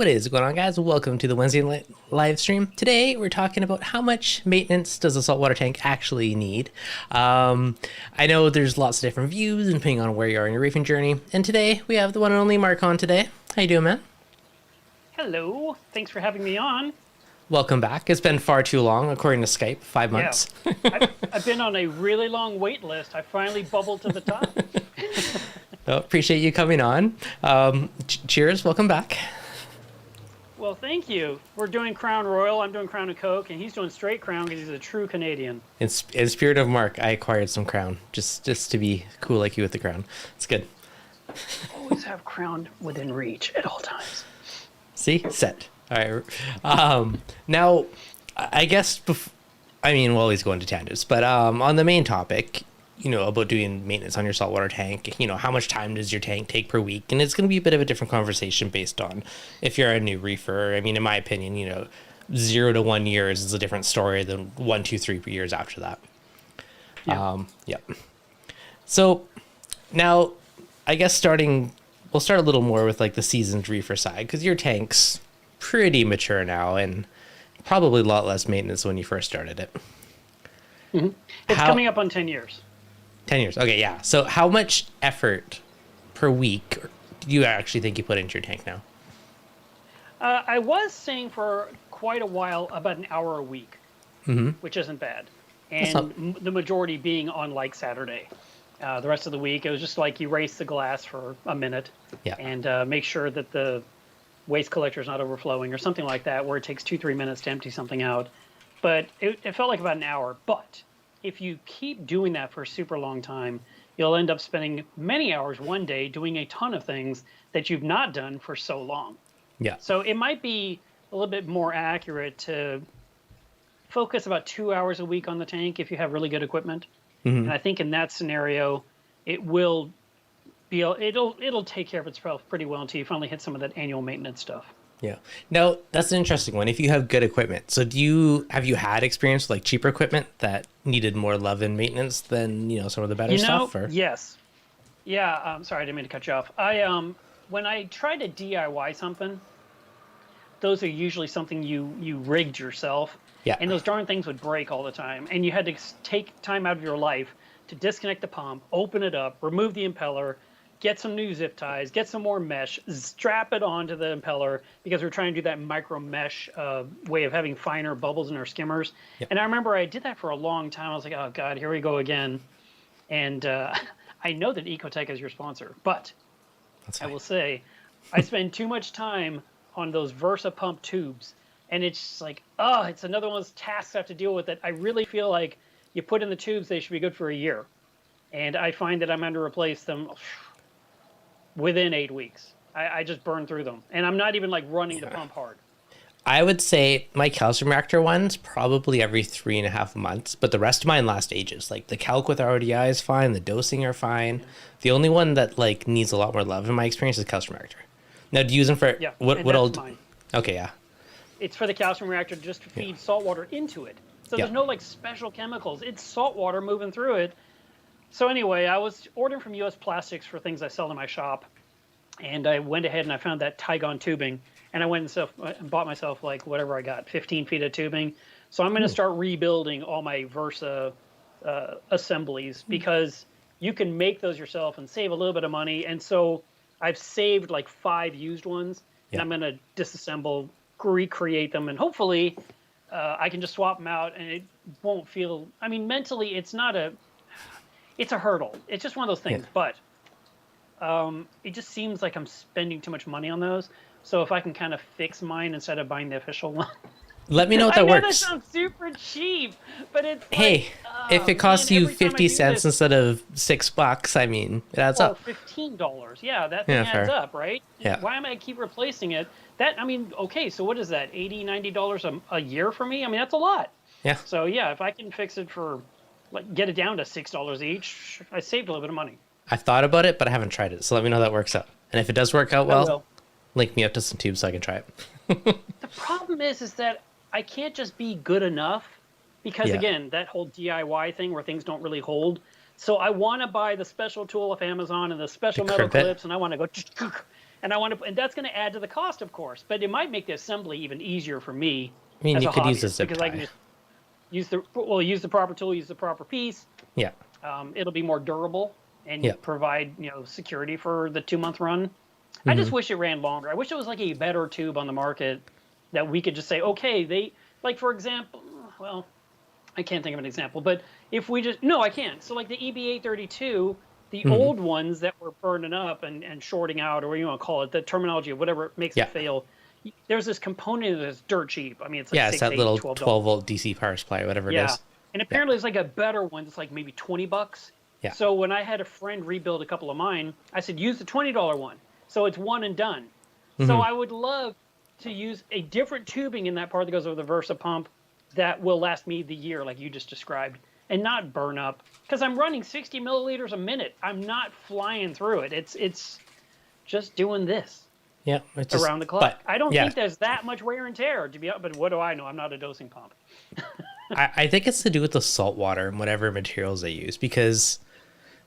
What is going on, guys? Welcome to the Wednesday live stream. Today, we're talking about how much maintenance does a saltwater tank actually need. I know there's lots of different views depending on where you are in your reefing journey. And today, we have the one and only Marc on today. How you doing, man? Hello. Thanks for having me on. Welcome back. It's been far too long, according to Skype, 5 months. Yeah. I've been on a really long wait list. I finally bubbled to the top. Oh, appreciate you coming on. Cheers. Welcome back. Well, thank you. We're doing Crown Royal. I'm doing Crown and Coke, and he's doing straight Crown because he's a true Canadian. In spirit of Marc, I acquired some Crown, just to be cool like you with the Crown. It's good. Always have Crown within reach at all times. See? Set. All right. Now, I guess, we'll always go into tangents, but on the main topic, about doing maintenance on your saltwater tank, how much time does your tank take per week? And it's going to be a bit of a different conversation based on if you're a new reefer. I mean, in my opinion, 0 to 1 years is a different story than 1, 2, 3 years after that. Yeah. So now, I guess we'll start a little more with like the seasoned reefer side, because your tank's pretty mature now and probably a lot less maintenance when you first started it. Mm-hmm. It's coming up on 10 years. 10 years. Okay, yeah. So how much effort per week do you actually think you put into your tank now? I was saying for quite a while about an hour a week, which isn't bad. And the majority being on like Saturday. The rest of the week, it was just like you race the glass for a minute and make sure that the waste collector is not overflowing or something like that, where it takes 2-3 minutes to empty something out. But it felt like about an hour. But if you keep doing that for a super long time, you'll end up spending many hours one day doing a ton of things that you've not done for so long. Yeah. So it might be a little bit more accurate to focus about 2 hours a week on the tank if you have really good equipment. Mm-hmm. And I think in that scenario, it'll take care of itself pretty well until you finally hit some of that annual maintenance stuff. Yeah. Now, that's an interesting one. If you have good equipment, so have you had experience with like cheaper equipment that needed more love and maintenance than, some of the better stuff? Or? Yes. Yeah. Sorry, I didn't mean to cut you off. When I try to DIY something, those are usually something you rigged yourself. Yeah. And those darn things would break all the time. And you had to take time out of your life to disconnect the pump, open it up, remove the impeller, get some new zip ties, get some more mesh, strap it onto the impeller, because we're trying to do that micro mesh way of having finer bubbles in our skimmers. Yep. And I remember I did that for a long time. I was like, oh God, here we go again. And I know that Ecotech is your sponsor, but I will say I spend too much time on those Versa pump tubes. And it's just like, it's another one of those tasks I have to deal with that I really feel like you put in the tubes, they should be good for a year. And I find that I'm having to replace them within 8 weeks. I just burn through them. And I'm not even like running the pump hard. I would say my calcium reactor ones probably every 3.5 months, but the rest of mine last ages. Like the calc with RDI is fine, the dosing are fine. Yeah. The only one that like needs a lot more love in my experience is calcium reactor. Now, do you use them for what I'll do? Okay, yeah. It's for the calcium reactor just to feed salt water into it. So there's no like special chemicals. It's salt water moving through it. So anyway, I was ordering from US Plastics for things I sell in my shop. And I went ahead and I found that Tygon tubing. And I went and bought myself like whatever I got, 15 feet of tubing. So I'm going to start rebuilding all my Versa assemblies, because you can make those yourself and save a little bit of money. And so I've saved like 5 used ones. And I'm going to disassemble, recreate them, and hopefully I can just swap them out and it won't feel, mentally it's a hurdle. It's just one of those things, but it just seems like I'm spending too much money on those. So if I can kind of fix mine instead of buying the official one. Let me know if that works. That sounds super cheap, but it's if it costs you 50 cents instead of $6, it adds up. $15. Yeah, that thing adds up, right? Yeah. Why am I keep replacing it? Okay, so what is that? $80, $90 a year for me? That's a lot. Yeah. So yeah, if I can fix it for, get it down to $6 each, I saved a little bit of money. I've thought about it, but I haven't tried it. So let me know how that works out. And if it does work out well, link me up to some tubes so I can try it. The problem is that I can't just be good enough, because again, that whole DIY thing where things don't really hold. So I want to buy the special tool off Amazon and the special metal clips, and I want to go and I want to, and that's going to add to the cost, of course. But it might make the assembly even easier for me. I mean, as you a could use a hobbyist, zip because I tie. can just use the proper tool, use the proper piece. Yeah. It'll be more durable and Yeah. provide security for the 2-month run. I Mm-hmm. just wish it ran longer. I wish it was like a better tube on the market that we could just say, okay, like for example, well, I can't think of an example, but if we just, no, I can't. So like the EB832, the Mm-hmm. old ones that were burning up and shorting out, or what you want to call it, the terminology of whatever makes Yeah. it fail. There's this component that's dirt cheap. I mean, it's like Yeah, six, it's that eight, little 12 12 volt DC power supply, whatever it yeah. is. And apparently there's like a better one that's like maybe $20. Yeah. So when I had a friend rebuild a couple of mine, I said, use the $20 one. So it's one and done. So I would love to use a different tubing in that part that goes over the Versa pump that will last me the year, like you just described, and not burn up. Because I'm running 60 milliliters a minute. I'm not flying through it. It's just doing this. Yeah, it's just, around the clock. But, I don't yeah, think there's that much wear and tear to be, but what do I know? I'm not a dosing pump. I think it's to do with the salt water and whatever materials they use, because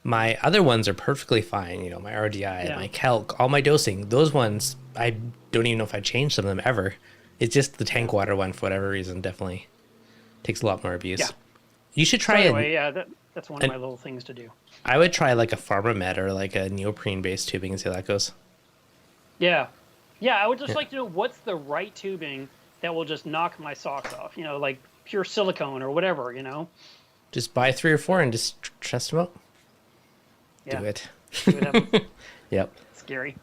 my other ones are perfectly fine. My RDI, Yeah. my calc, all my dosing, those ones, I don't even know if I changed some of them ever. It's just the tank water one, for whatever reason, definitely takes a lot more abuse. Yeah. You should So try anyway, yeah, that's one of my little things to do. I would try like a PharmaMed or like a neoprene based tubing and see how that goes. Yeah. Yeah, I would just like to know what's the right tubing that will just knock my socks off, like pure silicone or whatever, Just buy 3 or 4 and just test them out. Yeah. Do it. See what happens. Yep. Scary.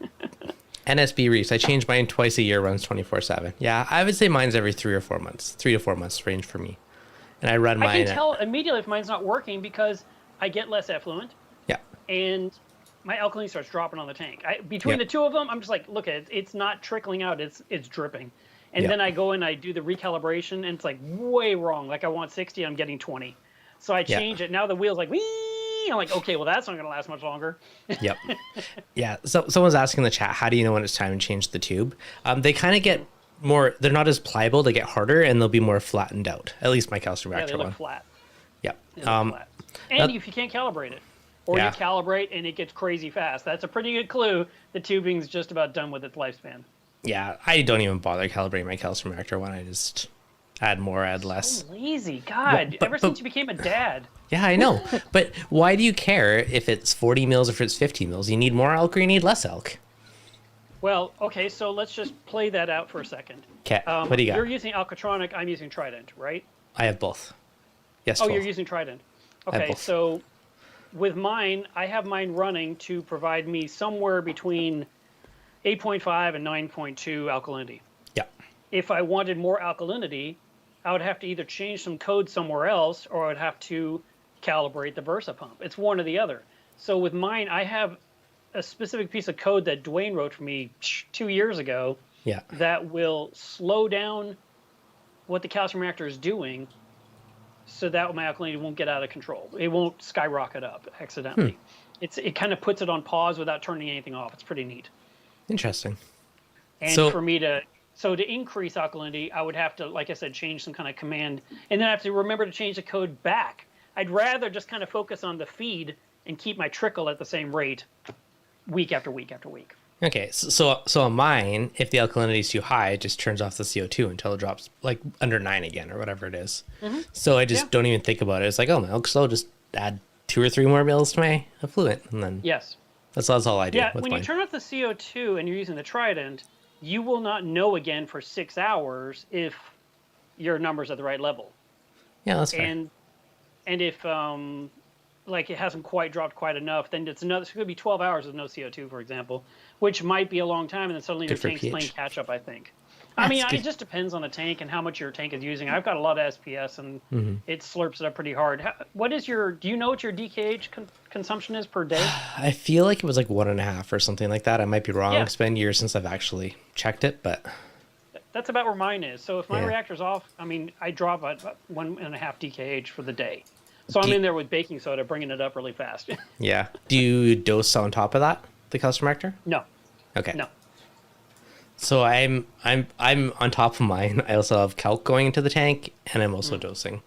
NSB Reefs. I change mine twice a year, runs 24/7. Yeah, I would say mine's every 3 or 4 months. 3 to 4 months range for me. And I run mine. I can tell immediately if mine's not working because I get less effluent Yeah. and my alkalinity starts dropping on the tank. Between the two of them, I'm just like, look, it's not trickling out, it's dripping. And then I go and I do the recalibration, and it's like way wrong. Like I want 60, I'm getting 20. So I change it. Now the wheel's like, wee! I'm like, okay, well, that's not going to last much longer. Yep. Yeah. So someone's asking in the chat, how do you know when it's time to change the tube? They kind of get more, they're not as pliable, they get harder, and they'll be more flattened out. At least my calcium Yeah, reactor they look one. flat. Yep. They look flat. And if you can't calibrate it, or you calibrate and it gets crazy fast, that's a pretty good clue the tubing's just about done with its lifespan. Yeah, I don't even bother calibrating my calcium reactor one. I just add more, add less. So lazy. God, ever since you became a dad. Yeah, I know. But why do you care if it's 40 mils or if it's 50 mils? You need more elk or you need less elk? Well, okay, so let's just play that out for a second. Okay, what do you got? You're using Alcatronic, I'm using Trident, right? I have both. Yes, Oh, both. you're using Trident. I have Okay, both. so with mine, I have mine running to provide me somewhere between 8.5 and 9.2 alkalinity. Yeah. If I wanted more alkalinity, I would have to either change some code somewhere else, or I would have to calibrate the Versa pump. It's one or the other. So with mine, I have a specific piece of code that Dwayne wrote for me 2 years ago Yeah. that will slow down what the calcium reactor is doing so that my alkalinity won't get out of control. It won't skyrocket up accidentally. It kind of puts it on pause without turning anything off. It's pretty neat. Interesting. And So- for me to increase alkalinity, I would have to, like I said, change some kind of command, and then I have to remember to change the code back. I'd rather just kind of focus on the feed and keep my trickle at the same rate week after week after week. Okay, so on mine, if the alkalinity is too high, it just turns off the CO2 until it drops like under 9 again or whatever it is. So I just don't even think about it. It's like, oh, my elk's slow, just add 2 or 3 more mils to my effluent, and then Yes. that's all I do. Yeah, with when mine. you turn off the CO2 and you're using the Trident, you will not know again for 6 hours if your number's at the right level. Yeah, that's fair. And if like it hasn't quite dropped quite enough, then it's going to be 12 hours with no CO2, for example, which might be a long time, and then suddenly your Good for tank's pH. playing catch up, I think. That's I mean, good. it just depends on the tank and how much your tank is using. I've got a lot of SPS, and it slurps it up pretty hard. Do you know what your DKH consumption is per day? I feel like it was like 1.5 or something like that. I might be wrong. Yeah. It's been years since I've actually checked it, but That's about where mine is. So if my Yeah. reactor's off, I mean, I drop about 1.5 DKH for the day. So I'm in there with baking soda, bringing it up really fast. yeah. Do you dose on top of that, the calcium reactor? No, Okay. no. So I'm on top of mine. I also have calc going into the tank, and I'm also dosing.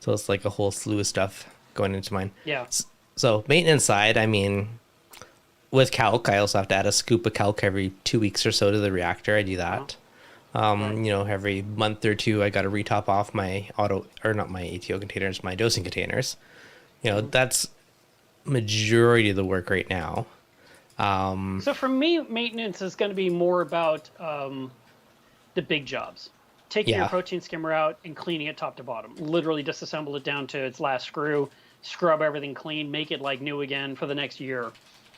So it's like a whole slew of stuff going into mine. Yeah. So maintenance side, I mean, with calc, I also have to add a scoop of calc every 2 weeks or so to the reactor. I do that. Right. You know, every month or two, I got to retop off my not my ATO containers, my dosing containers. You know, that's majority of the work right now. So for me, maintenance is going to be more about the big jobs. Taking your Yeah. protein skimmer out and cleaning it top to bottom. Literally disassemble it down to its last screw, scrub everything clean, make it like new again for the next year.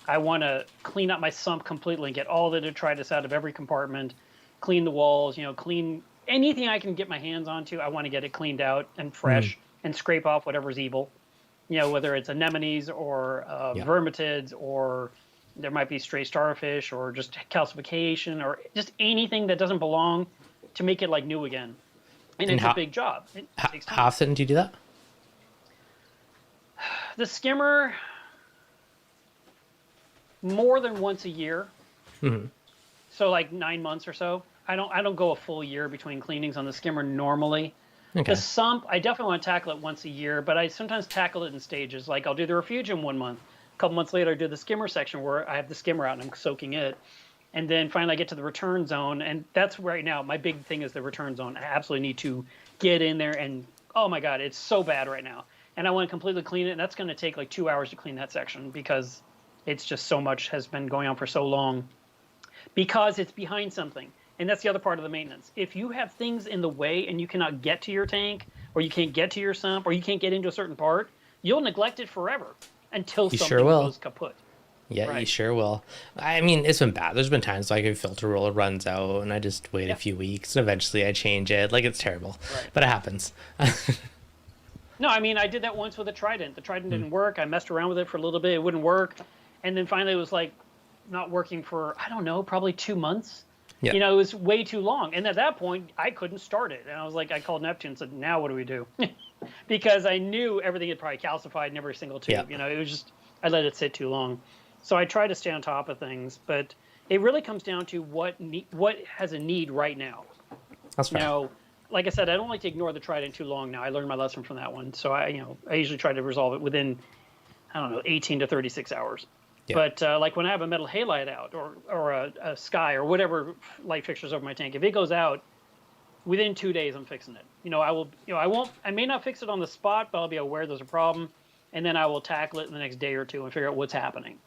I want to clean up my sump completely and get all the detritus out of every compartment, clean the walls, you know, clean anything I can get my hands onto. I want to get it cleaned out and fresh and scrape off whatever's evil. You know, whether it's anemones or Yeah. vermitids, or there might be stray starfish or just calcification or just anything that doesn't belong, to make it like new again. And it's a big job. It takes time. How often do you do that? The skimmer, more than once a year. So like 9 months or so. I don't go a full year between cleanings on the skimmer normally. Okay. The sump, I definitely want to tackle it once a year, but I sometimes tackle it in stages. Like I'll do the Refugium 1 month. A couple months later, I do the skimmer section where I have the skimmer out and I'm soaking it. And then finally I get to the return zone. And that's right now, my big thing is the return zone. I absolutely need to get in there and, oh my God, it's so bad right now. And I want to completely clean it. And that's going to take like 2 hours to clean that section because it's just so much has been going on for so long. Because it's behind something. And that's the other part of the maintenance. If you have things in the way and you cannot get to your tank, or you can't get to your sump, or you can't get into a certain part, you'll neglect it forever until something goes kaput. Yeah, Right. you sure will. I mean, it's been bad. There's been times like a filter roller runs out and I just wait a few weeks and eventually I change it. Like, it's terrible, but it happens. No, I mean, I did that once with a Trident. The Trident didn't work. I messed around with it for a little bit. It wouldn't work. And then finally it was like not working for, I don't know, probably 2 months. Yeah. You know, it was way too long. And at that point, I couldn't start it. And I was like, I called Neptune and said, now what do we do? Because I knew everything had probably calcified in every single tube. Yeah. You know, it was just, I let it sit too long. So I try to stay on top of things. But it really comes down to what has a need right now. That's fair. You know, like I said, I don't like to ignore the Trident too long now. I learned my lesson from that one. So I usually try to resolve it within, 18 to 36 hours. Yeah. But like when I have a metal halide out or a sky or whatever light fixtures over my tank, if it goes out, within 2 days I'm fixing it. I may not fix it on the spot, but I'll be aware there's a problem, and then I will tackle it in the next day or two and figure out what's happening.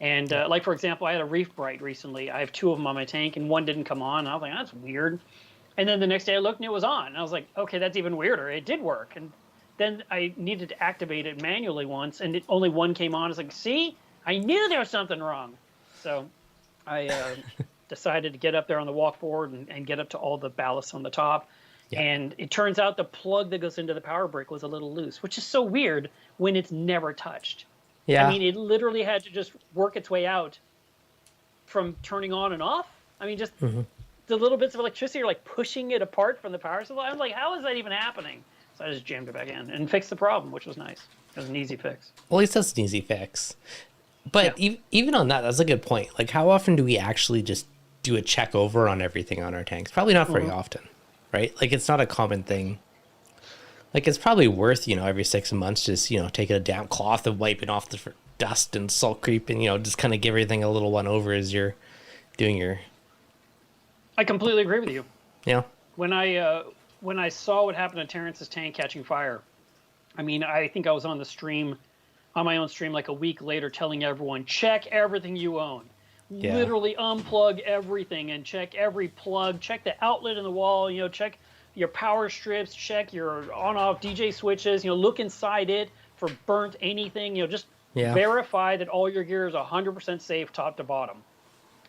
And like for example, I had a Reef Bright recently. I have 2 of them on my tank, and one didn't come on. And I was like, that's weird. And then the next day I looked and it was on. And I was like, okay, that's even weirder. It did work. And then I needed to activate it manually once, and only one came on. I was like, see? I knew there was something wrong. So I decided to get up there on the walkboard and get up to all the ballasts on the top. Yeah. And it turns out the plug that goes into the power brick was a little loose, which is so weird when it's never touched. Yeah. I mean, it literally had to just work its way out from turning on and off. I mean, just the little bits of electricity are like pushing it apart from the power supply. I was like, how is that even happening? So I just jammed it back in and fixed the problem, which was nice. It was an easy fix. Well, at least that's an easy fix. But even on that, that's a good point. Like, how often do we actually just do a check over on everything on our tanks? Probably not very often, right? Like, it's not a common thing. Like, it's probably worth, every 6 months just, taking a damp cloth and wiping off the dust and salt creep and, just kind of give everything a little one over as you're doing your... I completely agree with you. Yeah. When I saw what happened to Terrence's tank catching fire, I mean, I think I was on my own stream like a week later telling everyone, check everything you own. Yeah. Literally unplug everything and check every plug, check the outlet in the wall, check your power strips, check your on-off DJ switches, look inside it for burnt anything, just verify that all your gear is 100% safe top to bottom.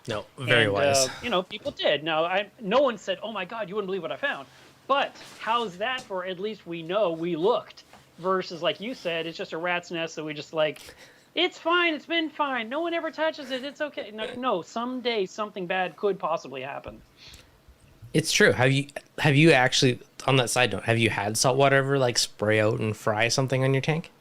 No, very wise. People did. Now, no one said, oh my God, you wouldn't believe what I found. But how's that for at least we know we looked? Versus, like you said, it's just a rat's nest that we just like, it's fine, it's been fine, no one ever touches it, it's okay. No, someday something bad could possibly happen. It's true. Have you actually, on that side note, have you had saltwater ever like spray out and fry something on your tank?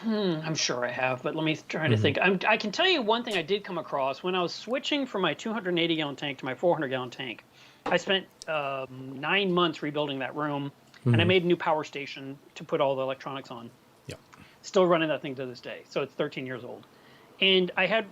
I'm sure I have, but let me try to think. I can tell you one thing I did come across when I was switching from my 280-gallon tank to my 400-gallon tank. I spent 9 months rebuilding that room. And I made a new power station to put all the electronics on. Yep. Still running that thing to this day. So it's 13 years old. And I had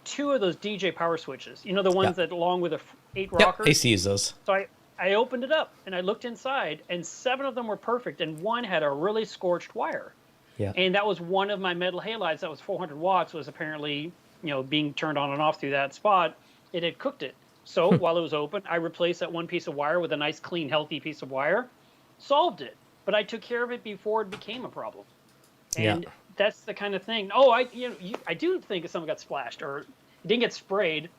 2 of those DJ power switches. You know, the ones that along with the 8 Yep, rockers? I used to use those. So I opened it up and I looked inside, and 7 of them were perfect, and 1 had a really scorched wire. Yeah. And that was one of my metal halides that was 400 watts was apparently, you know, being turned on and off through that spot. It had cooked it. So while it was open, I replaced that one piece of wire with a nice, clean, healthy piece of wire. Solved it. But I took care of it before it became a problem. And that's the kind of thing. Oh, I do think if someone got splashed or it didn't get sprayed,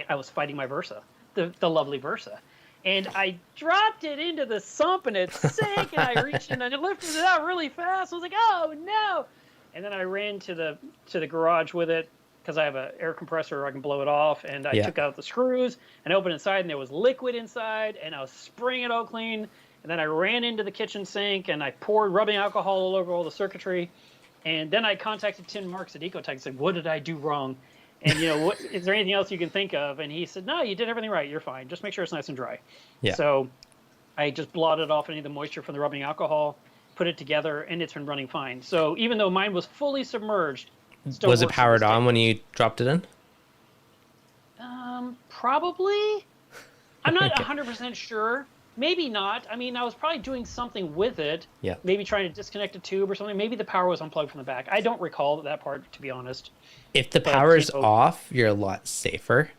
I was fighting my Versa, the lovely Versa. And I dropped it into the sump and it sank, and I reached in and I lifted it out really fast. I was like, oh no. And then I ran to the garage with it because I have an air compressor, I can blow it off. And I took out the screws and opened inside, and there was liquid inside, and I was spraying it all clean. And then I ran into the kitchen sink and I poured rubbing alcohol all over all the circuitry. And then I contacted Tim Marks at Ecotech and said, what did I do wrong? And, you know, is there anything else you can think of? And he said, no, you did everything right. You're fine. Just make sure it's nice and dry. Yeah. So I just blotted off any of the moisture from the rubbing alcohol, put it together, and it's been running fine. So even though mine was fully submerged, still was it powered on when you dropped it in? Probably. I'm not 100% sure. Maybe not. I mean, I was probably doing something with it. Yeah. Maybe trying to disconnect a tube or something. Maybe the power was unplugged from the back. I don't recall that part, to be honest. If the power's off, you're a lot safer.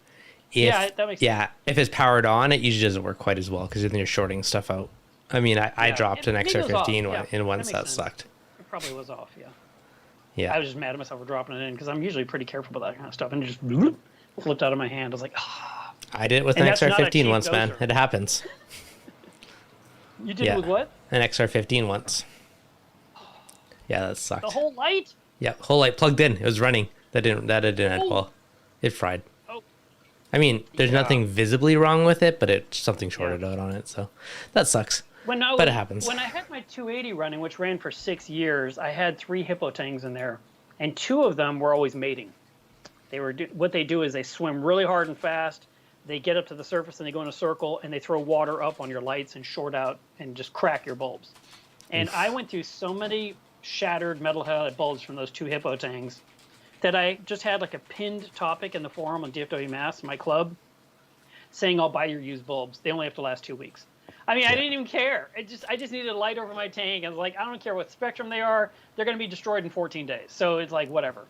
Yeah, that makes sense. If it's powered on, it usually doesn't work quite as well because then you're shorting stuff out. I mean, I dropped an XR15 in once that sucked. It probably was off, yeah. Yeah. I was just mad at myself for dropping it in because I'm usually pretty careful about that kind of stuff. And it just flipped out of my hand. I was like, ah. I did it with an XR15 once, man. It happens. You did it with what? An XR15 once. Yeah, that sucked. The whole light? Yeah, whole light plugged in. It was running. That didn't end well. It fried. Oh. I mean, there's nothing visibly wrong with it, but something shorted out on it, so that sucks. But it happens. When I had my 280 running, which ran for 6 years, I had 3 hippo tangs in there, and 2 of them were always mating. What they do is they swim really hard and fast. They get up to the surface and they go in a circle and they throw water up on your lights and short out and just crack your bulbs. And I went through so many shattered metal halide bulbs from those 2 hippo tangs that I just had like a pinned topic in the forum on DFW Mass, my club, saying I'll buy your used bulbs. They only have to last 2 weeks. I mean, I didn't even care. I just needed a light over my tank. I was like, I don't care what spectrum they are. They're going to be destroyed in 14 days. So it's like, whatever.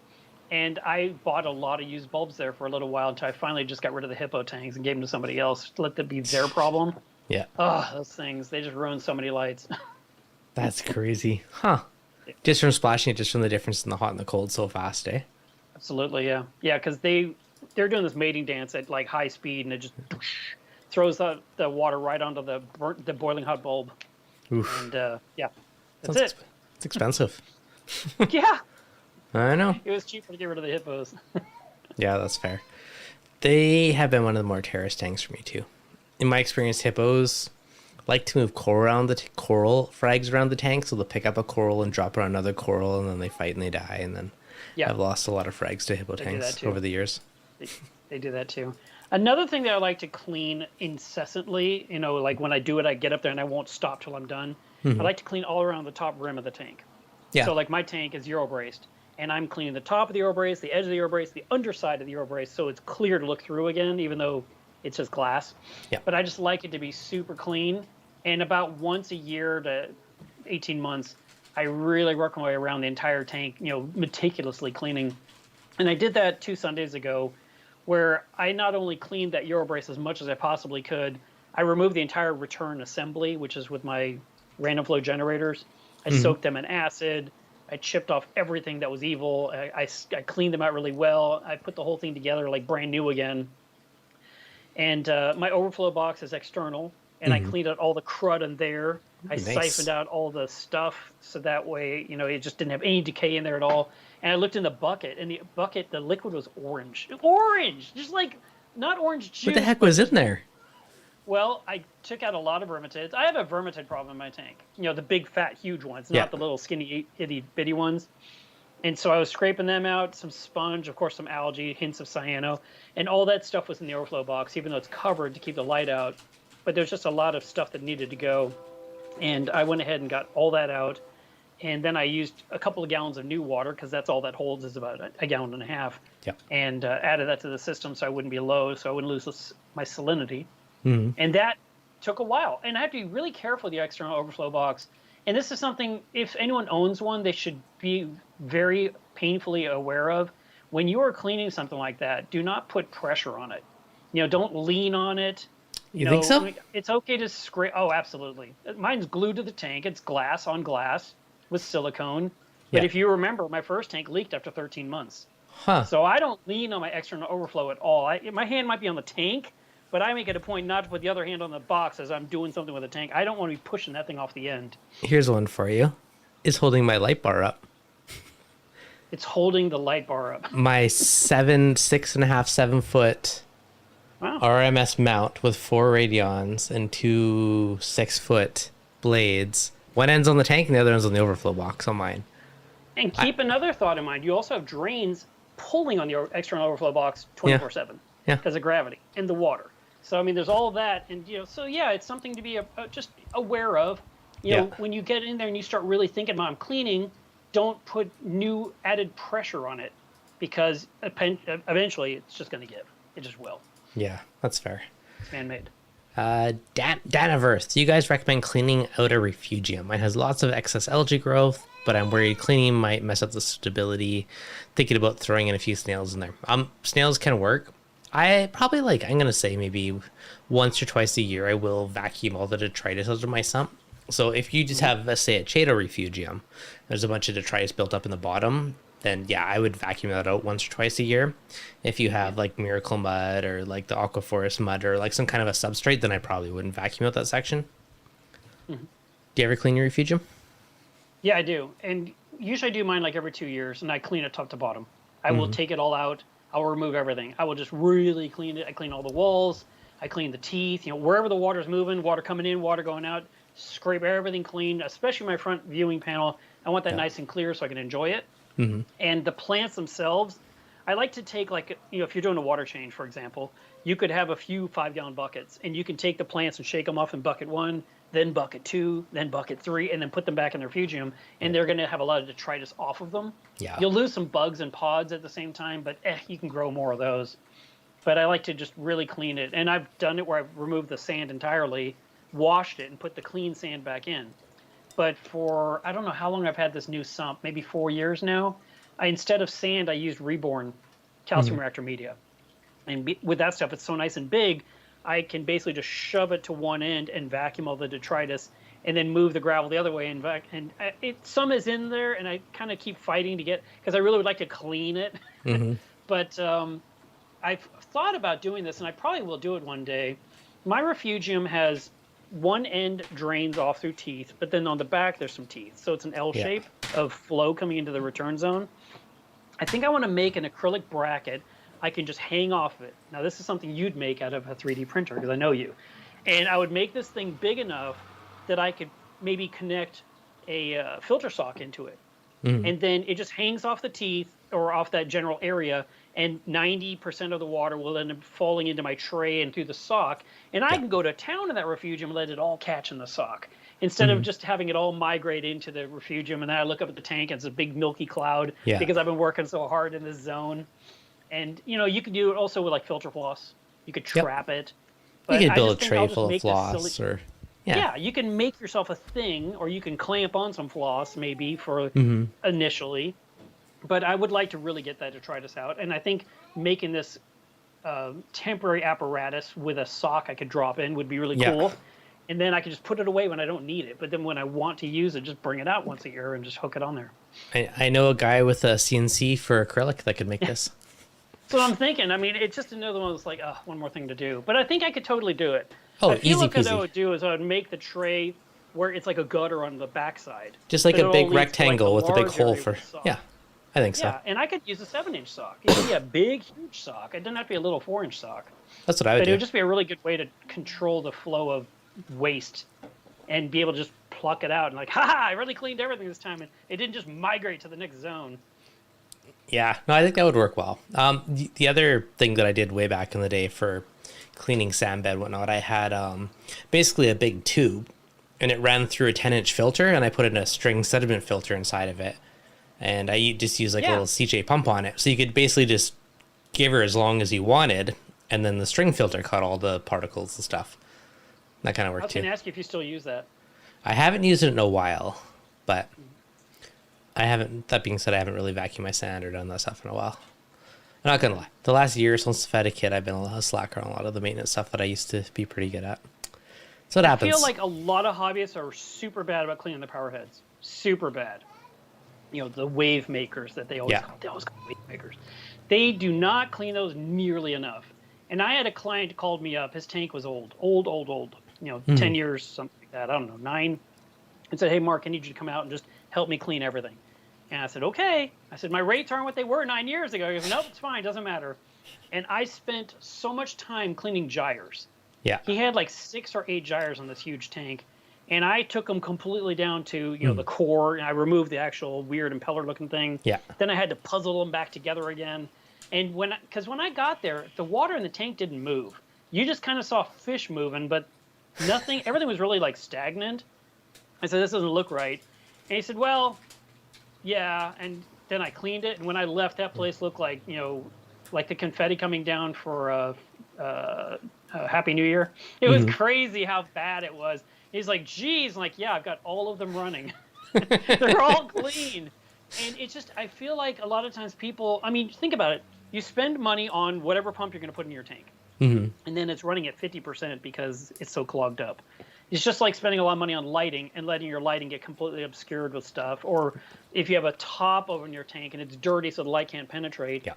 And I bought a lot of used bulbs there for a little while until I finally just got rid of the hippo tangs and gave them to somebody else. Let that be their problem. Yeah. Oh, those things. They just ruined so many lights. That's crazy. Huh. Just from splashing it, just from the difference in the hot and the cold so fast, eh? Absolutely, yeah. Yeah, because they're doing this mating dance at like high speed, and it just throws the water right onto the boiling hot bulb. Oof. And yeah, that's it. It's expensive. Yeah. I know. It was cheaper to get rid of the hippos. Yeah, that's fair. They have been one of the more terrorist tanks for me too. In my experience, hippos like to move coral frags around the tank, so they'll pick up a coral and drop it on another coral, and then they fight and they die. And then I've lost a lot of frags to hippo tanks over the years. They do that too. Another thing that I like to clean incessantly, you know, like when I do it, I get up there and I won't stop till I'm done. I like to clean all around the top rim of the tank. Yeah. So like my tank is Euro braced. And I'm cleaning the top of the Euro brace, the edge of the Euro brace, the underside of the Euro brace, so it's clear to look through again, even though it's just glass. Yeah. But I just like it to be super clean. And about once a year to 18 months, I really work my way around the entire tank, you know, meticulously cleaning. And I did that 2 Sundays ago, where I not only cleaned that Euro brace as much as I possibly could, I removed the entire return assembly, which is with my random flow generators. I soaked them in acid. I chipped off everything that was evil. I cleaned them out really well. I put the whole thing together like brand new again. And my overflow box is external, and I cleaned out all the crud in there. I siphoned out all the stuff so that way, you know, it just didn't have any decay in there at all. And I looked in the bucket, and the liquid was orange. Orange! Just like, not orange juice. What the heck was in there? Well, I took out a lot of vermitids. I have a vermitid problem in my tank. You know, the big, fat, huge ones, not the little skinny, itty-bitty ones. And so I was scraping them out, some sponge, of course, some algae, hints of cyano. And all that stuff was in the overflow box, even though it's covered to keep the light out. But there's just a lot of stuff that needed to go. And I went ahead and got all that out. And then I used a couple of gallons of new water, because that's all that holds, is about a gallon and a half. Yeah. And added that to the system so I wouldn't be low, so I wouldn't lose my salinity. Mm-hmm. And that took a while. And I have to be really careful with the external overflow box. And this is something, if anyone owns one, they should be very painfully aware of. When you are cleaning something like that, do not put pressure on it. Don't lean on it. You think so? It's okay to scrape. Oh, absolutely. Mine's glued to the tank. It's glass on glass with silicone. But if you remember, my first tank leaked after 13 months. Huh. So I don't lean on my external overflow at all. My hand might be on the tank, but I make it a point not to put the other hand on the box as I'm doing something with the tank. I don't want to be pushing that thing off the end. Here's one for you. Is holding my light bar up. It's holding the light bar up. My 6.5, 7 foot Wow. RMS mount with 4 radions and 2 6-foot blades. One end's on the tank and the other end's on the overflow box on mine. And keep another thought in mind. You also have drains pulling on the external overflow box 24/7 because of gravity and the water. So, I mean, there's all of that. And, so yeah, it's something to be just aware of. When you get in there and you start really thinking about I'm cleaning, don't put new added pressure on it, because eventually it's just going to give. It just will. Yeah, that's fair. It's man-made. Dan of Earth, do you guys recommend cleaning out a refugium? Mine has lots of excess algae growth, but I'm worried cleaning might mess up the stability. Thinking about throwing in a few snails in there. Snails can work. I'm going to say maybe once or twice a year I will vacuum all the detritus out of my sump. So if you just have, let's say, a Chaeto refugium, there's a bunch of detritus built up in the bottom, then yeah, I would vacuum that out once or twice a year. If you have like Miracle Mud or like the Aquaforest mud or like some kind of a substrate, then I probably wouldn't vacuum out that section. Mm-hmm. Do you ever clean your refugium? Yeah, I do. And usually I do mine like every 2 years, and I clean it top to bottom. I will take it all out. I'll remove everything. I will just really clean it. I clean all the walls. I clean the teeth. Wherever the water's moving, water coming in, water going out, scrape everything clean, especially my front viewing panel. I want that nice and clear so I can enjoy it. Mm-hmm. And the plants themselves, I like to take if you're doing a water change, for example, you could have a few 5-gallon buckets, and you can take the plants and shake them off in bucket 1, then bucket 2, then bucket 3, and then put them back in the refugium, and they're going to have a lot of detritus off of them. Yeah. You'll lose some bugs and pods at the same time, but you can grow more of those. But I like to just really clean it, and I've done it where I've removed the sand entirely, washed it, and put the clean sand back in. But for, I don't know how long I've had this new sump, maybe 4 years now, instead of sand, I used Reborn calcium reactor media. And with that stuff, it's so nice and big, I can basically just shove it to one end and vacuum all the detritus, and then move the gravel the other way. And some is in there, and I kind of keep fighting to get, because I really would like to clean it. Mm-hmm. But I've thought about doing this, and I probably will do it one day. My refugium has one end drains off through teeth, but then on the back there's some teeth. So it's an L shape of flow coming into the return zone. I think I want to make an acrylic bracket I can just hang off of it. Now this is something you'd make out of a 3D printer, because I know you. And I would make this thing big enough that I could maybe connect a filter sock into it. And then it just hangs off the teeth or off that general area, and 90% of the water will end up falling into my tray and through the sock. And I can go to town in that refugium and let it all catch in the sock, instead of just having it all migrate into the refugium. And then I look up at the tank and it's a big milky cloud because I've been working so hard in this zone. And, you could do it also with like filter floss. You could trap it. But you could build a tray full of floss or... Yeah, you can make yourself a thing, or you can clamp on some floss maybe for initially. But I would like to really get that detritus out. And I think making this temporary apparatus with a sock I could drop in would be really cool. And then I could just put it away when I don't need it. But then when I want to use it, just bring it out once a year and just hook it on there. I know a guy with a CNC for acrylic that could make this. So I'm thinking, I mean, it's just another one that's like, one more thing to do. But I think I could totally do it. Oh, I feel easy like peasy. what I would do is I would make the tray where it's like a gutter on the backside. Just like a big rectangle with a big hole for... Yeah, I think so. Yeah, and I could use a 7-inch sock. It could be a big, huge sock. It doesn't have to be a little 4-inch sock. That's what I would do. It would just be a really good way to control the flow of waste and be able to just pluck it out and like, I really cleaned everything this time. And it didn't just migrate to the next zone. Yeah, no, I think that would work well. The other thing that I did way back in the day for cleaning sand bed and whatnot, I had basically a big tube, and it ran through a 10-inch filter, and I put in a string sediment filter inside of it, and I just used like a little CJ pump on it, so you could basically just give her as long as you wanted, and then the string filter caught all the particles and stuff. That kind of worked I was too. going to ask you if you still use that. I haven't used it in a while, but I haven't. That being said, I haven't really vacuumed my sand or done that stuff in a while. I'm not gonna lie. The last year since I've had a kid, I've been a little slacker on a lot of the maintenance stuff that I used to be pretty good at. So it happens. I feel like a lot of hobbyists are super bad about cleaning the power heads. Super bad. You know, the wave makers that they always call wave makers. They do not clean those nearly enough. And I had a client who called me up. His tank was old. You know, 10 years, something like that. I don't know, 9. And said, hey, Mark, I need you to come out and just help me clean everything. And I said, okay. I said, my rates aren't what they were 9 years ago. He goes, nope, it's fine. Doesn't matter. And I spent so much time cleaning gyres. Yeah. He had like 6 or 8 gyres on this huge tank. And I took them completely down to, you know, the core. And I removed the actual weird impeller looking thing. Yeah. Then I had to puzzle them back together again. And when I got there, the water in the tank didn't move. You just kind of saw fish moving, but nothing, everything was really like stagnant. I said, this doesn't look right. And he said, well, yeah. And then I cleaned it. And when I left, that place looked like, you know, like the confetti coming down for Happy New Year. It was crazy how bad it was. He's like, geez. I'm like, yeah, I've got all of them running. They're all clean. And it's just, I feel like a lot of times people, I mean, think about it. You spend money on whatever pump you're going to put in your tank. And then it's running at 50% because it's so clogged up. It's just like spending a lot of money on lighting and letting your lighting get completely obscured with stuff. Or if you have a top over in your tank and it's dirty so the light can't penetrate. Yeah.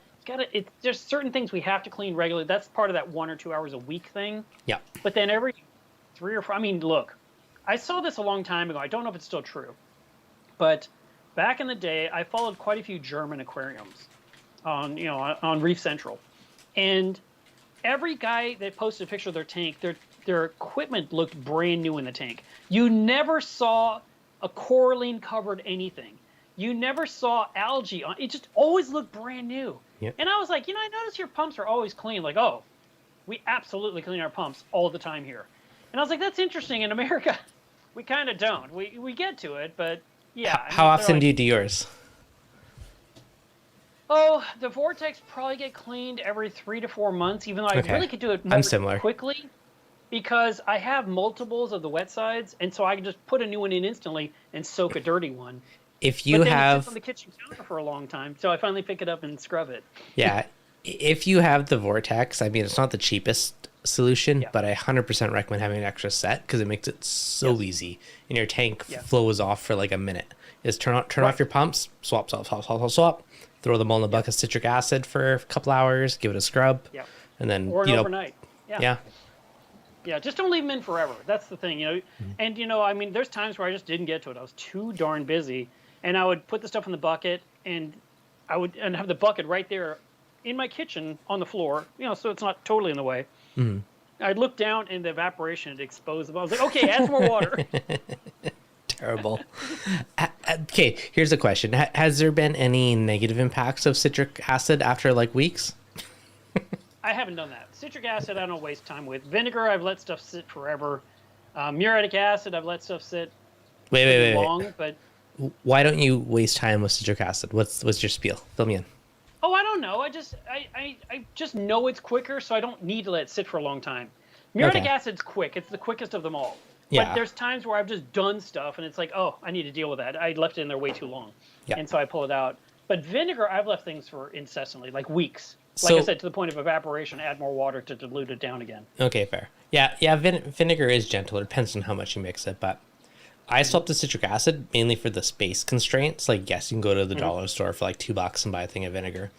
There's certain things we have to clean regularly. That's part of that 1 or 2 hours a week thing. Yeah. But then every 3 or 4, I mean, look, I saw this a long time ago. I don't know if it's still true. But back in the day, I followed quite a few German aquariums on Reef Central. And every guy that posted a picture of their tank, their equipment looked brand new in the tank. You never saw a coralline covered anything. You never saw algae on it. Just always looked brand new. Yep. And I was like, I notice your pumps are always clean. Like, oh, we absolutely clean our pumps all the time here. And I was like, that's interesting. In America, we kind of don't. We get to it, but yeah. How often do you do yours? Oh, the vortex probably get cleaned every 3 to 4 months, even though I really could do it more quickly because I have multiples of the wet sides, and so I can just put a new one in instantly and soak a dirty one. If you have it sits on the kitchen counter for a long time, so I finally pick it up and scrub it. Yeah, if you have the vortex, I mean, it's not the cheapest solution, but I 100% recommend having an extra set because it makes it so easy, and your tank flows off for like a minute. Is turn off your pumps, swap. Throw them all in the bucket of citric acid for a couple hours, give it a scrub, and then overnight. Yeah, just don't leave them in forever. That's the thing, And I mean, there's times where I just didn't get to it. I was too darn busy, and I would put the stuff in the bucket, and I would have the bucket right there in my kitchen on the floor, so it's not totally in the way. I'd look down, and the evaporation had exposed them. I was like, okay, add some more water. Terrible. Okay, here's a question. Has there been any negative impacts of citric acid after like weeks? I haven't done that. Citric acid, I don't waste time with. Vinegar, I've let stuff sit forever. Muriatic acid, I've let stuff sit long. But why don't you waste time with citric acid? What's your spiel? Fill me in. Oh, I don't know. I just know it's quicker, so I don't need to let it sit for a long time. Muriatic acid's quick. It's the quickest of them all. Yeah. But there's times where I've just done stuff, and it's like, oh, I need to deal with that. I left it in there way too long. Yeah. And so I pull it out. But vinegar, I've left things for incessantly, like weeks. Like I said, to the point of evaporation, add more water to dilute it down again. Okay, fair. Yeah, vinegar is gentle. It depends on how much you mix it. But I swapped to citric acid mainly for the space constraints. Like, yes, you can go to the dollar store for like $2 and buy a thing of vinegar.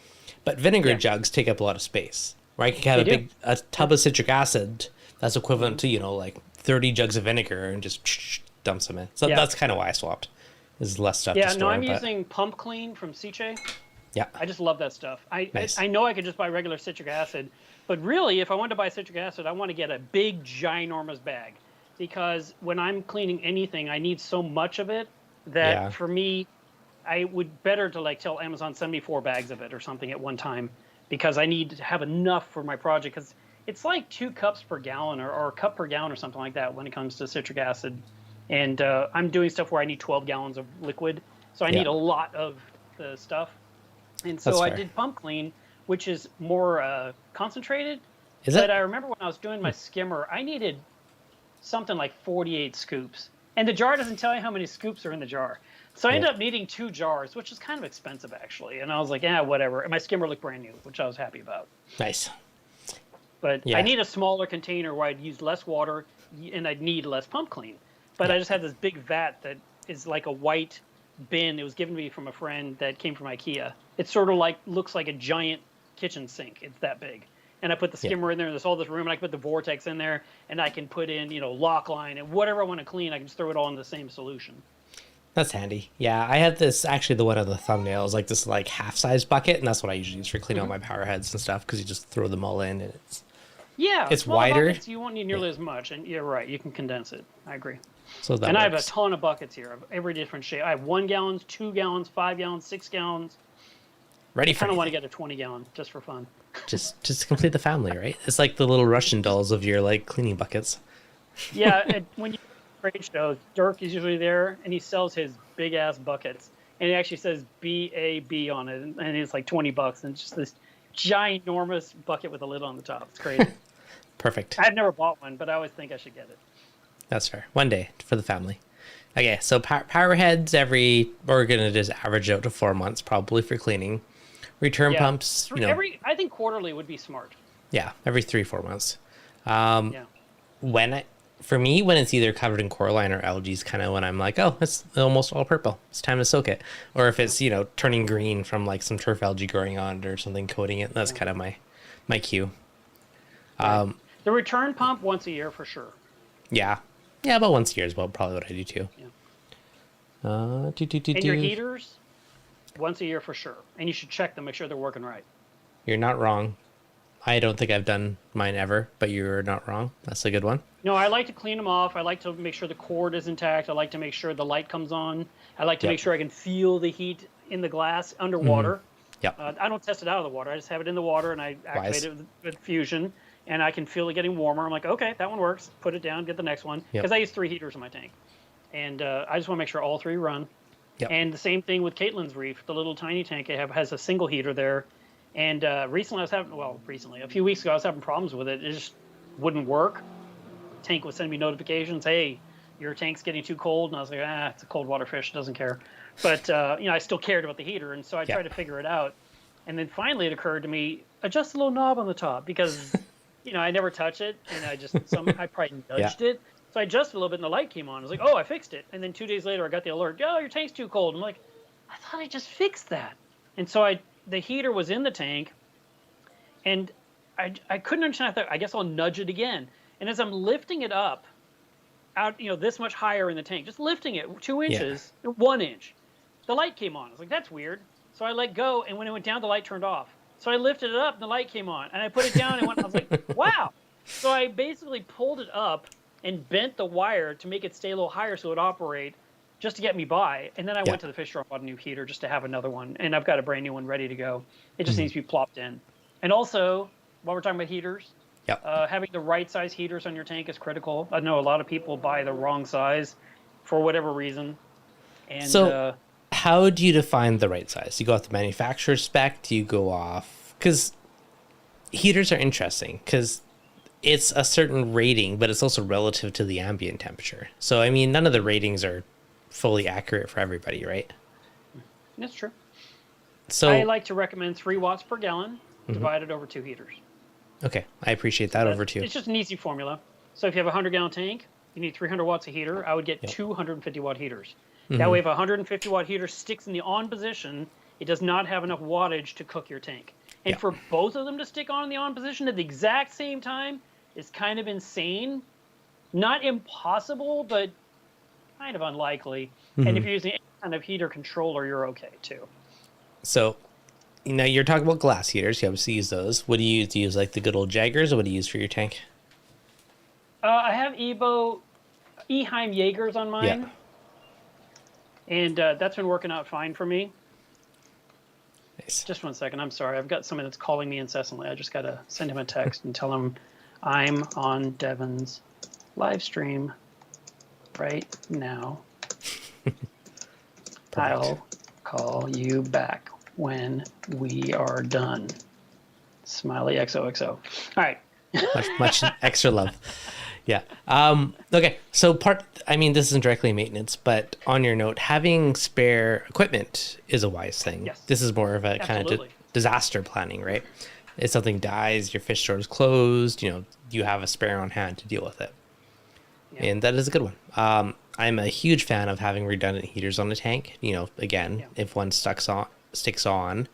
But vinegar jugs take up a lot of space, right? You can have a tub of citric acid that's equivalent to, like 30 jugs of vinegar and just dumps them in. So that's kind of why I swapped. There's less stuff to store. I'm using Pump Clean from Siche. Yeah. I just love that stuff. I know I could just buy regular citric acid, but really, if I wanted to buy citric acid, I want to get a big, ginormous bag because when I'm cleaning anything, I need so much of it that for me, I would better to tell Amazon send me 4 bags of it or something at one time because I need to have enough for my project because it's like 2 cups per gallon or a cup per gallon or something like that when it comes to citric acid. And I'm doing stuff where I need 12 gallons of liquid, so I need a lot of the stuff. And so I did pump clean, which is more concentrated. Is but it? I remember when I was doing my skimmer, I needed something like 48 scoops. And the jar doesn't tell you how many scoops are in the jar. So I ended up needing 2 jars, which is kind of expensive, actually. And I was like, yeah, whatever. And my skimmer looked brand new, which I was happy about. Nice. But I need a smaller container where I'd use less water and I'd need less pump clean. But I just had this big vat that is like a white bin. It was given to me from a friend that came from IKEA. It sort of like looks like a giant kitchen sink. It's that big. And I put the skimmer in there, and there's all this room, and I can put the vortex in there, and I can put in, lock line, and whatever I want to clean, I can just throw it all in the same solution. That's handy. Yeah, I have this, actually the one on the thumbnail is like this like half-size bucket, and that's what I usually use for cleaning all my power heads and stuff, because you just throw them all in, and it's wider. Buckets, you won't need nearly as much, and you're right, you can condense it. I agree. So that and works. I have a ton of buckets here of every different shape. I have 1 gallons, 2 gallons, 5 gallons, 6 gallons. Ready I for kind of want to get a 20 gallon just for fun. just to complete the family, right? It's like the little Russian dolls of your like cleaning buckets. Yeah, when you trade shows, Dirk is usually there, and he sells his big ass buckets, and it actually says BAB on it, and it's like $20, and it's just this ginormous bucket with a lid on the top. It's crazy. Perfect. I've never bought one, but I always think I should get it. That's fair. One day for the family. Okay, so power heads we're gonna just average out to 4 months probably for cleaning. Return pumps, I think quarterly would be smart. Yeah, every 3-4 months. For me, when it's either covered in coralline or algae is kind of when I'm like, oh, it's almost all purple. It's time to soak it. Or if it's, turning green from like some turf algae growing on it or something coating it, that's kind of my cue. Right. The return pump once a year for sure. Yeah. Yeah, about once a year is probably what I do too. Yeah. And your heaters, once a year for sure. And you should check them, make sure they're working right. You're not wrong. I don't think I've done mine ever, but you're not wrong. That's a good one. No, I like to clean them off. I like to make sure the cord is intact. I like to make sure the light comes on. I like to make sure I can feel the heat in the glass underwater. Yeah. I don't test it out of the water. I just have it in the water, and I activate it with fusion, and I can feel it getting warmer. I'm like, okay, that one works. Put it down, get the next one. Because I use 3 heaters in my tank. And I just want to make sure all 3 run. Yep. And the same thing with Caitlin's reef. The little tiny tank I have has a single heater there. And a few weeks ago, I was having problems with it. It just wouldn't work. The tank would send me notifications, hey, your tank's getting too cold. And I was like, it's a cold water fish, doesn't care. But, I still cared about the heater. And so I tried to figure it out. And then finally it occurred to me, adjust the little knob on the top because, I never touch it. And I probably nudged it. So I adjusted a little bit and the light came on. I was like, oh, I fixed it. And then 2 days later, I got the alert, oh, your tank's too cold. I'm like, I thought I just fixed that. And so the heater was in the tank, and I couldn't understand. I thought, I guess I'll nudge it again. And as I'm lifting it up, out this much higher in the tank, just lifting it 2 inches, 1 inch, the light came on. I was like, that's weird. So I let go, and when it went down, the light turned off. So I lifted it up, and the light came on. And I put it down, and I was like, wow. So I basically pulled it up and bent the wire to make it stay a little higher so it would operate, just to get me by. And then I went to the fish store and bought a new heater just to have another one. And I've got a brand new one ready to go. It just needs to be plopped in. And also, while we're talking about heaters, having the right size heaters on your tank is critical. I know a lot of people buy the wrong size for whatever reason. And so how do you define the right size? Do you go off the manufacturer's spec? Do you go off? Because heaters are interesting because it's a certain rating, but it's also relative to the ambient temperature. So, I mean, none of the ratings are fully accurate for everybody, right? That's true. So I like to recommend 3 watts per gallon divided over 2 heaters. Okay, I appreciate that over 2. It's just an easy formula. So if you have a 100-gallon tank, you need 300 watts of heater. I would get 250-watt heaters. That way, if a 150-watt heater sticks in the on position, it does not have enough wattage to cook your tank. And for both of them to stick on in the on position at the exact same time is kind of insane. Not impossible, but kind of unlikely. And if you're using any kind of heater controller, you're okay too. So, you're talking about glass heaters. You obviously use those. What do you use? Do you use like the good old Jaggers, or what do you use for your tank? I have Eheim Jaegers on mine. Yeah. And that's been working out fine for me. Nice. Just 1 second. I'm sorry. I've got someone that's calling me incessantly. I just got to send him a text and tell him I'm on Devin's live stream. right now. I'll call you back when we are done. Smiley XOXO. All right. much extra love. Yeah. Okay. So this isn't directly maintenance, but on your note, having spare equipment is a wise thing. Yes. This is more of a kind of disaster planning, right? If something dies, your fish store is closed, you have a spare on hand to deal with it. Yeah. And that is a good one. I'm a huge fan of having redundant heaters on the tank. If one sticks on,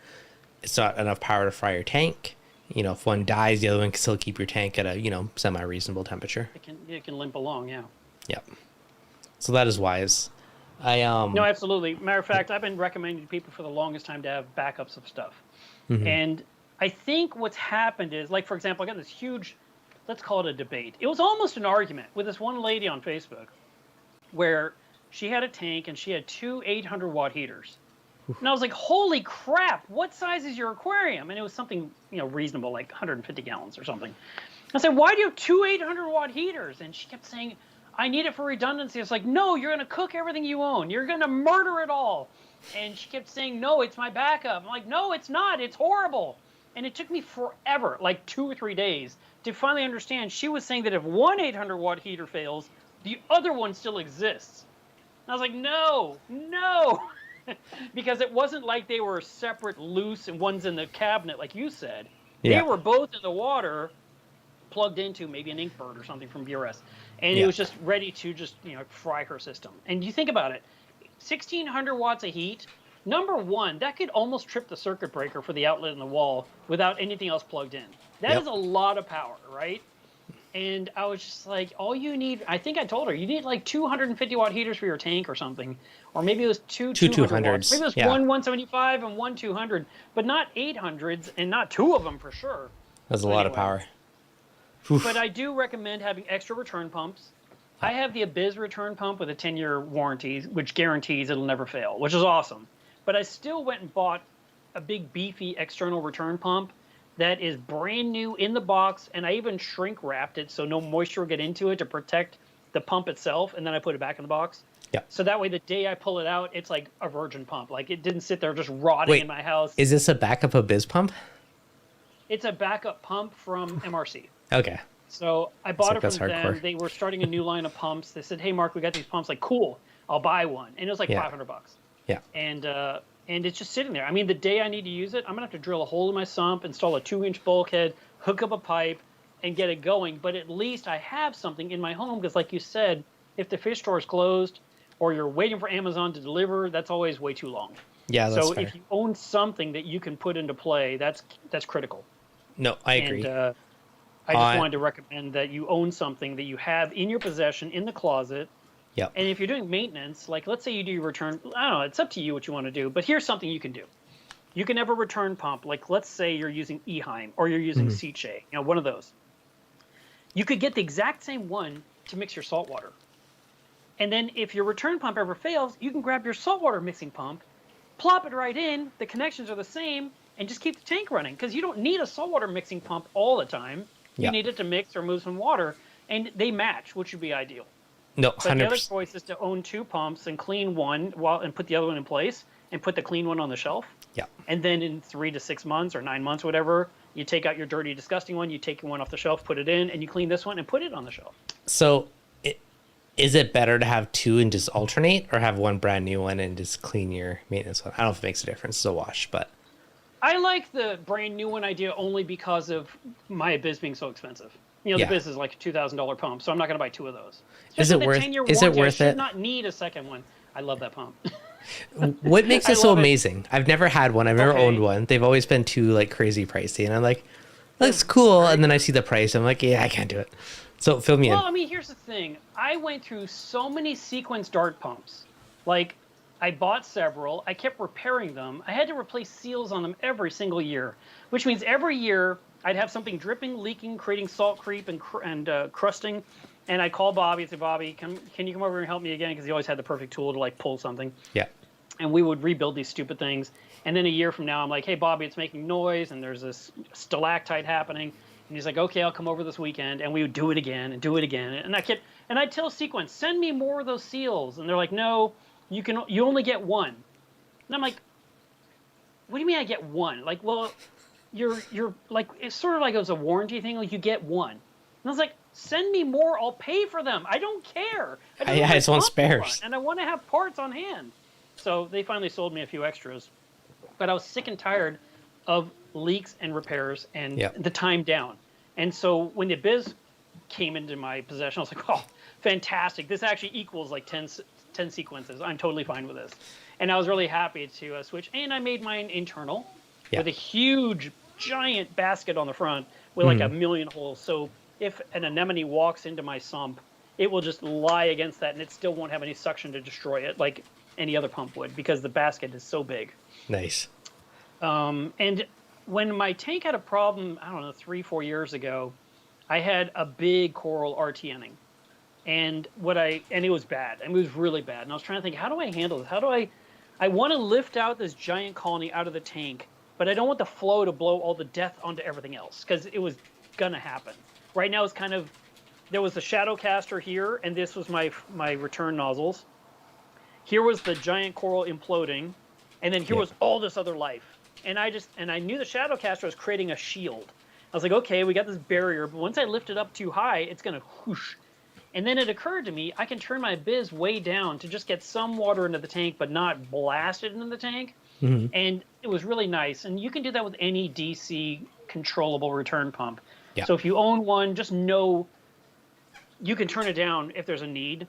it's not enough power to fry your tank. If one dies, the other one can still keep your tank at a, semi-reasonable temperature. It can limp along, yeah. Yep. So that is wise. No, absolutely. Matter of fact, I've been recommending to people for the longest time to have backups of stuff. Mm-hmm. And I think what's happened is, like, for example, I got this huge, let's call it a debate. It was almost an argument with this one lady on Facebook where she had a tank and she had two 800-watt heaters. And I was like, holy crap, what size is your aquarium? And it was something, reasonable, like 150 gallons or something. I said, why do you have two 800-watt heaters? And she kept saying, I need it for redundancy. It's like, no, you're going to cook everything you own. You're going to murder it all. And she kept saying, no, it's my backup. I'm like, no, it's not. It's horrible. And it took me forever, like 2 or 3 days, to finally understand. She was saying that if one 800-watt heater fails, the other one still exists. And I was like, no. Because it wasn't like they were separate, loose, and one's in the cabinet, like you said. Yeah. They were both in the water, plugged into maybe an Inkbird or something from BRS. And it was just ready to fry her system. And you think about it, 1,600 watts of heat, number one, that could almost trip the circuit breaker for the outlet in the wall without anything else plugged in. That is a lot of power, right? And I was just like, all you need, I think I told her, you need like 250-watt heaters for your tank or something. Or maybe it was two 200 watts. Maybe it was one 175 and one 200, but not 800s and not two of them for sure. That's a lot of power. But I do recommend having extra return pumps. I have the Abyss return pump with a 10-year warranty, which guarantees it'll never fail, which is awesome. But I still went and bought a big beefy external return pump that is brand new in the box, and I even shrink wrapped it so no moisture will get into it to protect the pump itself, and then I put it back in the box. Yeah. So that way the day I pull it out, it's like a virgin pump. Like it didn't sit there just rotting in my house. Is this a backup Abyss pump? It's a backup pump from MRC. Okay. So I bought it from them. They were starting a new line of pumps. They said, hey, Mark, we got these pumps. Like, cool, I'll buy one. And it was like $500. Yeah. And it's just sitting there. I mean, the day I need to use it, I'm going to have to drill a hole in my sump, install a 2-inch bulkhead, hook up a pipe, and get it going. But at least I have something in my home because, like you said, if the fish store is closed or you're waiting for Amazon to deliver, that's always way too long. Yeah, that's fair. So if you own something that you can put into play, that's critical. No, I agree. And I just wanted to recommend that you own something that you have in your possession in the closet. Yep. And if you're doing maintenance, like let's say you do your return, I don't know, it's up to you what you want to do. But here's something you can do. You can have a return pump. Like let's say you're using Eheim or you're using Seache, one of those. You could get the exact same one to mix your salt water. And then if your return pump ever fails, you can grab your saltwater mixing pump, plop it right in, the connections are the same, and just keep the tank running. Because you don't need a saltwater mixing pump all the time. You need it to mix or move some water, and they match, which would be ideal. No, 100%. But the other choice is to own two pumps and clean one and put the other one in place and put the clean one on the shelf. Yeah. And then in 3 to 6 months or 9 months, whatever, you take out your dirty, disgusting one, you take one off the shelf, put it in, and you clean this one and put it on the shelf. So is it better to have two and just alternate or have one brand new one and just clean your maintenance one? I don't know if it makes a difference. It's a wash, but... I like the brand new one idea only because of my Abyss being so expensive. The Abyss is like a $2,000 pump, so I'm not going to buy two of those. Is it worth it? Is it worth it? I should not need a second one. I love that pump. What makes it so amazing? I've never had one. I've never owned one. They've always been too like crazy pricey, and I'm like, looks cool. And then I see the price. I'm like, yeah, I can't do it. So fill me in. Well, I mean, here's the thing. I went through so many sequence dart pumps. Like, I bought several. I kept repairing them. I had to replace seals on them every single year, which means every year I'd have something dripping, leaking, creating salt creep and crusting. And I'd call Bobby and say, Bobby, can you come over and help me again? Because he always had the perfect tool to like pull something. Yeah. And we would rebuild these stupid things. And then a year from now, I'm like, hey, Bobby, it's making noise. And there's this stalactite happening. And he's like, okay, I'll come over this weekend, and we would do it again and do it again. And I tell Sequence, send me more of those seals. And they're like, no, you only get one. And I'm like, what do you mean I get one? Like, well, you're like, it's sort of like it was a warranty thing. Like, you get one. And I was like, send me more. I'll pay for them. I don't care. I just want spares. And I want to have parts on hand. So they finally sold me a few extras. But I was sick and tired of leaks and repairs and the time down. And so when the Biz came into my possession, I was like, oh, fantastic. This actually equals like 10 sequences. I'm totally fine with this. And I was really happy to switch. And I made mine internal with a huge, giant basket on the front with like a million holes. So if an anemone walks into my sump, it will just lie against that and it still won't have any suction to destroy it like any other pump would because the basket is so big. Nice. And when my tank had a problem, I don't know, 3-4 years ago, I had a big coral RTNing. And it was bad. I mean, it was really bad. And I was trying to think, how do I handle this? I want to lift out this giant colony out of the tank, but I don't want the flow to blow all the death onto everything else because it was going to happen. Right now it's kind of, there was the shadow caster here, and this was my return nozzles. Here was the giant coral imploding, and then here was all this other life. And I knew the shadow caster was creating a shield. I was like, okay, we got this barrier, but once I lift it up too high, it's going to whoosh. And then it occurred to me, I can turn my Biz way down to just get some water into the tank, but not blast it into the tank. And it was really nice. And you can do that with any DC controllable return pump. So if you own one, just know you can turn it down if there's a need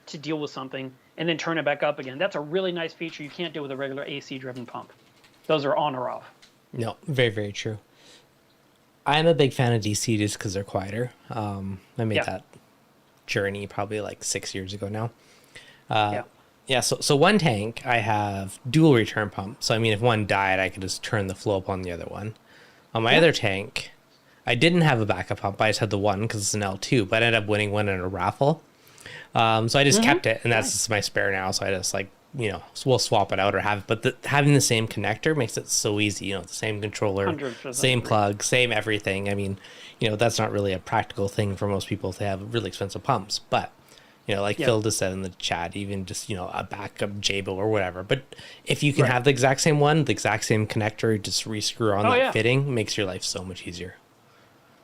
to deal with something and then turn it back up again. That's a really nice feature you can't do with a regular AC-driven pump. Those are on or off. No, very, very true. I'm a big fan of DC just because they're quieter. I made that journey probably like 6 years ago now. So one tank, I have dual return pump. So, I mean, if one died, I could just turn the flow up on the other one. On my other tank, I didn't have a backup pump. I just had the one because it's an L2, but I ended up winning one in a raffle. So I just kept it, and that's just my spare now. So I just we'll swap it out or have it. But having the same connector makes it so easy. The same controller, same plug, same everything. I mean, that's not really a practical thing for most people to have really expensive pumps. But, Phil just said in the chat, even just, a backup Jabo or whatever. But if you can have the exact same one, the exact same connector, just rescrew on that fitting, makes your life so much easier.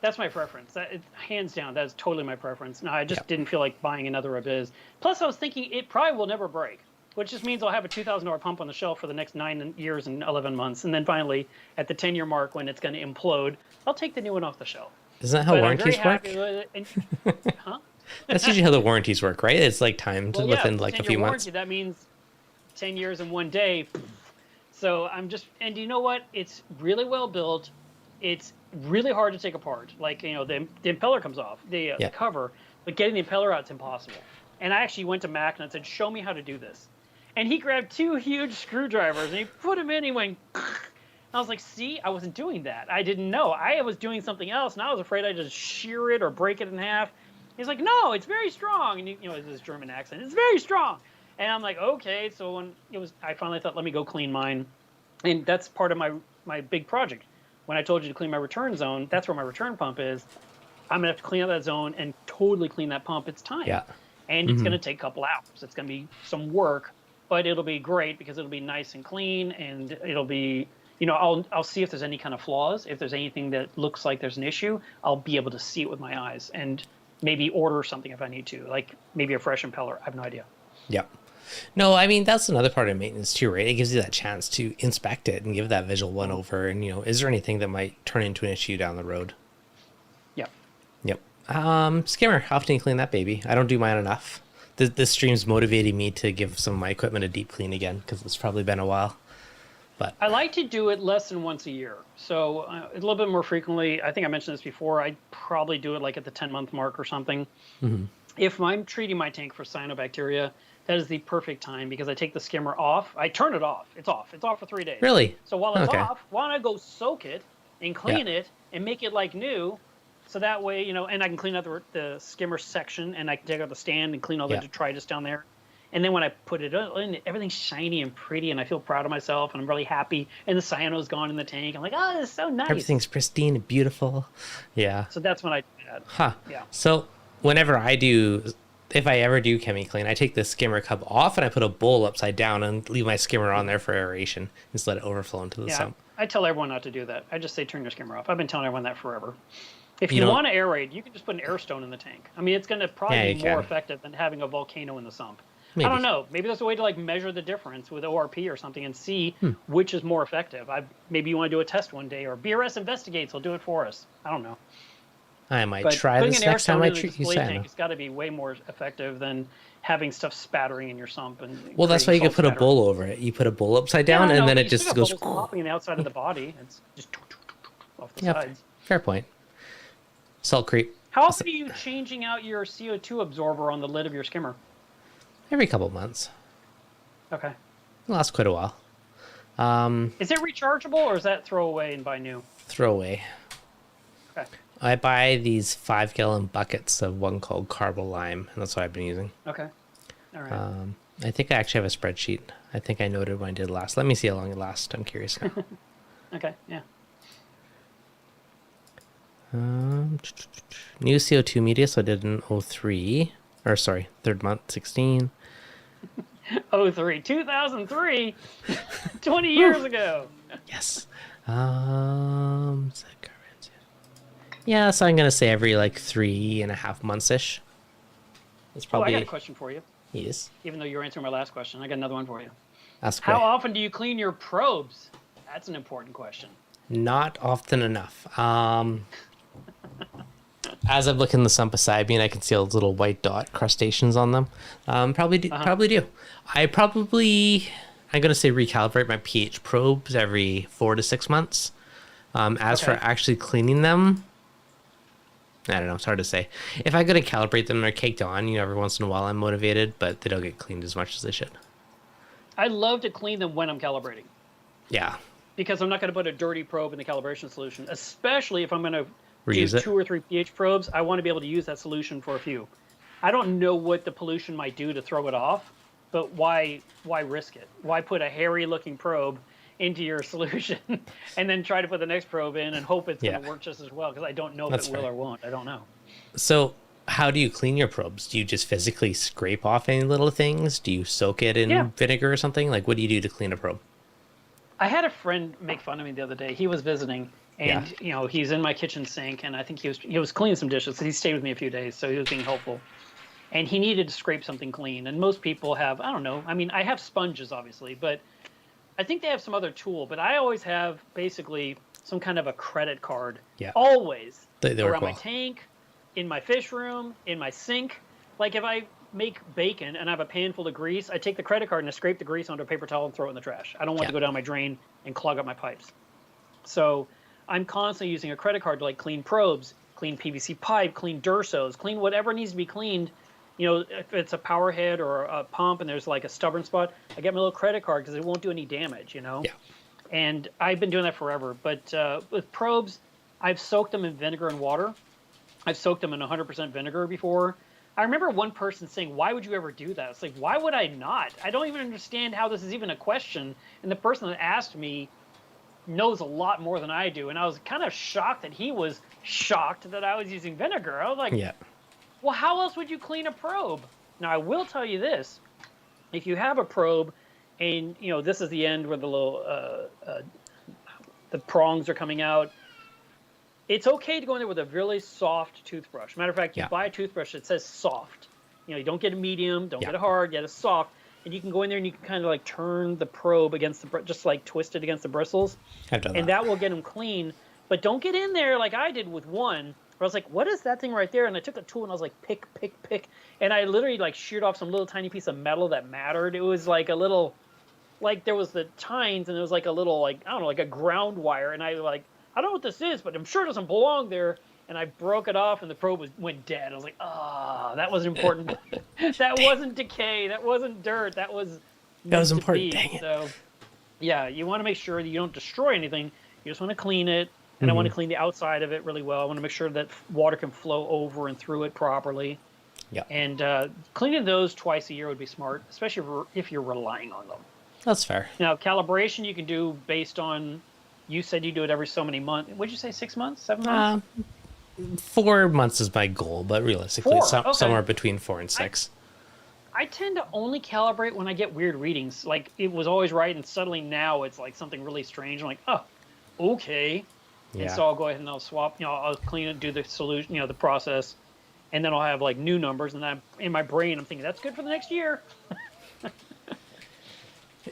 That's my preference. Hands down, that is totally my preference. No, I just didn't feel like buying another Abyss. Plus, I was thinking it probably will never break, which just means I'll have a $2,000 pump on the shelf for the next 9 years and 11 months. And then finally, at the 10-year mark, when it's going to implode, I'll take the new one off the shelf. Isn't that how warranties work? Huh? That's usually how the warranties work, right? It's like timed within like a few months. That means 10 years and 1 day. So and you know what? It's really well built. It's really hard to take apart. Like, the impeller comes off, the cover, but getting the impeller out is impossible. And I actually went to Markna and said, show me how to do this. And he grabbed 2 huge screwdrivers and he put them in, he went, I was like, see, I wasn't doing that. I didn't know. I was doing something else, and I was afraid I'd just shear it or break it in half. He's like, no, it's very strong. And, it's this German accent. It's very strong. And I'm like, okay. So when I finally thought, let me go clean mine. And that's part of my big project. When I told you to clean my return zone, that's where my return pump is. I'm going to have to clean out that zone and totally clean that pump. It's time. Yeah. And it's going to take a couple hours. It's going to be some work, but it'll be great because it'll be nice and clean, and it'll be, I'll see if there's any kind of flaws. If there's anything that looks like there's an issue, I'll be able to see it with my eyes and maybe order something if I need to, like maybe a fresh impeller. I have no idea. Yeah. No, I mean, that's another part of maintenance too, right? It gives you that chance to inspect it and give that visual one over. And, is there anything that might turn into an issue down the road? Yep. Skimmer, how often do you clean that baby? I don't do mine enough. This stream's motivating me to give some of my equipment a deep clean again because it's probably been a while. But I like to do it less than once a year. So a little bit more frequently. I think I mentioned this before. I'd probably do it like at the 10-month mark or something. If I'm treating my tank for cyanobacteria, that is the perfect time because I take the skimmer off. I turn it off. It's off. It's off for 3 days. Really? So while it's off, why don't I go soak it and clean it and make it like new? So that way, and I can clean out the skimmer section, and I can take out the stand and clean all the detritus down there. And then when I put it in, everything's shiny and pretty, and I feel proud of myself, and I'm really happy. And the cyano's gone in the tank. I'm like, oh, this is so nice. Everything's pristine and beautiful. Yeah. So that's when I do that. Huh. Yeah. So whenever if I ever do chemi clean, I take the skimmer cup off and I put a bowl upside down and leave my skimmer on there for aeration. Just let it overflow into the sump. I tell everyone not to do that. I just say turn your skimmer off. I've been telling everyone that forever. If you want to aerate, you can just put an air stone in the tank. I mean, it's going to probably be more effective than having a volcano in the sump. Maybe. I don't know. Maybe there's a way to like measure the difference with ORP or something and see which is more effective. Maybe you want to do a test one day, or BRS Investigates will do it for us. I don't know. I might try this next time I treat you cyano. It's got to be way more effective than having stuff spattering in your sump. Well, that's why you can put a bowl over it. You put a bowl upside down, and then it just goes popping on the outside of the body. It's just off the sides. Fair point. Salt creep. How often are you changing out your CO2 absorber on the lid of your skimmer? Every couple of months. Okay. It lasts quite a while. Is it rechargeable, or is that throw away and buy new? Throw away. Okay. I buy these 5-gallon buckets of one called Carbo Lime, and that's what I've been using. Okay. All right. I think I actually have a spreadsheet. I think I noted when I did last. Let me see how long it lasts. I'm curious now. Okay, yeah. New CO2 media, so I did an 03. Or sorry, third month, 16. 2003, 20 years ago. Yes. Yeah, so I'm going to say every like 3.5 months-ish. It's probably... I got a question for you. Yes. Even though you were answering my last question, I got another one for you. Ask How often do you clean your probes? That's an important question. Not often enough. As I'm looking the sump beside me, and I can see all those little white dot crustaceans on them. Probably do. I'm going to say recalibrate my pH probes every 4 to 6 months. As for actually cleaning them, I don't know. It's hard to say. If I go to calibrate them, they're caked on. Every once in a while I'm motivated, but they don't get cleaned as much as they should. I love to clean them when I'm calibrating. Yeah. Because I'm not going to put a dirty probe in the calibration solution, especially if I'm going to reuse do 2 or 3 pH probes. I want to be able to use that solution for a few. I don't know what the pollution might do to throw it off, but why risk it? Why put a hairy-looking probe into your solution and then try to put the next probe in and hope it's going to work just as well? Because I don't know if it will or won't. I don't know. So how do you clean your probes? Do you just physically scrape off any little things? Do you soak it in vinegar or something? Like, what do you do to clean a probe? I had a friend make fun of me the other day. He was visiting, and he's in my kitchen sink, and I think he was cleaning some dishes. So he stayed with me a few days, so he was being helpful. And he needed to scrape something clean. And most people have, I don't know. I mean, I have sponges, obviously, but I think they have some other tool. But I always have basically some kind of a credit card. Yeah. Always. They around my tank, in my fish room, in my sink. Like if I make bacon and I have a pan full of grease, I take the credit card and I scrape the grease onto a paper towel and throw it in the trash. I don't want to go down my drain and clog up my pipes. So I'm constantly using a credit card to like clean probes, clean PVC pipe, clean Dursos, clean whatever needs to be cleaned. If it's a Powerhead or a pump and there's like a stubborn spot, I get my little credit card because it won't do any damage, Yeah. And I've been doing that forever. But with probes, I've soaked them in vinegar and water. I've soaked them in 100% vinegar before. I remember one person saying, why would you ever do that? It's like, why would I not? I don't even understand how this is even a question. And the person that asked me knows a lot more than I do. And I was kind of shocked that he was shocked that I was using vinegar. I was like, well, how else would you clean a probe? Now, I will tell you this. If you have a probe and, this is the end where the little the prongs are coming out, it's okay to go in there with a really soft toothbrush. Matter of fact, you buy a toothbrush that says soft. You don't get a medium, don't get a hard, get a soft. And you can go in there and you can kind of like turn the probe against just like twist it against the bristles. I've done that. And that will get them clean. But don't get in there like I did with one. I was like, what is that thing right there? And I took a tool and I was like, pick. And I literally like sheared off some little tiny piece of metal that mattered. It was like a little, like there was the tines and there was like a little, like, I don't know, like a ground wire. And I don't know what this is, but I'm sure it doesn't belong there. And I broke it off and the probe went dead. I was like, that wasn't important. That wasn't decay. That wasn't dirt. That was important. Dang it. So, yeah, you want to make sure that you don't destroy anything. You just want to clean it. And I want to clean the outside of it really well. I want to make sure that water can flow over and through it properly. Yeah. And cleaning those twice a year would be smart, especially if you're relying on them. That's fair. Now, calibration you can do based on, you said you do it every so many months. What'd you say, 6 months, 7 months? 4 months is my goal, but realistically, 4, okay. somewhere between 4 and 6. I tend to only calibrate when I get weird readings. Like, it was always right, and suddenly now it's like something really strange. I'm like, oh, okay. Yeah. And so I'll go ahead and I'll swap, I'll clean it, do the solution, the process, and then I'll have like new numbers, and then in my brain I'm thinking that's good for the next year.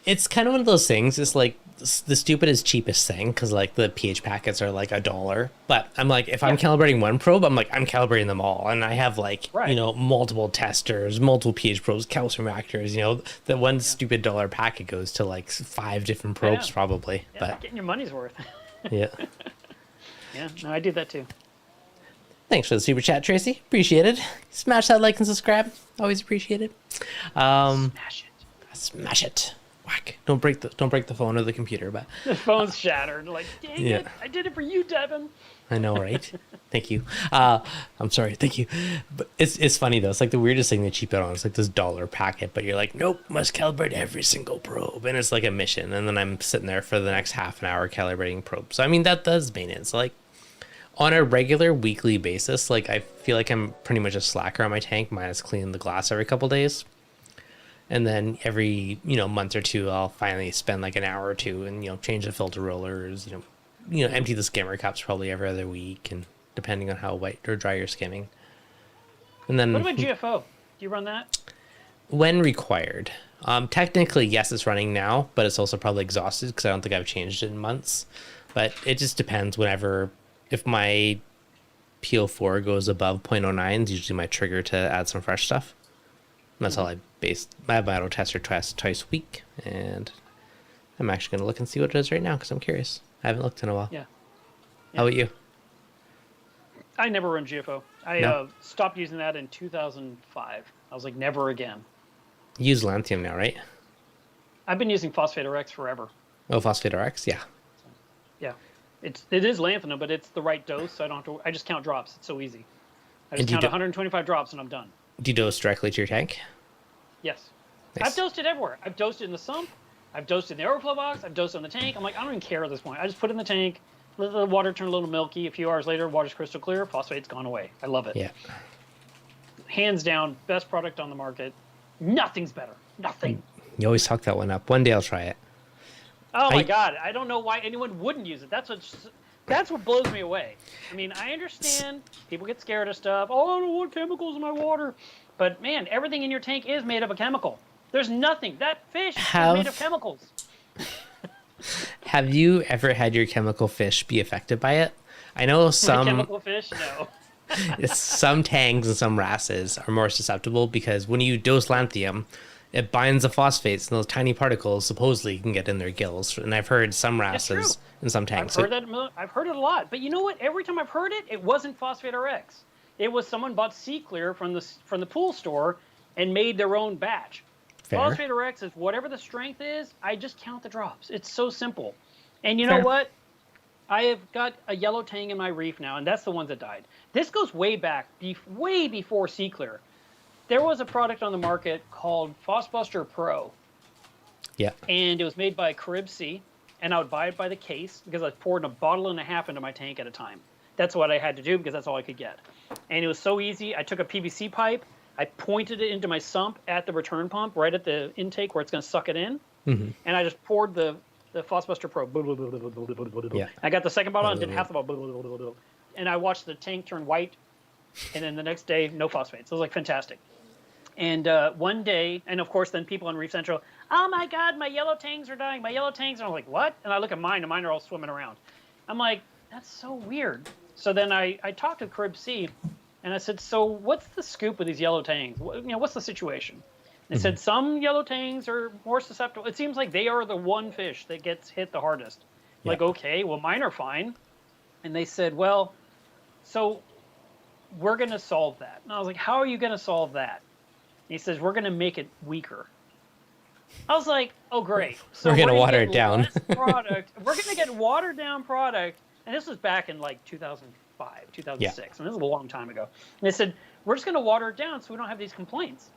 It's kind of one of those things. It's like the stupidest, cheapest thing, because like the pH packets are like $1. But I'm like, if I'm calibrating one probe, I'm calibrating them all, and I have like multiple testers, multiple pH probes, calcium reactors. The one stupid dollar packet goes to like 5 different probes probably. Yeah, but getting your money's worth. Yeah. Yeah, no, I do that too. Thanks for the super chat, Tracy. Appreciate it. Smash that like and subscribe. Always appreciated. Smash it. Smash it. Whack. Don't break the phone or the computer, but the phone's shattered. Like, dang it, I did it for you, Devin. I know, right? Thank you. I'm sorry, thank you. But it's funny though. It's like the weirdest thing they cheap out on. It's like this dollar packet, but you're like, nope, must calibrate every single probe, and it's like a mission. And then I'm sitting there for the next half an hour calibrating probes. So I mean, that does maintenance. Like on a regular weekly basis, like I feel like I'm pretty much a slacker on my tank, minus cleaning the glass every couple days. And then every, month or two, I'll finally spend like an hour or two and, change the filter rollers, empty the skimmer cups probably every other week, and depending on how wet or dry you're skimming. And then, what about GFO? Do you run that? When required. Technically, yes, it's running now, but it's also probably exhausted because I don't think I've changed it in months. But it just depends if my PO4 goes above 0.09, is usually my trigger to add some fresh stuff. And that's all I have my auto tester twice a week, and I'm actually going to look and see what it is right now because I'm curious. I haven't looked in a while. Yeah. How about you? I never run GFO. I stopped using that in 2005. I was like, never again. You use Lanthanum now, right? I've been using Phosphate RX forever. Oh, Phosphate RX, yeah. Yeah, it is Lanthanum, but it's the right dose, so I don't have to. I just count drops. It's so easy. I just count 125 drops and I'm done. Do you dose directly to your tank? Yes. Nice. I've dosed it everywhere. I've dosed it in the sump. I've dosed it in the overflow box. I've dosed it in the tank. I'm like, I don't even care at this point. I just put it in the tank, let the water turn a little milky. A few hours later, water's crystal clear. Phosphate's gone away. I love it. Yeah. Hands down, best product on the market. Nothing's better. Nothing. You always talk that one up. One day I'll try it. Oh my God. I don't know why anyone wouldn't use it. That's what blows me away. I mean, I understand people get scared of stuff. Oh, I don't want chemicals in my water. But man, everything in your tank is made of a chemical. There's nothing. That fish is made of chemicals. Have you ever had your chemical fish be affected by it? I know some chemical fish, no. Some tanks and some wrasses are more susceptible because when you dose lanthanum, it binds the phosphates, and those tiny particles supposedly can get in their gills. And I've heard some wrasses in some tanks. I've heard it a lot. But you know what? Every time I've heard it, it wasn't Phosphate RX. It was someone bought Sea Clear from the pool store and made their own batch. Fair. Phosphate RX is whatever the strength is. I just count the drops. It's so simple. And you know what? I have got a yellow tang in my reef now, and that's the ones that died. This goes way back, way before Sea Clear. There was a product on the market called Phosbuster Pro. Yeah. And it was made by Carib Sea, and I would buy it by the case because I poured a bottle and a half into my tank at a time. That's what I had to do because that's all I could get. And it was so easy. I took a PVC pipe, I pointed it into my sump at the return pump, right at the intake where it's going to suck it in, and I just poured the Phosbuster Pro. Yeah. I got the second bottle and did half the bottle. And I watched the tank turn white, and then the next day, no phosphates. It was like fantastic. And one day, and of course, then people on Reef Central, oh my God, my yellow tangs are dying. My yellow tangs. And I'm like, what? And I look at mine, and mine are all swimming around. I'm like, that's so weird. So then I talked to Carib Sea, and I said, so what's the scoop with these yellow tangs? What's the situation? They said some yellow tangs are more susceptible. It seems like they are the one fish that gets hit the hardest. Yeah. Like, okay, well, mine are fine. And they said, well, so we're going to solve that. And I was like, how are you going to solve that? And he says, we're going to make it weaker. I was like, oh, great. So we're going to water it down. We're going to get watered down product. And this was back in like 2000, 2005, 2006. I mean, this was a long time ago. And they said, we're just going to water it down so we don't have these complaints.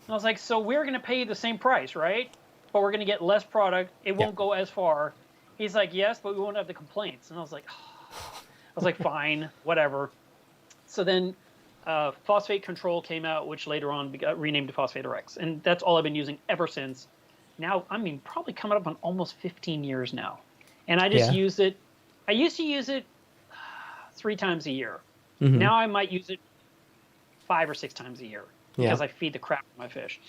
And I was like, so we're going to pay you the same price, right? But we're going to get less product. It won't go as far. He's like, yes, but we won't have the complaints. And I was like, fine, whatever. So then phosphate control came out, which later on got renamed to Phosphate RX. And that's all I've been using ever since. Now, I mean, probably coming up on almost 15 years now. And I just use it. I used to use it 3 times a year. Mm-hmm. Now I might use it 5 or 6 times a year because I feed the crap out of my fish.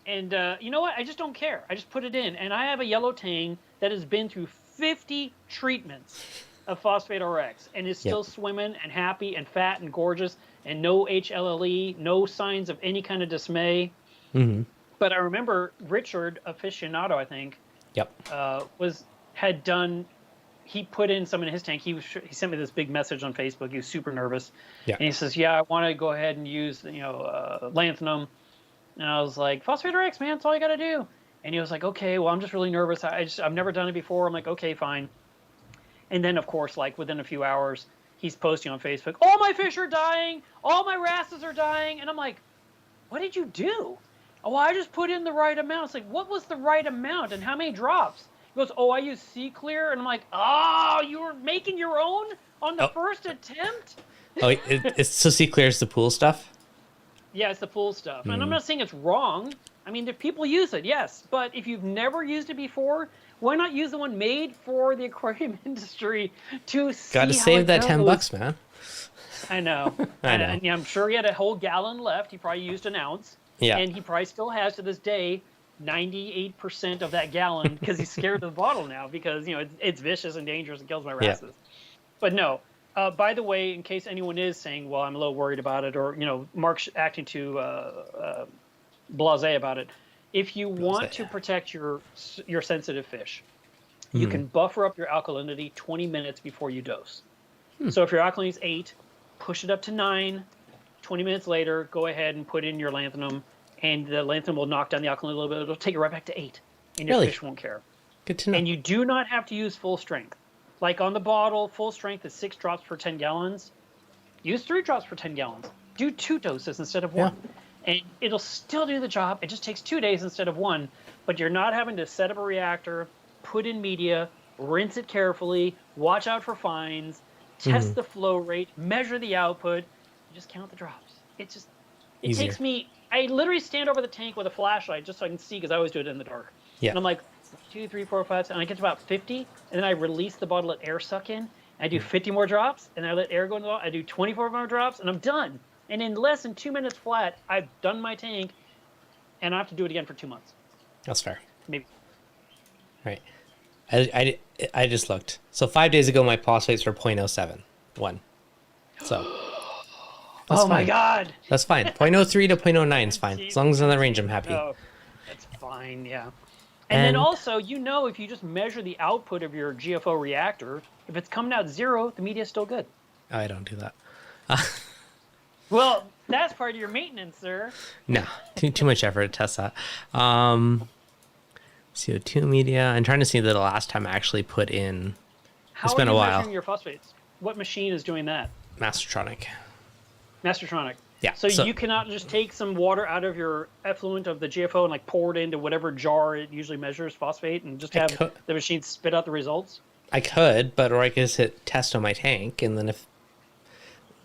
And you know what? I just don't care. I just put it in. And I have a yellow tang that has been through 50 treatments of Phosphate RX and is still swimming and happy and fat and gorgeous and no HLLE, no signs of any kind of dismay. Mm-hmm. But I remember Richard Aficionado, I think, he put in some in his tank. He sent me this big message on Facebook. He was super nervous. And he says, I want to go ahead and use, Lanthanum. And I was like, Phosphate RX, man, that's all you got to do. And he was like, okay, well, I'm just really nervous. I've never done it before. I'm like, okay, fine. And then, of course, like within a few hours, he's posting on Facebook, all my fish are dying. All my wrasses are dying. And I'm like, what did you do? Oh, I just put in the right amount. It's like, what was the right amount and how many drops? He goes, I use Sea Clear. And I'm like, you were making your own on the first attempt? So Sea Clear is the pool stuff? Yeah, it's the pool stuff. And I'm not saying it's wrong. I mean, if people use it, yes. But if you've never used it before, why not use the one made for the aquarium industry to see Got to save that $10, man. I know. I know. And I'm sure he had a whole gallon left. He probably used an ounce. Yeah. And he probably still has to this day 98% of that gallon because he's scared of the bottle now because, it's vicious and dangerous and kills my wrasses. Yeah. But no. By the way, in case anyone is saying, well, I'm a little worried about it or, Marc's acting too blasé about it. If you want to protect your sensitive fish, you can buffer up your alkalinity 20 minutes before you dose. So if your alkalinity is 8, push it up to 9. 20 minutes later, go ahead and put in your lanthanum, and the lanthanum will knock down the alkalinity a little bit. It'll take it right back to 8, and your fish won't care. Good to know. And you do not have to use full strength. Like on the bottle, full strength is 6 drops per 10 gallons. Use 3 drops per 10 gallons. Do 2 doses instead of 1. And it'll still do the job. It just takes 2 days instead of 1. But you're not having to set up a reactor, put in media, rinse it carefully, watch out for fines, test the flow rate, measure the output. Just count the drops. It takes me. I literally stand over the tank with a flashlight just so I can see because I always do it in the dark. Yeah. And I'm like 2, 3, 4, 5, and I get to about 50, and then I release the bottle, let air suck in. I do 50 more drops, and I let air go in the bottle. I do 24 more drops, and I'm done. And in less than 2 minutes flat, I've done my tank, and I have to do it again for 2 months. That's fair. Maybe. Right. I just looked. So 5 days ago, my phosphates were 0.071. So. Oh my God. That's fine. 0.03 to 0.09 is fine. As long as in the range, I'm happy. Oh, that's fine, yeah. And then also, if you just measure the output of your GFO reactor, if it's coming out 0, the media's still good. I don't do that. Well, that's part of your maintenance, sir. No, too much effort to test that. CO2 media. I'm trying to see the last time I actually put in. It's been a while. How are you measuring your phosphates? What machine is doing that? Mastertronic. Yeah. So you cannot just take some water out of your effluent of the GFO and pour it into whatever jar it usually measures phosphate and just have the machine spit out the results? I could, or I could just hit test on my tank, and then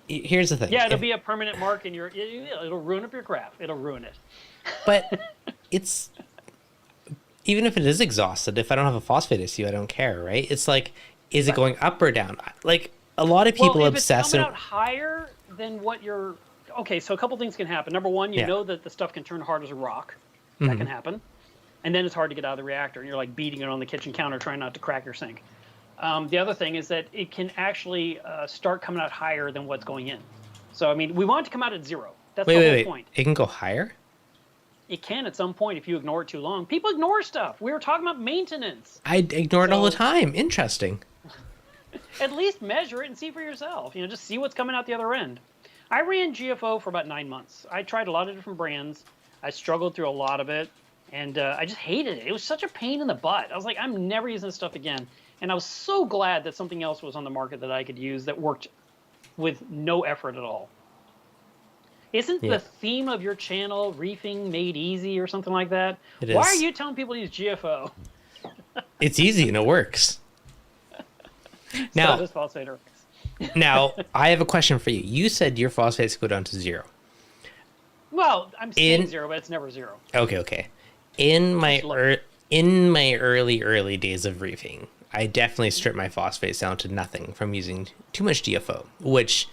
here's the thing. Yeah, it'll be a permanent mark in it'll ruin up your graph. It'll ruin it. But it's, even if it is exhausted, if I don't have a phosphate issue, I don't care, right? It's like, is it going up or down? Like, a lot of people obsess. If it's coming out higher than what you're... Okay, so a couple things can happen. Number one, you know that the stuff can turn hard as a rock. That can happen. And then it's hard to get out of the reactor, and you're beating it on the kitchen counter trying not to crack your sink. The other thing is that it can actually start coming out higher than what's going in. So, I mean, we want it to come out at 0. That's the whole point. It can go higher? It can at some point if you ignore it too long. People ignore stuff. We were talking about maintenance. I ignore it all the time. Interesting. At least measure it and see for yourself. Just see what's coming out the other end. I ran GFO for about 9 months. I tried a lot of different brands. I struggled through a lot of it, and I just hated it. It was such a pain in the butt. I was like, I'm never using this stuff again. And I was so glad that something else was on the market that I could use that worked with no effort at all. Isn't the theme of your channel reefing made easy or something like that? It Why are is. you telling people to use GFO? It's easy and it works. Now, so does phosphate RX. now, I have a question for you. You said your phosphates go down to 0. Well, I'm saying 0, but it's never 0. Okay. In my early days of reefing, I definitely stripped my phosphates down to nothing from using too much GFO, which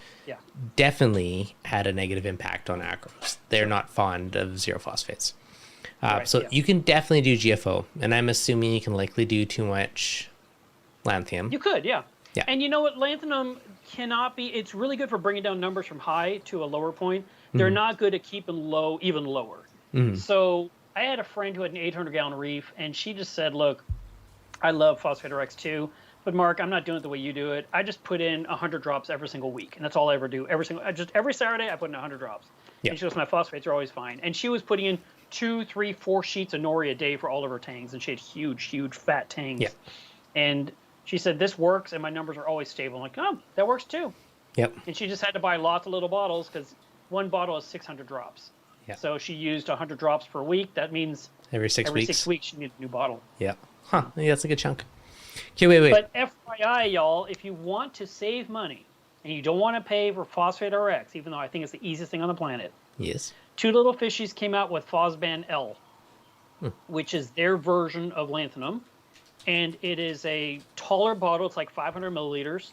definitely had a negative impact on acros. They're not fond of 0 phosphates. You can definitely do GFO, and I'm assuming you can likely do too much lanthanum. You could, yeah. Yeah. And you know what? Lanthanum cannot be, it's really good for bringing down numbers from high to a lower point. They're not good at keeping low, even lower. So I had a friend who had an 800-gallon reef, and she just said, look, I love phosphate RX too, but Mark, I'm not doing it the way you do it. I just put in 100 drops every single week, and that's all I ever do. Every Saturday, I put in 100 drops. Yeah. And she goes, my phosphates are always fine. And she was putting in 2, 3, 4 sheets of nori a day for all of her tanks, and she had huge, fat tanks. Yeah. And she said, this works, and my numbers are always stable. I'm like, oh, that works too. Yep. And she just had to buy lots of little bottles because one bottle is 600 drops. Yeah. So she used 100 drops per week. That means every 6 weeks she needs a new bottle. Yeah. Huh. Yeah, that's a good chunk. Okay, wait. But FYI, y'all, if you want to save money and you don't want to pay for phosphate RX, even though I think it's the easiest thing on the planet. Yes. Two Little Fishies came out with Phosban L, which is their version of Lanthanum. And it is a taller bottle. It's like 500 milliliters.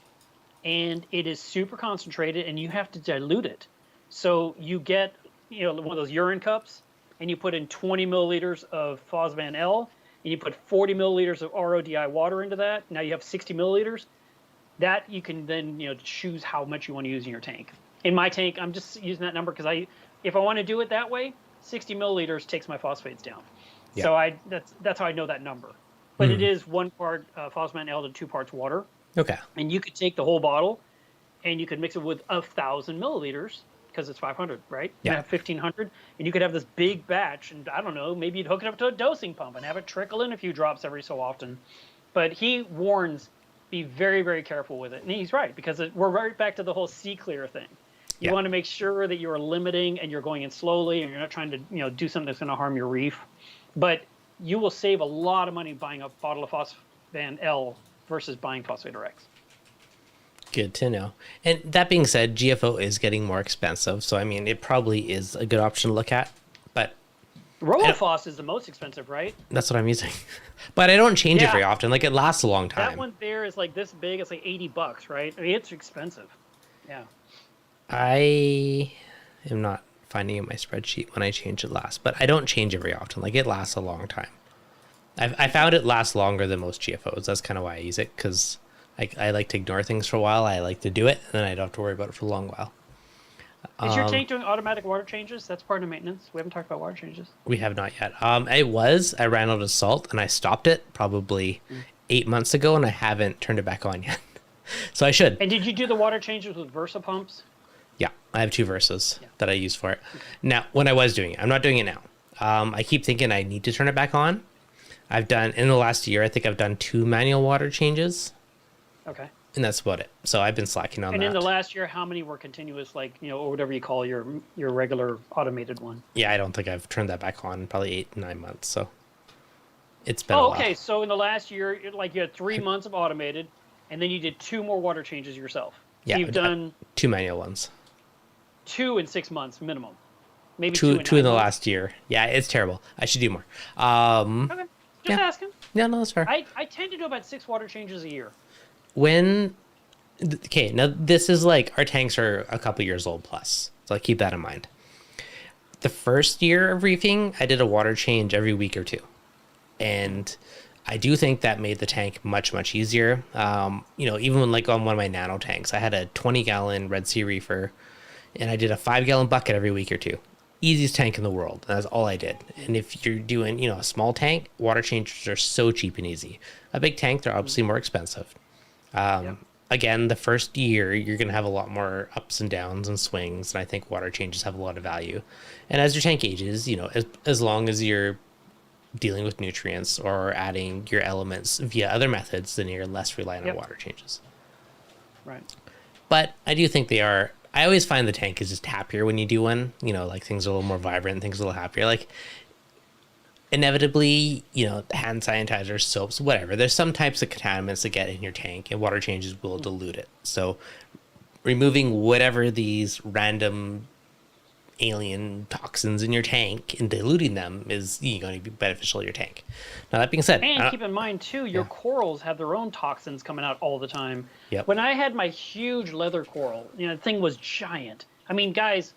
And it is super concentrated, and you have to dilute it. So you get, one of those urine cups, and you put in 20 milliliters of Phosban L, and you put 40 milliliters of RODI water into that. Now you have 60 milliliters. That you can then, choose how much you want to use in your tank. In my tank, I'm just using that number because if I want to do it that way, 60 milliliters takes my phosphates down. Yeah. So that's how I know that number. But it is 1 part Phosban L to 2 parts water. Okay. And you could take the whole bottle, and you could mix it with 1,000 milliliters because it's 500, right? Yeah. You have 1,500, and you could have this big batch. And I don't know, maybe you'd hook it up to a dosing pump and have it trickle in a few drops every so often. But he warns, be very, very careful with it. And he's right, because we're right back to the whole sea clear thing. You want to make sure that you're limiting and you're going in slowly, and you're not trying to do something that's going to harm your reef. But you will save a lot of money buying a bottle of Phosban L versus buying phosphate RX. Good to know. And that being said, GFO is getting more expensive, so I mean, it probably is a good option to look at. But Robophos is the most expensive, right? That's what I'm using. But I don't change it very often. Like, it lasts a long time. That one there is like this big. It's like $80, right? I mean, it's expensive. Yeah. I am not finding in my spreadsheet when I change it last, but I don't change it very often. Like, it lasts a long time. I found it lasts longer than most GFOs. That's kind of why I use it, because I like to ignore things for a while. I like to do it, and then I don't have to worry about it for a long while. Is your tank doing automatic water changes? That's part of maintenance. We haven't talked about water changes. We have not yet. I ran out of salt, and I stopped it probably 8 months ago, and I haven't turned it back on yet. So I should. And did you do the water changes with Versa pumps? Yeah, I have 2 Versas that I use for it. Now, when I was doing it, I'm not doing it now. I keep thinking I need to turn it back on. I've done, in the last year, I think I've done 2 manual water changes. Okay. And that's about it. So I've been slacking on that. And in the last year, how many were continuous, like, or whatever you call your regular automated one? Yeah, I don't think I've turned that back on in probably 8, 9 months. So it's been a while. Okay. So in the last year, like, you had 3 months of automated, and then you did 2 more water changes yourself. Yeah. So you've done 2 manual ones. 2 in 6 months minimum. Maybe two in the months. last year. Yeah, it's terrible. I should do more. Okay. Just asking. Yeah, no, that's fair. I tend to do about 6 water changes a year. Okay, now this is like, our tanks are a couple years old plus, so keep that in mind. The first year of reefing, I did a water change every week or 2, and I do think that made the tank much easier. Even when, like, on one of my nano tanks, I had a 20-gallon Red Sea reefer, and I did a 5-gallon bucket every week or 2. Easiest tank in the world. That's all I did. And if you're doing, a small tank, water changes are so cheap and easy. A big tank, they're obviously more expensive. Again, the first year, you're going to have a lot more ups and downs and swings, and I think water changes have a lot of value. And as your tank ages, as long as you're dealing with nutrients or adding your elements via other methods, then you're less reliant on water changes. Right. But I do think they are. I always find the tank is just happier when you do one. You know, like things are a little more vibrant, things are a little happier. Like inevitably, you know, hand sanitizer, soaps, whatever. There's some types of contaminants that get in your tank, and water changes will dilute it. So removing whatever these random alien toxins in your tank and diluting them is going to be beneficial to your tank. Now, that being said, and keep in mind too, your corals have their own toxins coming out all the time. Yep. When I had my huge leather coral, you know, the thing was giant. I mean, guys,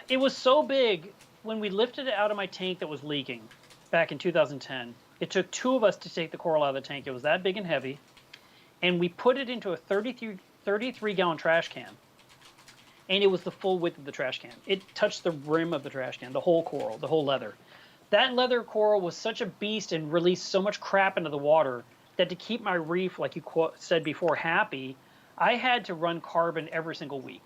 it was so big when we lifted it out of my tank that was leaking back in 2010. It took 2 of us to take the coral out of the tank. It was that big and heavy. And we put it into a 33-gallon trash can. And it was the full width of the trash can. It touched the rim of the trash can, the whole coral, the whole leather. That leather coral was such a beast and released so much crap into the water that to keep my reef, like you said before, happy, I had to run carbon every single week.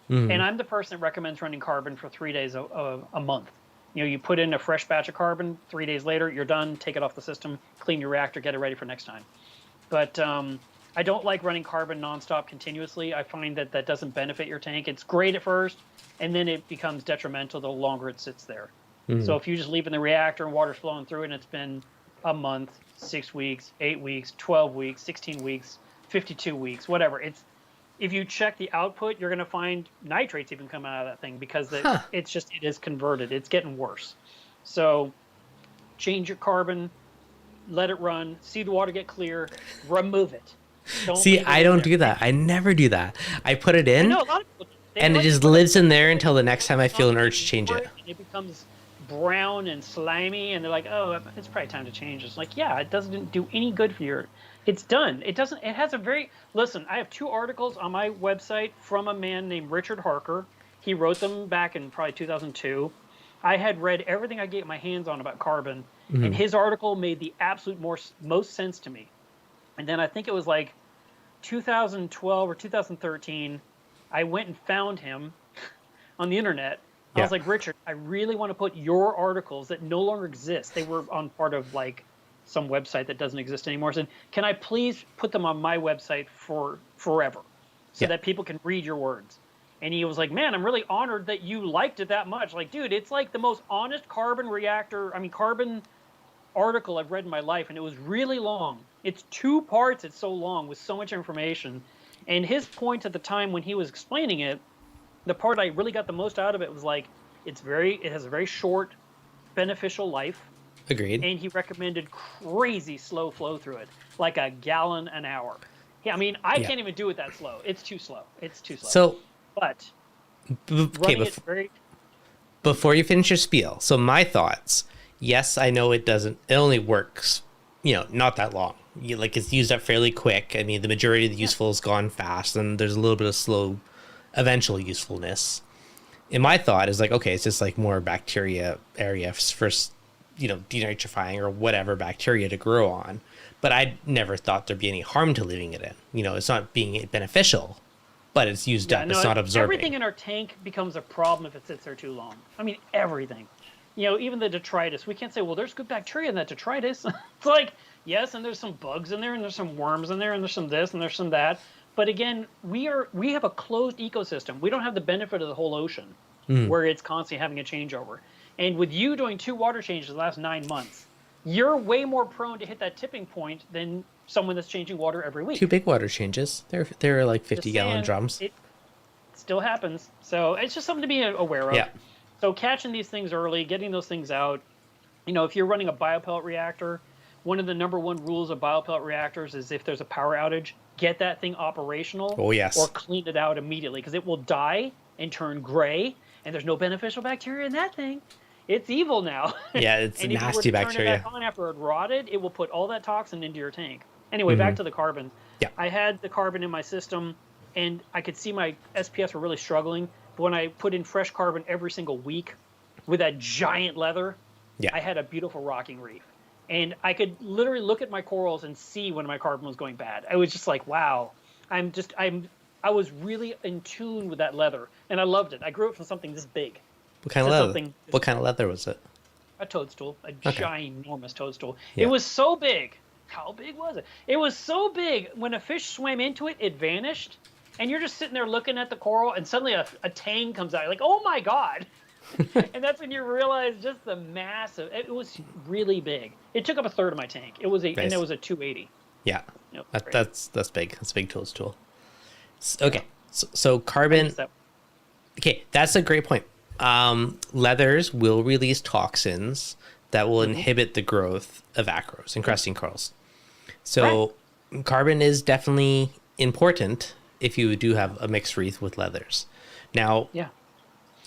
Mm-hmm. And I'm the person that recommends running carbon for 3 days a month. You know, you put in a fresh batch of carbon, 3 days later, you're done, take it off the system, clean your reactor, get it ready for next time. But I don't like running carbon nonstop continuously. I find that that doesn't benefit your tank. It's great at first, and then it becomes detrimental the longer it sits there. Mm-hmm. So if you just leave it in the reactor and water's flowing through it, and it's been a month, 6 weeks, 8 weeks, 12 weeks, 16 weeks, 52 weeks, whatever. If you check the output, you're going to find nitrates even coming out of that thing because it is converted. It's getting worse. So change your carbon, let it run, see the water get clear, remove it. See, I don't do that. I never do that. I put it in, a lot of people, and it just lives in there until the next time I feel an urge to change it. It becomes brown and slimy, and they're like, oh, it's probably time to change. It's like, yeah, it doesn't do any good for your... It's done. It doesn't... It has a very... Listen, I have 2 articles on my website from a man named Richard Harker. He wrote them back in probably 2002. I had read everything I get my hands on about carbon, and his article made the absolute most sense to me. And then I think it was like 2012 or 2013, I went and found him on the internet. I was like, Richard, I really want to put your articles that no longer exist. They were on part of like some website that doesn't exist anymore. I said, can I please put them on my website for forever so that people can read your words? And he was like, man, I'm really honored that you liked it that much. Like, dude, it's like the most honest carbon article I've read in my life, and it was really long. It's 2 parts. It's so long with so much information. And his point at the time when he was explaining it, the part I really got the most out of it was like, it has a very short, beneficial life. Agreed. And he recommended crazy slow flow through it, like a gallon an hour. Yeah, I mean, I can't even do it that slow. It's too slow. So, but before you finish your spiel, so my thoughts. Yes, I know it only works, not that long. It's used up fairly quick. I mean, the majority of the useful is gone fast, and there's a little bit of slow eventual usefulness. And my thought is like, okay, it's just like more bacteria area for, denitrifying or whatever bacteria to grow on. But I never thought there'd be any harm to leaving it in. It's not being beneficial, but it's used up. It's not absorbing. Everything in our tank becomes a problem if it sits there too long. I mean, everything. Even the detritus. We can't say, well, there's good bacteria in that detritus. It's like, yes, and there's some bugs in there, and there's some worms in there, and there's some this, and there's some that. But again, we have a closed ecosystem. We don't have the benefit of the whole ocean where it's constantly having a changeover. And with you doing 2 water changes the last 9 months, you're way more prone to hit that tipping point than someone that's changing water every week. 2 big water changes. They're like 50-gallon drums. It still happens. So it's just something to be aware of. Yeah. So catching these things early, getting those things out. If you're running a biopellet reactor, one of the number 1 rules of biopellet reactors is if there's a power outage, get that thing operational. Oh, yes. Or clean it out immediately because it will die and turn gray, and there's no beneficial bacteria in that thing. It's evil now. Yeah, it's and nasty if you were to bacteria. turn it back on after it rotted, it will put all that toxin into your tank. Anyway, back to the carbon. Yeah. I had the carbon in my system, and I could see my SPS were really struggling. But when I put in fresh carbon every single week with that giant leather, I had a beautiful rocking reef. And I could literally look at my corals and see when my carbon was going bad. I was just like, wow, I was really in tune with that leather, and I loved it. I grew it from something this big. What kind of leather? What kind of leather was it? a toadstool, a ginormous toadstool. Yeah. It was so big. How big was it? It was so big, when a fish swam into it, it vanished. And you're just sitting there looking at the coral, and suddenly a tang comes out. You're like, oh my God. And that's when you realize just the massive, it was really big. It took up a third of my tank. It was and it was a 280. Yeah. Yep, That's big. That's a big toadstool. Okay. So carbon. Okay. That's a great point. Leathers will release toxins that will inhibit the growth of acros and cresting corals. So carbon is definitely important if you do have a mixed reef with leathers. Now,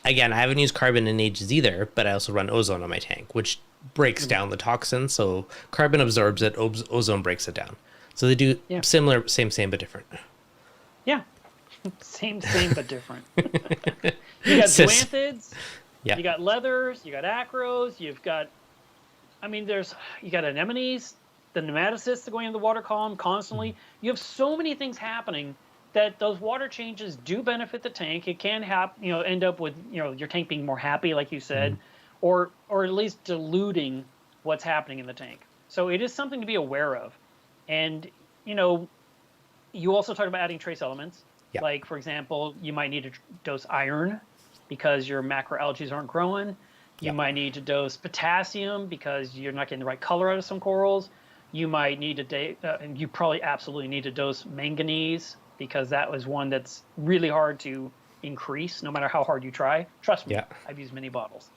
again, I haven't used carbon in ages either, but I also run ozone on my tank, which breaks down the toxin. So carbon absorbs it, ozone breaks it down. So they do similar, same, but different. Yeah. Same, but different. You got zoanthids, you got leathers, you got acros, you've got, you got anemones, the nematocysts are going in the water column constantly. You have so many things happening that those water changes do benefit the tank. It can end up with, your tank being more happy, like you said, or at least diluting what's happening in the tank. So it is something to be aware of. And, you also talked about adding trace elements. Yeah. Like, for example, you might need to dose iron because your macroalgae aren't growing. You might need to dose potassium because you're not getting the right color out of some corals. You might need to, and you probably absolutely need to dose manganese because that was one that's really hard to increase no matter how hard you try. Trust me, I've used many bottles.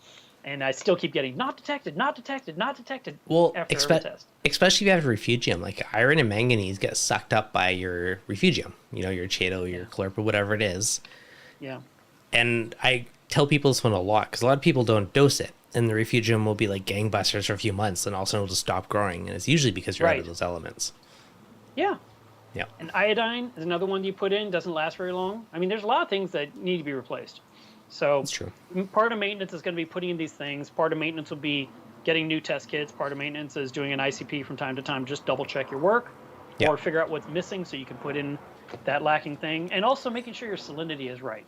And I still keep getting not detected, not detected, not detected after every test. Especially if you have Refugium, like iron and manganese get sucked up by your Refugium, your Chaeto, your Chlorp, or whatever it is. Yeah. And I tell people this one a lot because a lot of people don't dose it. And the Refugium will be like gangbusters for a few months and all of a sudden it'll just stop growing. And it's usually because you're out of those elements. Yeah. Yeah. And iodine is another one you put in, doesn't last very long. There's a lot of things that need to be replaced. So that's true. Part of maintenance is going to be putting in these things. Part of maintenance will be getting new test kits. Part of maintenance is doing an ICP from time to time. Just double check your work or figure out what's missing so you can put in that lacking thing. And also making sure your salinity is right.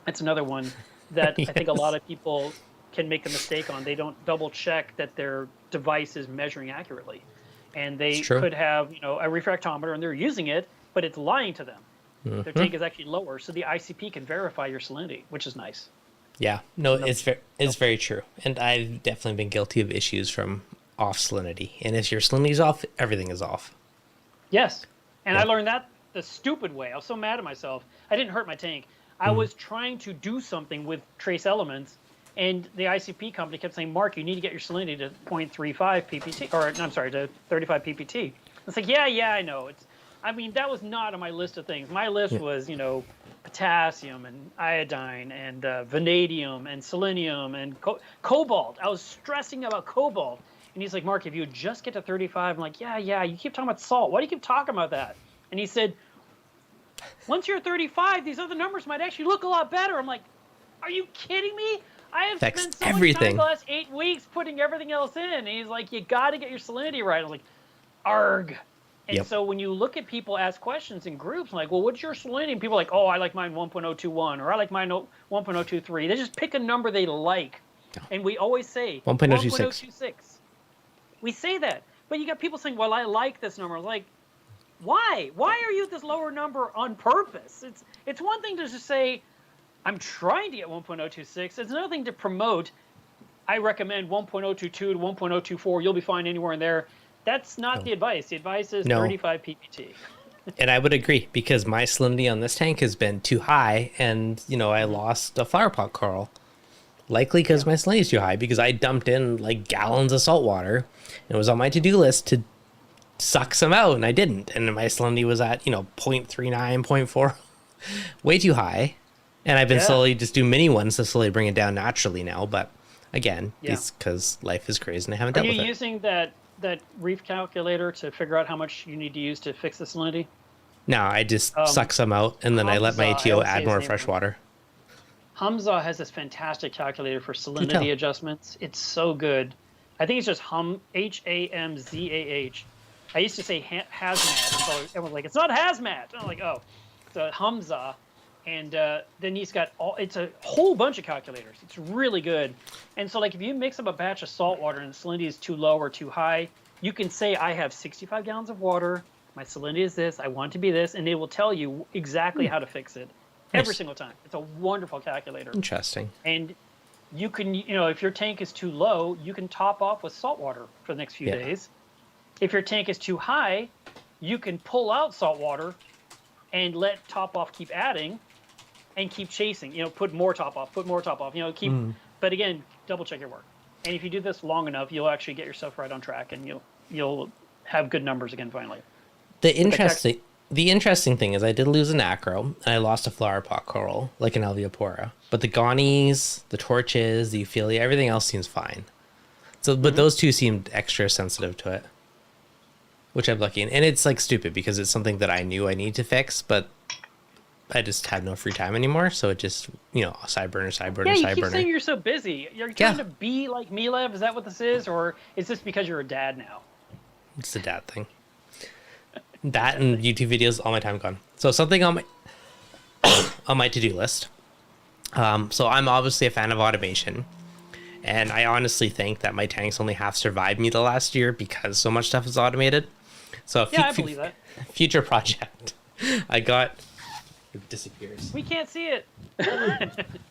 That's another one that I think a lot of people can make the mistake on. They don't double check that their device is measuring accurately. And they could have, a refractometer and they're using it, but it's lying to them. Their tank is actually lower, so the ICP can verify your salinity, which is nice. Yeah, no, it's very true. And I've definitely been guilty of issues from off salinity. And if your salinity is off, everything is off. Yes. And I learned that the stupid way. I was so mad at myself. I didn't hurt my tank. I was trying to do something with trace elements, and the ICP company kept saying, Mark, you need to get your salinity to 0.35 ppt, or I'm sorry, to 35 ppt. It's like, yeah, I know. That was not on my list of things. My list was, potassium and iodine and vanadium and selenium and cobalt. I was stressing about cobalt. And he's like, Mark, if you just get to 35, I'm like, yeah, you keep talking about salt. Why do you keep talking about that? And he said, once you're 35, these other numbers might actually look a lot better. I'm like, are you kidding me? I have spent so much time the last 8 weeks putting everything else in. And he's like, you got to get your salinity right. I was like, arg. And so when you look at people ask questions in groups, like, well, what's your salinity? And people are like, oh, I like mine 1.021, or I like mine 1.023. They just pick a number they like. And we always say 1.026. We say that. But you got people saying, well, I like this number. Like, why? Why are you at this lower number on purpose? It's one thing to just say, I'm trying to get 1.026. It's another thing to promote, I recommend 1.022 to 1.024. You'll be fine anywhere in there. That's not the advice. The advice is 35 ppt. And I would agree, because my salinity on this tank has been too high, and I lost a flower pot coral, likely because my salinity is too high, because I dumped in like gallons of salt water, and it was on my to-do list to suck some out, and I didn't, and my salinity was at 0.39, 0.4, way too high, and I've been slowly just do mini ones to slowly bring it down naturally now, but again, it's because life is crazy and I haven't dealt with it. Are you using that reef calculator to figure out how much you need to use to fix the salinity? No, I just suck some out, and then I let my ATO add more fresh water. Hamza has this fantastic calculator for salinity adjustments. It's so good. I think it's just Hamzah. I used to say hazmat, so everyone's like, it's not hazmat. And I'm like, oh, it's a Hamza. And then he's got it's a whole bunch of calculators. It's really good. And so like if you mix up a batch of salt water and the salinity is too low or too high, you can say I have 65 gallons of water. My salinity is this. I want it to be this. And it will tell you exactly how to fix it every single time. It's a wonderful calculator. Interesting. And you can, if your tank is too low, you can top off with salt water for the next few days. If your tank is too high, you can pull out salt water and let top off keep adding and keep chasing, put more top off, but again, double check your work. And if you do this long enough, you'll actually get yourself right on track and you'll have good numbers again finally. The interesting thing is I did lose an acro and I lost a flower pot coral, like an alveopora. But the gonies, the torches, the Ophelia, everything else seems fine. So, but those two seemed extra sensitive to it, which I'm lucky in. And it's like stupid because it's something that I knew I need to fix, but I just had no free time anymore. So it just, side burner. Yeah, you keep saying you're so busy. You're trying to be like Melev. Is that what this is? Or is this because you're a dad now? It's the dad thing. That and YouTube videos, all my time gone. So something on my to-do list. So I'm obviously a fan of automation. And I honestly think that my tanks only half survived me the last year because so much stuff is automated. So I believe that. Future project. It disappears. We can't see it.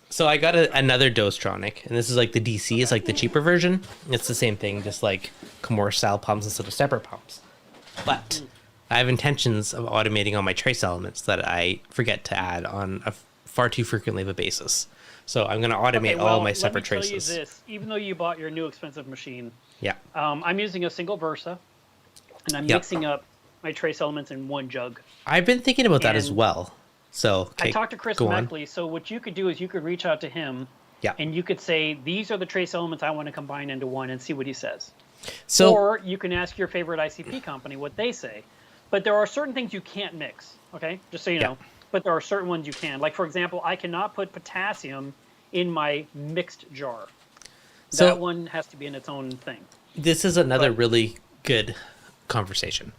So I got another Dostronic, and this is like the DC, it's like the cheaper version. It's the same thing, just like Comore style pumps instead of separate pumps. But I have intentions of automating all my trace elements that I forget to add on a far too frequently of a basis. So I'm going to automate all my separate traces. Let me tell you this, even though you bought your new expensive machine, yeah, I'm using a single Versa, and I'm mixing up my trace elements in one jug. I've been thinking about that as well. So I talked to Chris Meckley. So what you could do is you could reach out to him, and you could say, these are the trace elements I want to combine into one, and see what he says. So, or you can ask your favorite ICP company what they say. But there are certain things you can't mix, okay? Just so you know. But there are certain ones you can. Like, for example, I cannot put potassium in my mixed jar. So that one has to be in its own thing. This is another really good conversation.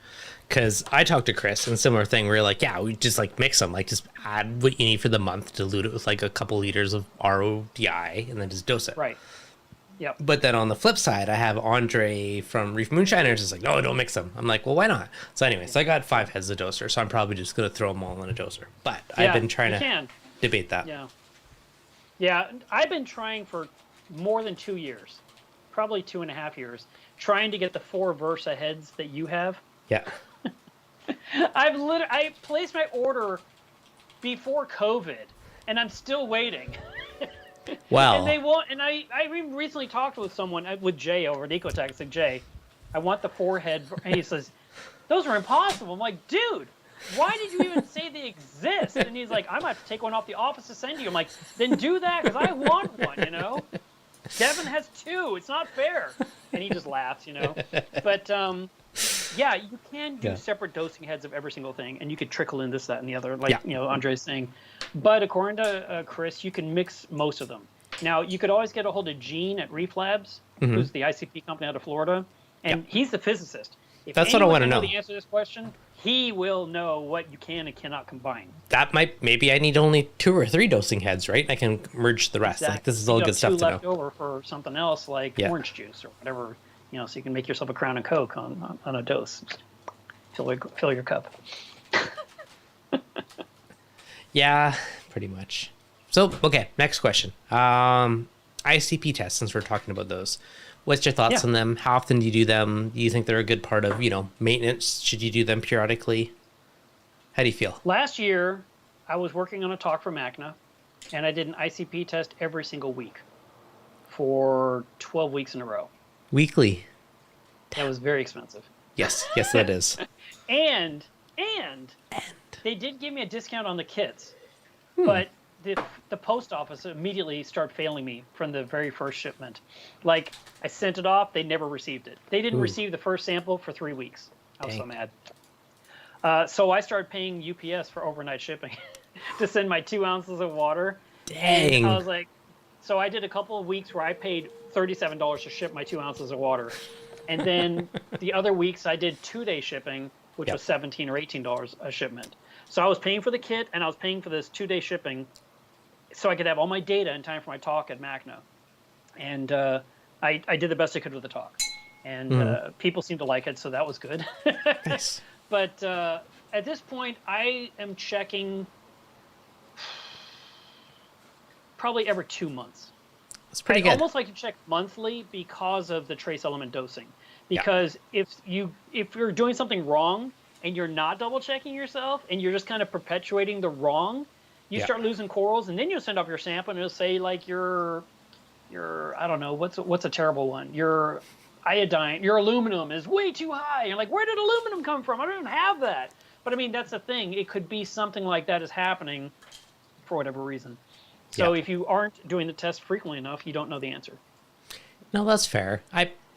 Because I talked to Chris and similar thing. We were like, we just like mix them. Like just add what you need for the month, dilute it with like a couple liters of RODI, and then just dose it. Right. Yep. But then on the flip side, I have Andre from Reef Moonshiners is like, no, don't mix them. I'm like, well, why not? So anyway, I got 5 heads of doser, so I'm probably just going to throw them all in a doser. But I've been trying to debate that. Yeah. Yeah, I've been trying for more than 2 years, probably 2.5 years, trying to get the 4 Versa heads that you have. Yeah. I placed my order before COVID, and I'm still waiting. Wow. And they won't. And I recently talked with someone, with Jay over at Ecotech. I said, Jay, I want the 4 head. And he says, those are impossible. I'm like, dude, why did you even say they exist? And he's like, I might have to take one off the office to send you. I'm like, then do that because I want one, Devin has 2. It's not fair. And he just laughs, But you can do separate dosing heads of every single thing, and you could trickle in this, that, and the other, like Andre's saying. But according to Chris, you can mix most of them. Now, you could always get a hold of Gene at Reef Labs, who's the ICP company out of Florida, and he's the physicist. If that's what I want to know. The answer to this question, he will know what you can and cannot combine. Maybe I need only 2 or 3 dosing heads, right? I can merge the rest. Exactly. Like this is all good stuff to know. 2 left over for something else, like orange juice or whatever. So you can make yourself a Crown and Coke on a dose. Fill your cup. Yeah, pretty much. So, okay, next question. ICP tests, since we're talking about those. What's your thoughts on them? How often do you do them? Do you think they're a good part of, maintenance? Should you do them periodically? How do you feel? Last year, I was working on a talk for Markna, and I did an ICP test every single week for 12 weeks in a row. Weekly. That was very expensive. Yes, that is. and they did give me a discount on the kits, but the post office immediately started failing me from the very first shipment. Like, I sent it off, they never received it. They didn't receive the first sample for 3 weeks. I was so mad. So I started paying UPS for overnight shipping to send my 2 ounces of water. Dang. And I was like, so I did a couple of weeks where I paid $37 to ship my 2 ounces of water. And then the other weeks I did 2-day shipping, which was $17 or $18 a shipment. So I was paying for the kit, and I was paying for this 2-day shipping, so I could have all my data in time for my talk at Markna. And I did the best I could with the talk, and people seemed to like it, so that was good. Nice. But at this point, I am checking probably every 2 months. That's pretty I good. almost like to check monthly because of the trace element dosing. Because if you're doing something wrong and you're not double checking yourself and you're just kind of perpetuating the wrong, you start losing corals, and then you'll send off your sample and it'll say like your I don't know, what's a terrible one? Your iodine, your aluminum is way too high. You're like, where did aluminum come from? I don't even have that. But I mean, that's the thing. It could be something like that is happening for whatever reason. So if you aren't doing the test frequently enough, you don't know the answer. No, that's fair.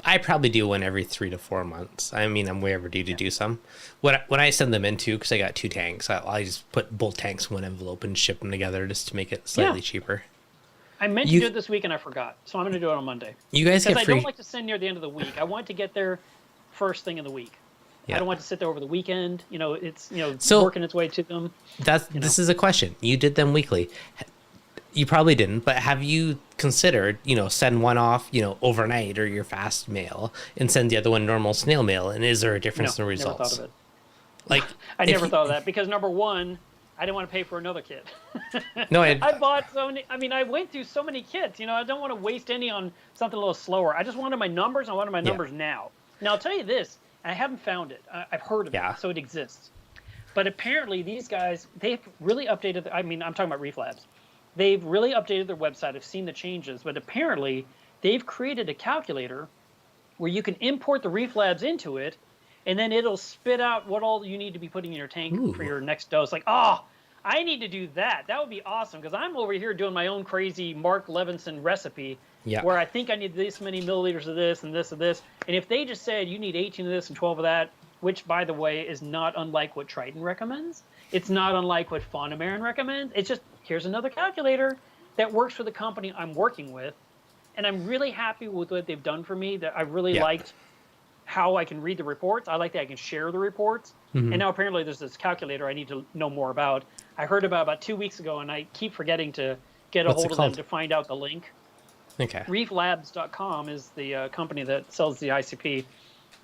I probably do one every 3 to 4 months. I mean, I'm way overdue to do some. When I send them into, because I got 2 tanks, I just put both tanks in one envelope and ship them together just to make it slightly cheaper. I meant to do it this week and I forgot, so I'm going to do it on Monday. You guys get free. Because I don't like to send near the end of the week. I want to get there first thing in the week. I don't want to sit there over the weekend. You know, it's working its way to them. This is a question. You did them weekly. You probably didn't, but have you considered, send one off, overnight or your fast mail and send the other one normal snail mail? And is there a difference in the results? Never thought of it. Like, I never thought of that because number one, I didn't want to pay for another kit. No, I bought so many. I mean, I went through so many kits. I don't want to waste any on something a little slower. I just wanted my numbers. I wanted my numbers now. Now, I'll tell you this. I haven't found it. I've heard of it, so it exists. But apparently, these guys, they've really updated. I'm talking about Reef Labs. They've really updated their website. I've seen the changes, but apparently they've created a calculator where you can import the Reef Labs into it, and then it'll spit out what all you need to be putting in your tank for your next dose. Like, I need to do that. That would be awesome because I'm over here doing my own crazy Mark Levinson recipe where I think I need this many milliliters of this and this of this. And if they just said you need 18 of this and 12 of that, which, by the way, is not unlike what Triton recommends. It's not unlike what Fonamarin recommends. It's just, here's another calculator that works for the company I'm working with. And I'm really happy with what they've done for me. That I really liked how I can read the reports. I like that I can share the reports. And now apparently there's this calculator I need to know more about. I heard about 2 weeks ago, and I keep forgetting to get a hold of them to find out the link. Okay. Reeflabs.com is the company that sells the ICP.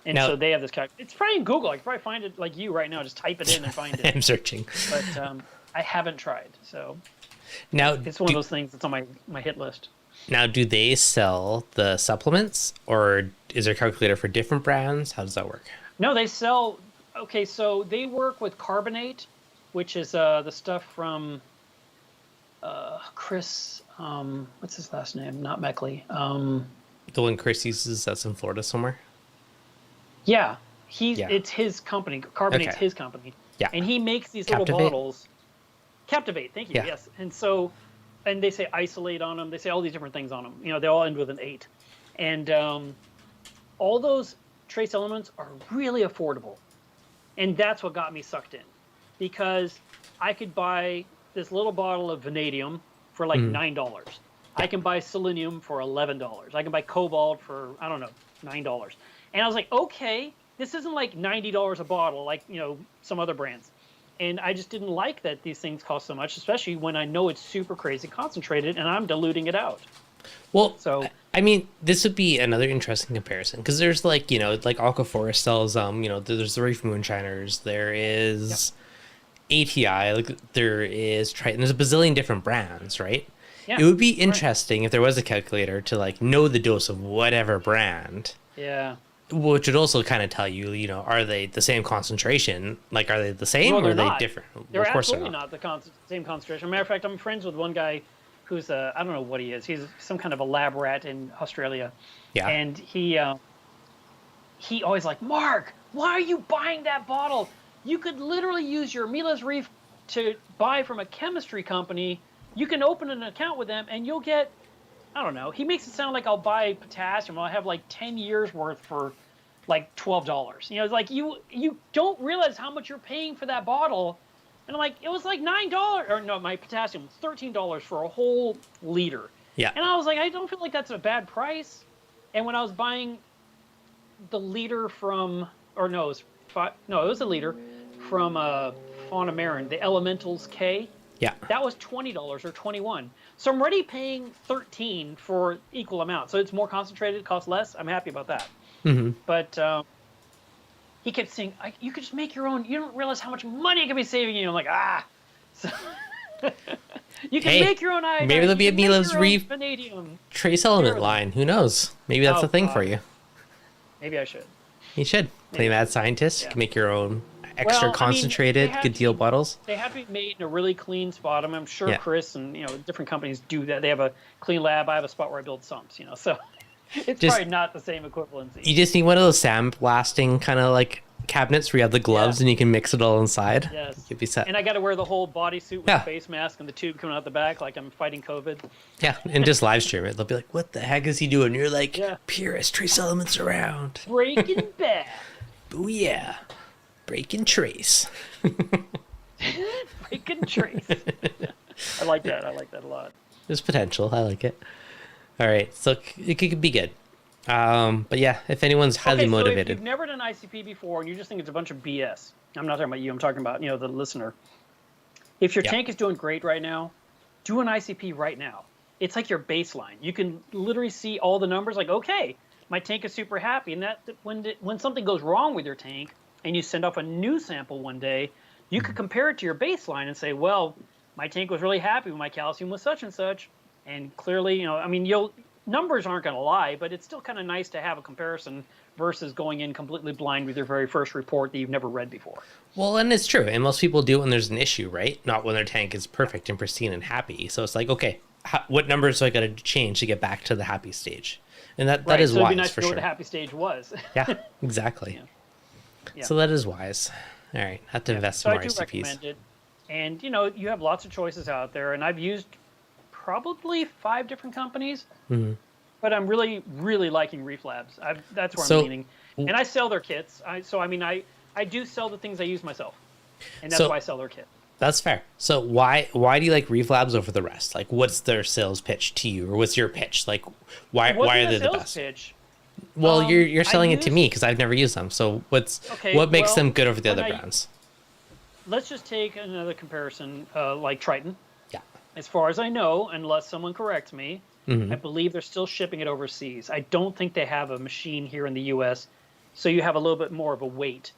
And so they have this calculator. It's probably in Google. I could probably find it like you right now. Just type it in and find it. I'm searching. But I haven't tried. So now it's one of those things that's on my hit list. Now, do they sell the supplements, or is there a calculator for different brands? How does that work? No, they sell. Okay, so they work with carbonate, which is the stuff from Chris. What's his last name? Not Meckley. The one Chris uses, that's in Florida somewhere. Yeah, it's his company. Carbonate's his company. Yeah, and he makes these little bottles. Captivate, thank you. Yeah. Yes, and so, and they say isolate on them. They say all these different things on them. They all end with an 8, and all those trace elements are really affordable, and that's what got me sucked in, because I could buy this little bottle of vanadium for like $9. I can buy selenium for $11. I can buy cobalt for $9. And I was like, okay, this isn't like $90 a bottle like, some other brands. And I just didn't like that these things cost so much, especially when I know it's super crazy concentrated and I'm diluting it out. Well, so I mean, this would be another interesting comparison because there's like Aquaforest sells, there's the Reef Moonshiners, there is ATI, like there is Triton, there's a bazillion different brands, right? Yeah, it would be interesting if there was a calculator to know the dose of whatever brand. Yeah. Which would also kind of tell you, are they the same concentration? Like, are they the same or are they different? They're absolutely not the same concentration. Matter of fact, I'm friends with one guy who's I don't know what he is. He's some kind of a lab rat in Australia. Yeah. And he always like, Mark, why are you buying that bottle? You could literally use your Meleves Reef to buy from a chemistry company. You can open an account with them and you'll get, I don't know. He makes it sound like I'll buy potassium. I'll have like 10 years worth for like $12. It's like you don't realize how much you're paying for that bottle. And I'm like, it was like $9. Or no, my potassium was $13 for a whole liter. Yeah. And I was like, I don't feel like that's a bad price. And when I was buying the liter from, or no, it was a liter from Fauna Marin, the Elementals K. Yeah. That was $20 or $21. So I'm already paying $13 for equal amount. So it's more concentrated, costs less. I'm happy about that. But he kept saying, you could just make your own. You don't realize how much money you could be saving. You know, I'm like, So you can make your own iodine. Maybe there'll be a Meleves Reef vanadium trace element line. Who knows? Maybe that's a thing for you. Maybe I should. You should. Play mad scientist. You can make your own extra concentrated, good deal bottles. They have to be made in a really clean spot. I'm sure Chris and different companies do that. They have a clean lab. I have a spot where I build sumps. So it's probably not the same equivalency. You just need one of those sandblasting kind of like cabinets where you have the gloves and you can mix it all inside. Yes. You'll be set. And I got to wear the whole bodysuit with the face mask and the tube coming out the back like I'm fighting COVID. Yeah, and just live stream it. They'll be like, what the heck is he doing? And you're like, purest trace elements around. Breaking bad. Booyah. Break and trace. Break and trace. I like that. I like that a lot. There's potential. I like it. All right. So it could be good. But yeah, if anyone's highly motivated. If you've never done ICP before and you just think it's a bunch of BS, I'm not talking about you. I'm talking about, the listener. If your tank is doing great right now, do an ICP right now. It's like your baseline. You can literally see all the numbers like, okay, my tank is super happy. And that when something goes wrong with your tank and you send off a new sample one day, you could compare it to your baseline and say, well, my tank was really happy when my calcium was such and such. And clearly, numbers aren't going to lie, but it's still kind of nice to have a comparison versus going in completely blind with your very first report that you've never read before. Well, and it's true. And most people do it when there's an issue, right? Not when their tank is perfect and pristine and happy. So it's like, okay, what numbers do I got to change to get back to the happy stage? And that is wise, for sure. It'd be nice to know what the happy stage was. Yeah, exactly. Yeah. So that is wise. All right, have to invest some more ICPs. I do recommend it. And, you have lots of choices out there. And I've used probably 5 different companies. But I'm really, really liking Reef Labs. That's where I'm leaning. And I sell their kits. I do sell the things I use myself. And that's why I sell their kit. That's fair. So why do you like Reef Labs over the rest? Like, what's their sales pitch to you? Or what's your pitch? Like, why are they the best? Pitch? Well, you're selling it to me because I've never used them. So what makes them good over the other brands? Let's just take another comparison, like Triton. Yeah. As far as I know, unless someone corrects me, I believe they're still shipping it overseas. I don't think they have a machine here in the U.S., so you have a little bit more of a wait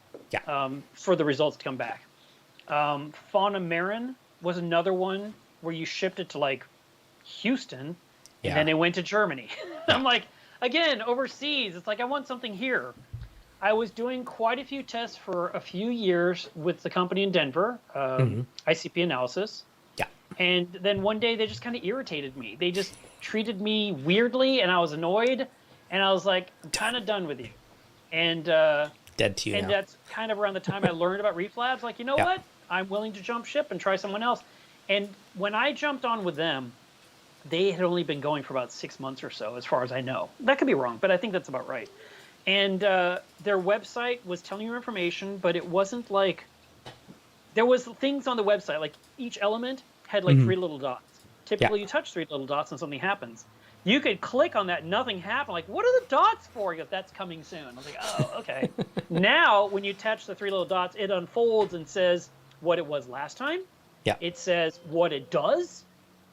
for the results to come back. Fauna Marin was another one where you shipped it to like Houston, and then it went to Germany. I'm like, again, overseas, it's like I want something here. I was doing quite a few tests for a few years with the company in Denver, ICP analysis. Yeah. And then one day they just kind of irritated me. They just treated me weirdly, and I was annoyed. And I was like, I'm kind of done with you. And dead to you. And that's kind of around the time I learned about Reef Labs. Like, you know what? I'm willing to jump ship and try someone else. And when I jumped on with them, they had only been going for about 6 months or so, as far as I know. That could be wrong, but I think that's about right. And their website was telling you information, but it wasn't like there was things on the website, like each element had like 3 little dots. Typically, you touch 3 little dots and something happens. You could click on that, and nothing happened. Like, what are the dots for? You go, that's coming soon. I was like, oh, okay. Now, when you touch the 3 little dots, it unfolds and says what it was last time. Yeah. It says what it does,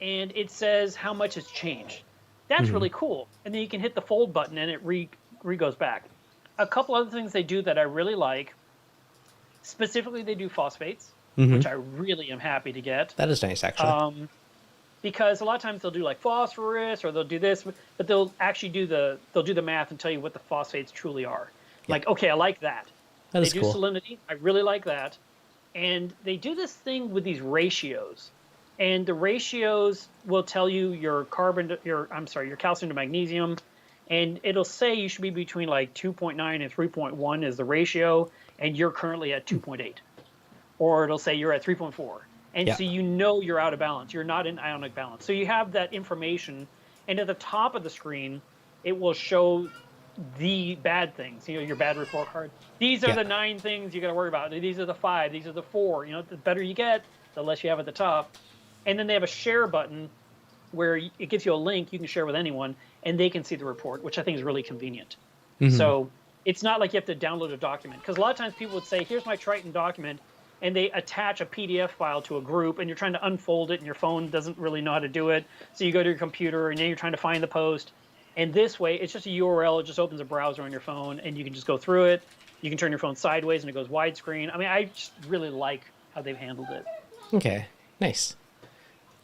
and it says how much it's changed. That's really cool. And then you can hit the fold button, and it goes back. A couple other things they do that I really like. Specifically, they do phosphates, which I really am happy to get. That is nice, actually. Because a lot of times they'll do like phosphorus or they'll do this, but they'll actually do the math and tell you what the phosphates truly are. Yeah. Like, okay, I like that. They do cool. Salinity. I really like that. And they do this thing with these ratios. And the ratios will tell you your calcium to magnesium. And it'll say you should be between like 2.9 and 3.1 is the ratio. And you're currently at 2.8. Or it'll say you're at 3.4. And so you know you're out of balance. You're not in ionic balance. So you have that information. And at the top of the screen, it will show the bad things, your bad report card. These are the 9 things you got to worry about. These are the 5. These are the 4. The better you get, the less you have at the top. And then they have a share button where it gives you a link you can share with anyone, and they can see the report, which I think is really convenient. So it's not like you have to download a document. Because a lot of times people would say, here's my Triton document. and they attach a PDF file to a group, and you're trying to unfold it, and your phone doesn't really know how to do it. So you go to your computer, and then you're trying to find the post. And this way, it's just a URL. It just opens a browser on your phone, and you can just go through it. You can turn your phone sideways, and it goes widescreen. I mean, I just really like how they've handled it. Okay, nice.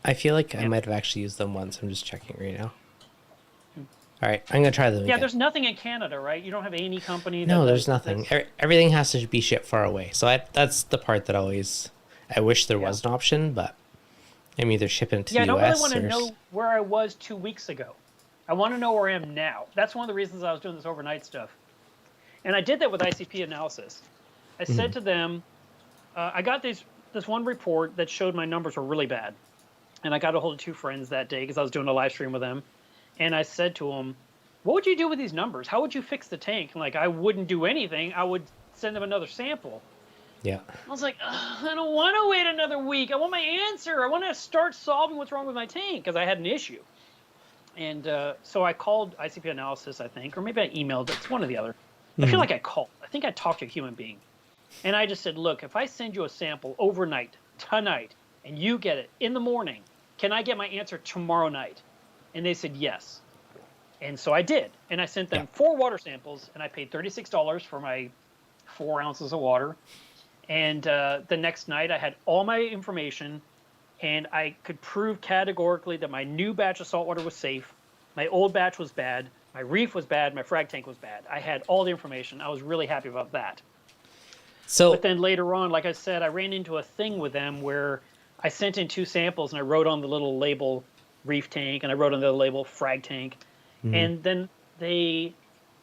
I feel like I might have actually used them once. I'm just checking right now. All right, I'm going to try them again. There's nothing in Canada, right? You don't have any company that No, there's nothing. Everything has to be shipped far away. So that's the part that I wish there was an option, but I'm either shipping to the US. I don't really want to know where I was 2 weeks ago. I want to know where I am now. That's one of the reasons I was doing this overnight stuff. And I did that with ICP analysis. I said to them, I got this one report that showed my numbers were really bad. And I got a hold of 2 friends that day because I was doing a live stream with them. And I said to them, what would you do with these numbers? How would you fix the tank? And I wouldn't do anything. I would send them another sample. Yeah. I was like, I don't want to wait another week. I want my answer. I want to start solving what's wrong with my tank because I had an issue. And so I called ICP analysis, I think, or maybe I emailed it. It's one or the other. I feel like I called. I think I talked to a human being. And I just said, look, if I send you a sample overnight, tonight, and you get it in the morning, can I get my answer tomorrow night? And they said yes. And so I did. And I sent them 4 water samples, and I paid $36 for my 4 ounces of water. And the next night, I had all my information, and I could prove categorically that my new batch of saltwater was safe, my old batch was bad, my reef was bad, my frag tank was bad. I had all the information. I was really happy about that. But then later on, like I said, I ran into a thing with them where I sent in 2 samples, and I wrote on the little label reef tank, and I wrote on the label frag tank. And then they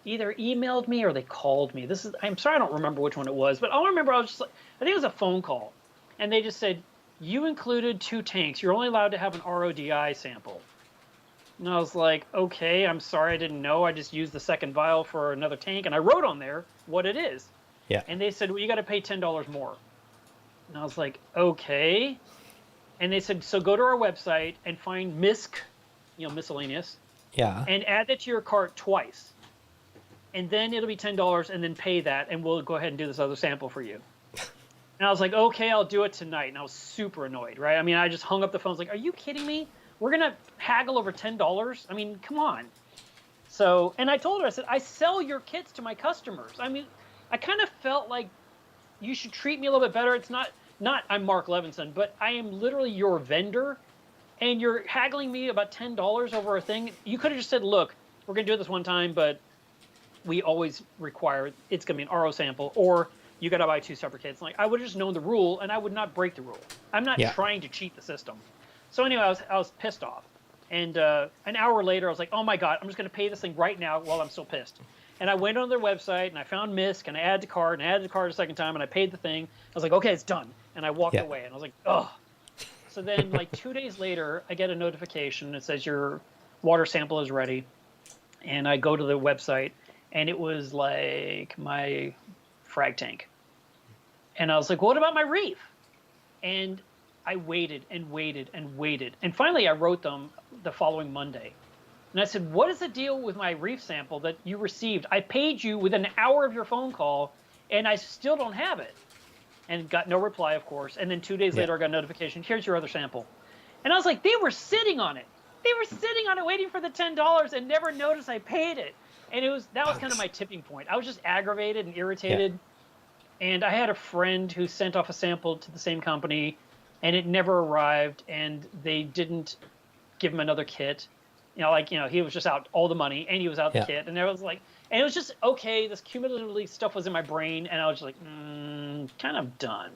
either emailed me or they called me. I'm sorry, I don't remember which one it was, but all I remember, I was just like, I think it was a phone call. And they just said, you included 2 tanks. You're only allowed to have an RODI sample. And I was like, okay, I'm sorry, I didn't know. I just used the second vial for another tank. And I wrote on there what it is. Yeah. And they said, well, you got to pay $10 more. And I was like, okay. And they said, so go to our website and find MISC, miscellaneous. Yeah. And add it to your cart twice. And then it'll be $10 and then pay that, and we'll go ahead and do this other sample for you. And I was like, okay, I'll do it tonight. And I was super annoyed, right? I mean, I just hung up the phone. I was like, are you kidding me? We're going to haggle over $10? I mean, come on. So, and I told her, I said, I sell your kits to my customers. I mean, I kind of felt like you should treat me a little bit better. It's not I'm Mark Levinson, but I am literally your vendor. And you're haggling me about $10 over a thing. You could have just said, look, we're going to do this one time, but we always require it's going to be an RO sample, or you got to buy 2 separate kits. Like, I would have just known the rule, and I would not break the rule. I'm not trying to cheat the system. So anyway, I was pissed off. And an hour later, I was like, oh my God, I'm just going to pay this thing right now while I'm still pissed. And I went on their website, and I found MISC, and I added to cart, and I added to cart a second time, and I paid the thing. I was like, okay, it's done. And I walked away, and I was like, oh. So then, 2 days later, I get a notification that says your water sample is ready. And I go to the website, and it was like my frag tank. And I was like, what about my reef? And I waited and waited and waited. And finally, I wrote them the following Monday. And I said, what is the deal with my reef sample that you received? I paid you within an hour of your phone call, and I still don't have it. And got no reply, of course. And then 2 days later, I got a notification. Here's your other sample. And I was like, they were sitting on it. They were sitting on it waiting for the $10 and never noticed I paid it. And that was kind of my tipping point. I was just aggravated and irritated. Yeah. And I had a friend who sent off a sample to the same company, and it never arrived, and they didn't give him another kit. He was just out all the money, and he was out the kit. And I was like, and it was just, okay, this cumulatively stuff was in my brain, and I was just like, kind of done.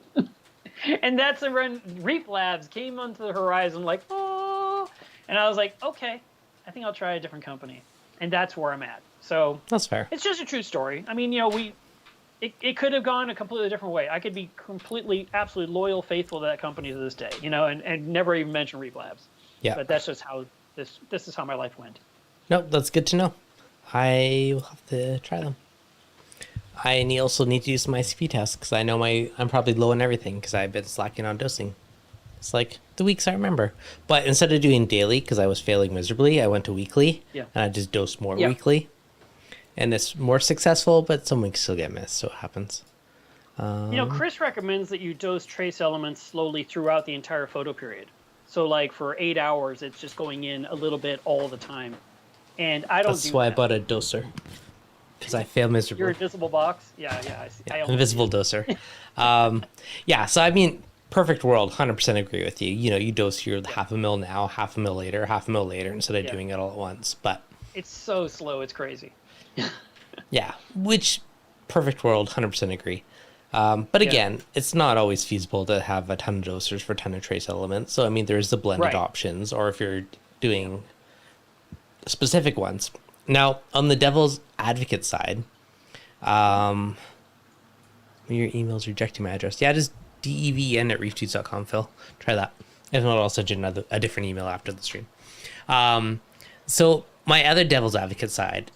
And that's when Reef Labs came onto the horizon, like, oh. And I was like, okay, I think I'll try a different company. And that's where I'm at. So that's fair. It's just a true story. I mean, it could have gone a completely different way. I could be completely, absolutely loyal, faithful to that company to this day, and never even mention Reef Labs. Yeah. But that's just how this is how my life went. Nope, that's good to know. I will have to try them. I also need to do some ICP tests because I know I'm probably low on everything because I've been slacking on dosing. It's like the weeks I remember. But instead of doing daily because I was failing miserably, I went to weekly. Yeah. And I just dosed more weekly. And it's more successful, but some weeks still get missed, so it happens. Chris recommends that you dose trace elements slowly throughout the entire photo period. So like for 8 hours, it's just going in a little bit all the time. And I don't do that. That's why I bought a doser. Because I fail miserably. Your invisible box? Yeah, I see. Yeah, invisible doser. So I mean, perfect world, 100% agree with you. You dose your half a mil now, half a mil later, instead of doing it all at once. But it's so slow, it's crazy. Yeah, which perfect world, 100% agree. But again, it's not always feasible to have a ton of dosers for a ton of trace elements. So I mean, there's the blended options, or if you're doing specific ones. Now, on the devil's advocate side, your email's rejecting my address. Yeah, just devn@reefdudes.com, Phil. Try that. If not, I'll send you a different email after the stream. So my other devil's advocate side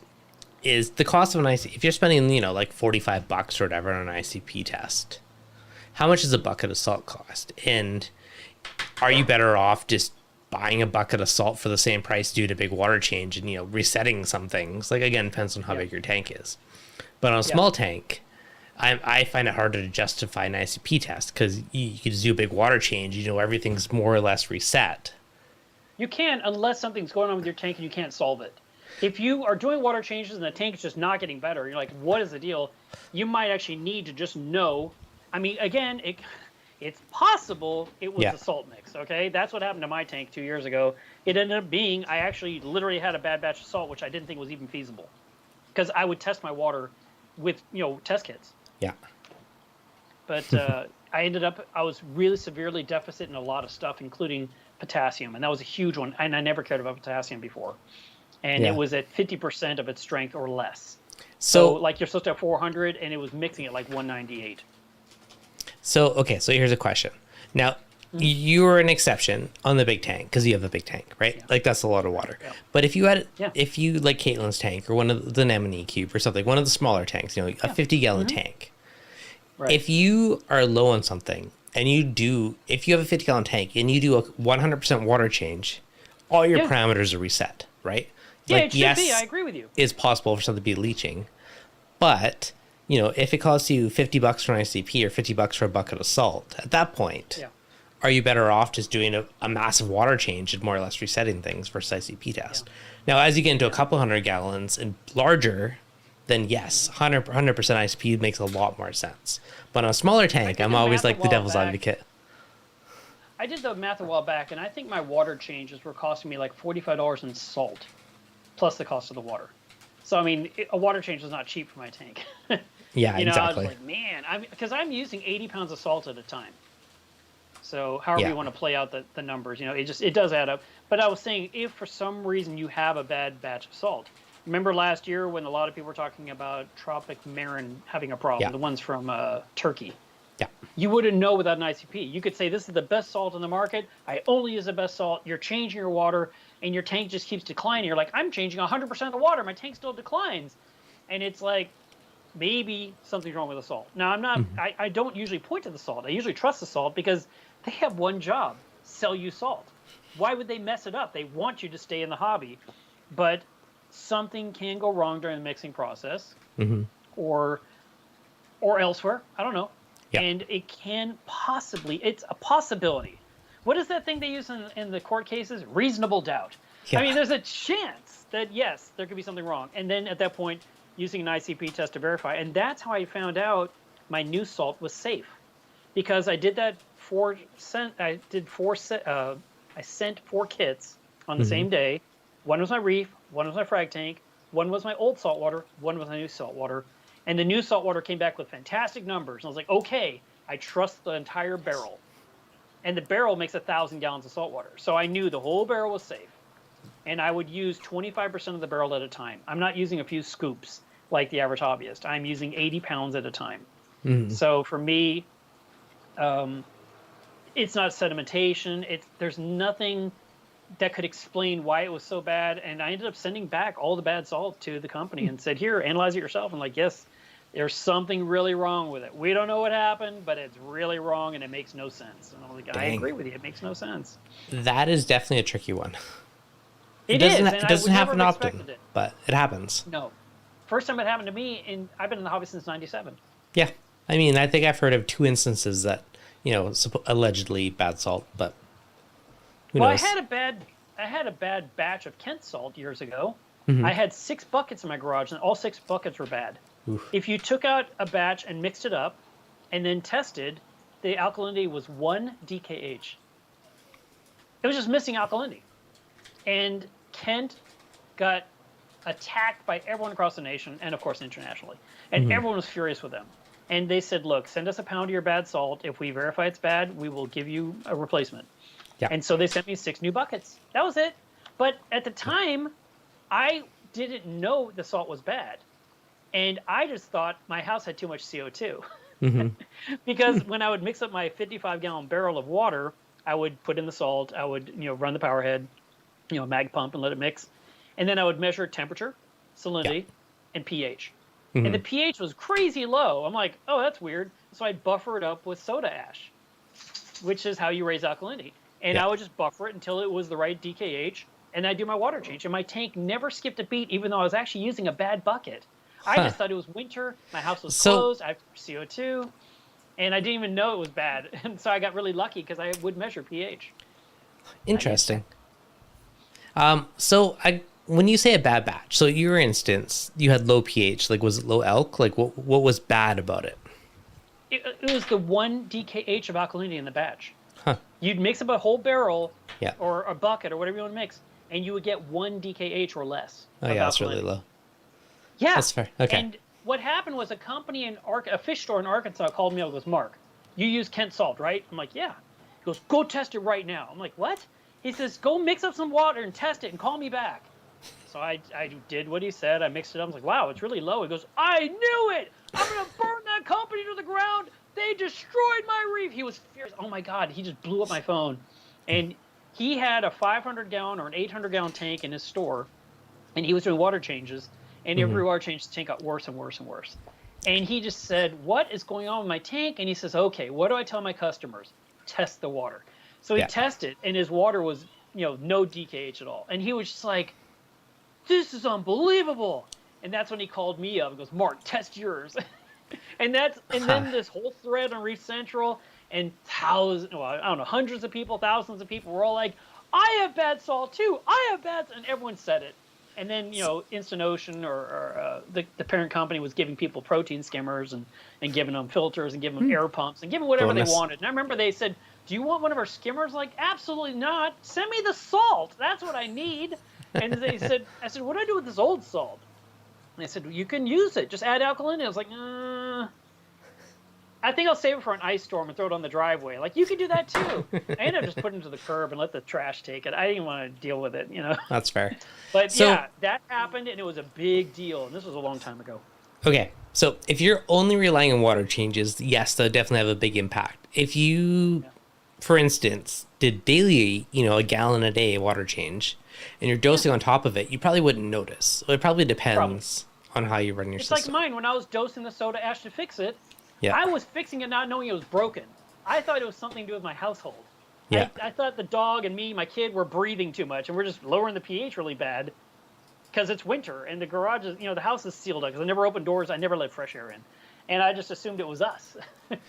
is the cost of an ICP. If you're spending, like $45 or whatever on an ICP test, how much does a bucket of salt cost? And are you better off just buying a bucket of salt for the same price due to big water change and, resetting some things? Like, again, depends on how big your tank is. But on a small tank, I find it harder to justify an ICP test because you just do a big water change. Everything's more or less reset. You can, unless something's going on with your tank and you can't solve it. If you are doing water changes and the tank is just not getting better, you're like, what is the deal? You might actually need to just know. I mean, again, it's possible it was a salt mix, okay? That's what happened to my tank 2 years ago. It ended up being, I actually literally had a bad batch of salt, which I didn't think was even feasible. Because I would test my water with, test kits. Yeah. But I was really severely deficit in a lot of stuff, including potassium. And that was a huge one. And I never cared about potassium before. And it was at 50% of its strength or less. So like you're supposed to have 400, and it was mixing at like 198. So here's a question. Now, you're an exception on the big tank because you have a big tank, right? Yeah. Like, that's a lot of water. Yeah. But if you like Caitlin's tank or one of the Nemone Cube or something, one of the smaller tanks, a 50-gallon tank. Right. If you are low on something and if you have a 50-gallon tank and you do a 100% water change, all your parameters are reset, right? Yeah, it should be. I agree with you. It's possible for something to be leaching, but if it costs you $50 for an ICP or $50 for a bucket of salt, at that point, are you better off just doing a massive water change and more or less resetting things versus ICP test? Now, as you get into a couple hundred gallons and larger, then yes, 100% ICP makes a lot more sense. But on a smaller tank, I'm always like the devil's advocate. I did the math a while back, and I think my water changes were costing me like $45 in salt, plus the cost of the water. So, I mean, a water change is not cheap for my tank. Yeah, exactly. I was like, man, because I'm using 80 pounds of salt at a time. So however you want to play out the numbers, it does add up. But I was saying, if for some reason you have a bad batch of salt, remember last year when a lot of people were talking about Tropic Marin having a problem, the ones from Turkey. Yeah. You wouldn't know without an ICP. You could say, this is the best salt in the market. I only use the best salt. You're changing your water, and your tank just keeps declining. You're like, I'm changing 100% of the water. My tank still declines. And it's like, maybe something's wrong with the salt. Now, I'm not. I don't usually point to the salt. I usually trust the salt because they have one job: sell you salt. Why would they mess it up? They want you to stay in the hobby, but something can go wrong during the mixing process, or elsewhere. I don't know. Yep. And it can possibly. It's a possibility. What is that thing they use in the court cases? Reasonable doubt. Yeah. I mean, there's a chance that yes, there could be something wrong, and then at that point, using an ICP test to verify. And that's how I found out my new salt was safe, because I did that I sent 4 kits on the same day. One was my reef, one was my frag tank, one was my old saltwater, one was my new saltwater. And the new saltwater came back with fantastic numbers. And I was like, okay, I trust the entire barrel. And the barrel makes 1,000 gallons of saltwater. So I knew the whole barrel was safe. And I would use 25% of the barrel at a time. I'm not using a few scoops like the average hobbyist. I'm using 80 pounds at a time. So for me, it's not sedimentation. There's nothing that could explain why it was so bad. And I ended up sending back all the bad salt to the company and said, here, analyze it yourself. I'm like, yes, there's something really wrong with it. We don't know what happened, but it's really wrong and it makes no sense. And I'm like, I agree with you. It makes no sense. That is definitely a tricky one. It doesn't happen often, but it happens. No. First time it happened to me, and I've been in the hobby since 97. Yeah. I mean, I think I've heard of 2 instances that, allegedly bad salt, but who Well, knows? I had a bad batch of Kent salt years ago. Mm-hmm. I had 6 buckets in my garage, and all 6 buckets were bad. Oof. If you took out a batch and mixed it up, and then tested, the alkalinity was 1 DKH. It was just missing alkalinity, and Kent got attacked by everyone across the nation, and of course internationally, and everyone was furious with them. And they said, look, send us a pound of your bad salt. If we verify it's bad, we will give you a replacement. Yeah. And so they sent me 6 new buckets. That was it. But at the time, I didn't know the salt was bad. And I just thought my house had too much CO2. Because when I would mix up my 55-gallon barrel of water, I would put in the salt, I would run the Powerhead, mag pump and let it mix. And then I would measure temperature, salinity, and pH. And the pH was crazy low. I'm like, oh, that's weird. So I'd buffer it up with soda ash, which is how you raise alkalinity. And I would just buffer it until it was the right DKH, and I'd do my water change. And my tank never skipped a beat, even though I was actually using a bad bucket. I just thought it was winter, my house was closed, I have CO2, and I didn't even know it was bad. And so I got really lucky because I would measure pH. Interesting. When you say a bad batch, so your instance, you had low pH, like was it low alk? Like what was bad about it? It was the 1 DKH of alkalinity in the batch. Huh. You'd mix up a whole barrel or a bucket or whatever you want to mix, and you would get 1 DKH or less. Oh yeah, that's really low. Yeah. That's fair. Okay. And what happened was a fish store in Arkansas called me up and goes, Mark, you use Kent salt, right? I'm like, yeah. He goes, go test it right now. I'm like, what? He says, go mix up some water and test it and call me back. So I did what he said. I mixed it up. I was like, wow, it's really low. He goes, I knew it. I'm going to burn that company to the ground. They destroyed my reef. He was furious. Oh, my God. He just blew up my phone. And he had a 500-gallon or an 800-gallon tank in his store, and he was doing water changes. And every water change, the tank got worse and worse and worse. And he just said, what is going on with my tank? And he says, okay, what do I tell my customers? Test the water. So he tested, and his water was, no DKH at all. And he was just like, this is unbelievable. And that's when he called me up and goes, Mark, test yours. and then this whole thread on Reef Central and hundreds of people, thousands of people were all like, I have bad salt too. I have bad, and everyone said it. And then, Instant Ocean or the parent company was giving people protein skimmers and giving them filters and giving them air pumps and giving whatever they wanted. And I remember they said, do you want one of our skimmers? Like, absolutely not. Send me the salt. That's what I need. And I said, what do I do with this old salt? And they said, well, you can use it. Just add alkalinity. I was like, I think I'll save it for an ice storm and throw it on the driveway. Like, you can do that too. I ended up just putting it to the curb and let the trash take it. I didn't want to deal with it, That's fair. But that happened, and it was a big deal. And this was a long time ago. Okay, so if you're only relying on water changes, yes, they'll definitely have a big impact. If you, for instance, did daily, a gallon a day water change, and you're dosing on top of it, you probably wouldn't notice. So it probably depends on how you run your system. It's like mine. When I was dosing the soda ash to fix it, I was fixing it not knowing it was broken. I thought it was something to do with my household. Yeah. I thought the dog and me, my kid, were breathing too much, and we're just lowering the pH really bad because it's winter, and the garage is, the house is sealed up because I never opened doors. I never let fresh air in. And I just assumed it was us. And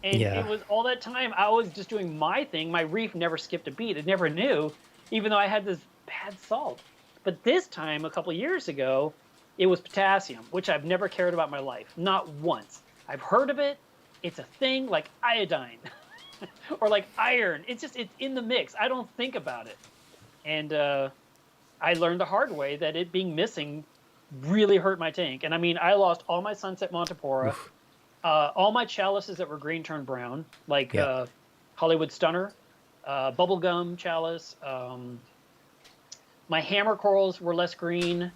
it was all that time, I was just doing my thing. My reef never skipped a beat. It never knew, even though I had this bad salt. But this time, a couple of years ago, it was potassium, which I've never cared about in my life. Not once. I've heard of it. It's a thing like iodine or like iron. It's in the mix. I don't think about it. And I learned the hard way that it being missing really hurt my tank. And I mean, I lost all my Sunset Montipora, all my chalices that were green turned brown, like Hollywood Stunner, bubblegum chalice. My hammer corals were less green.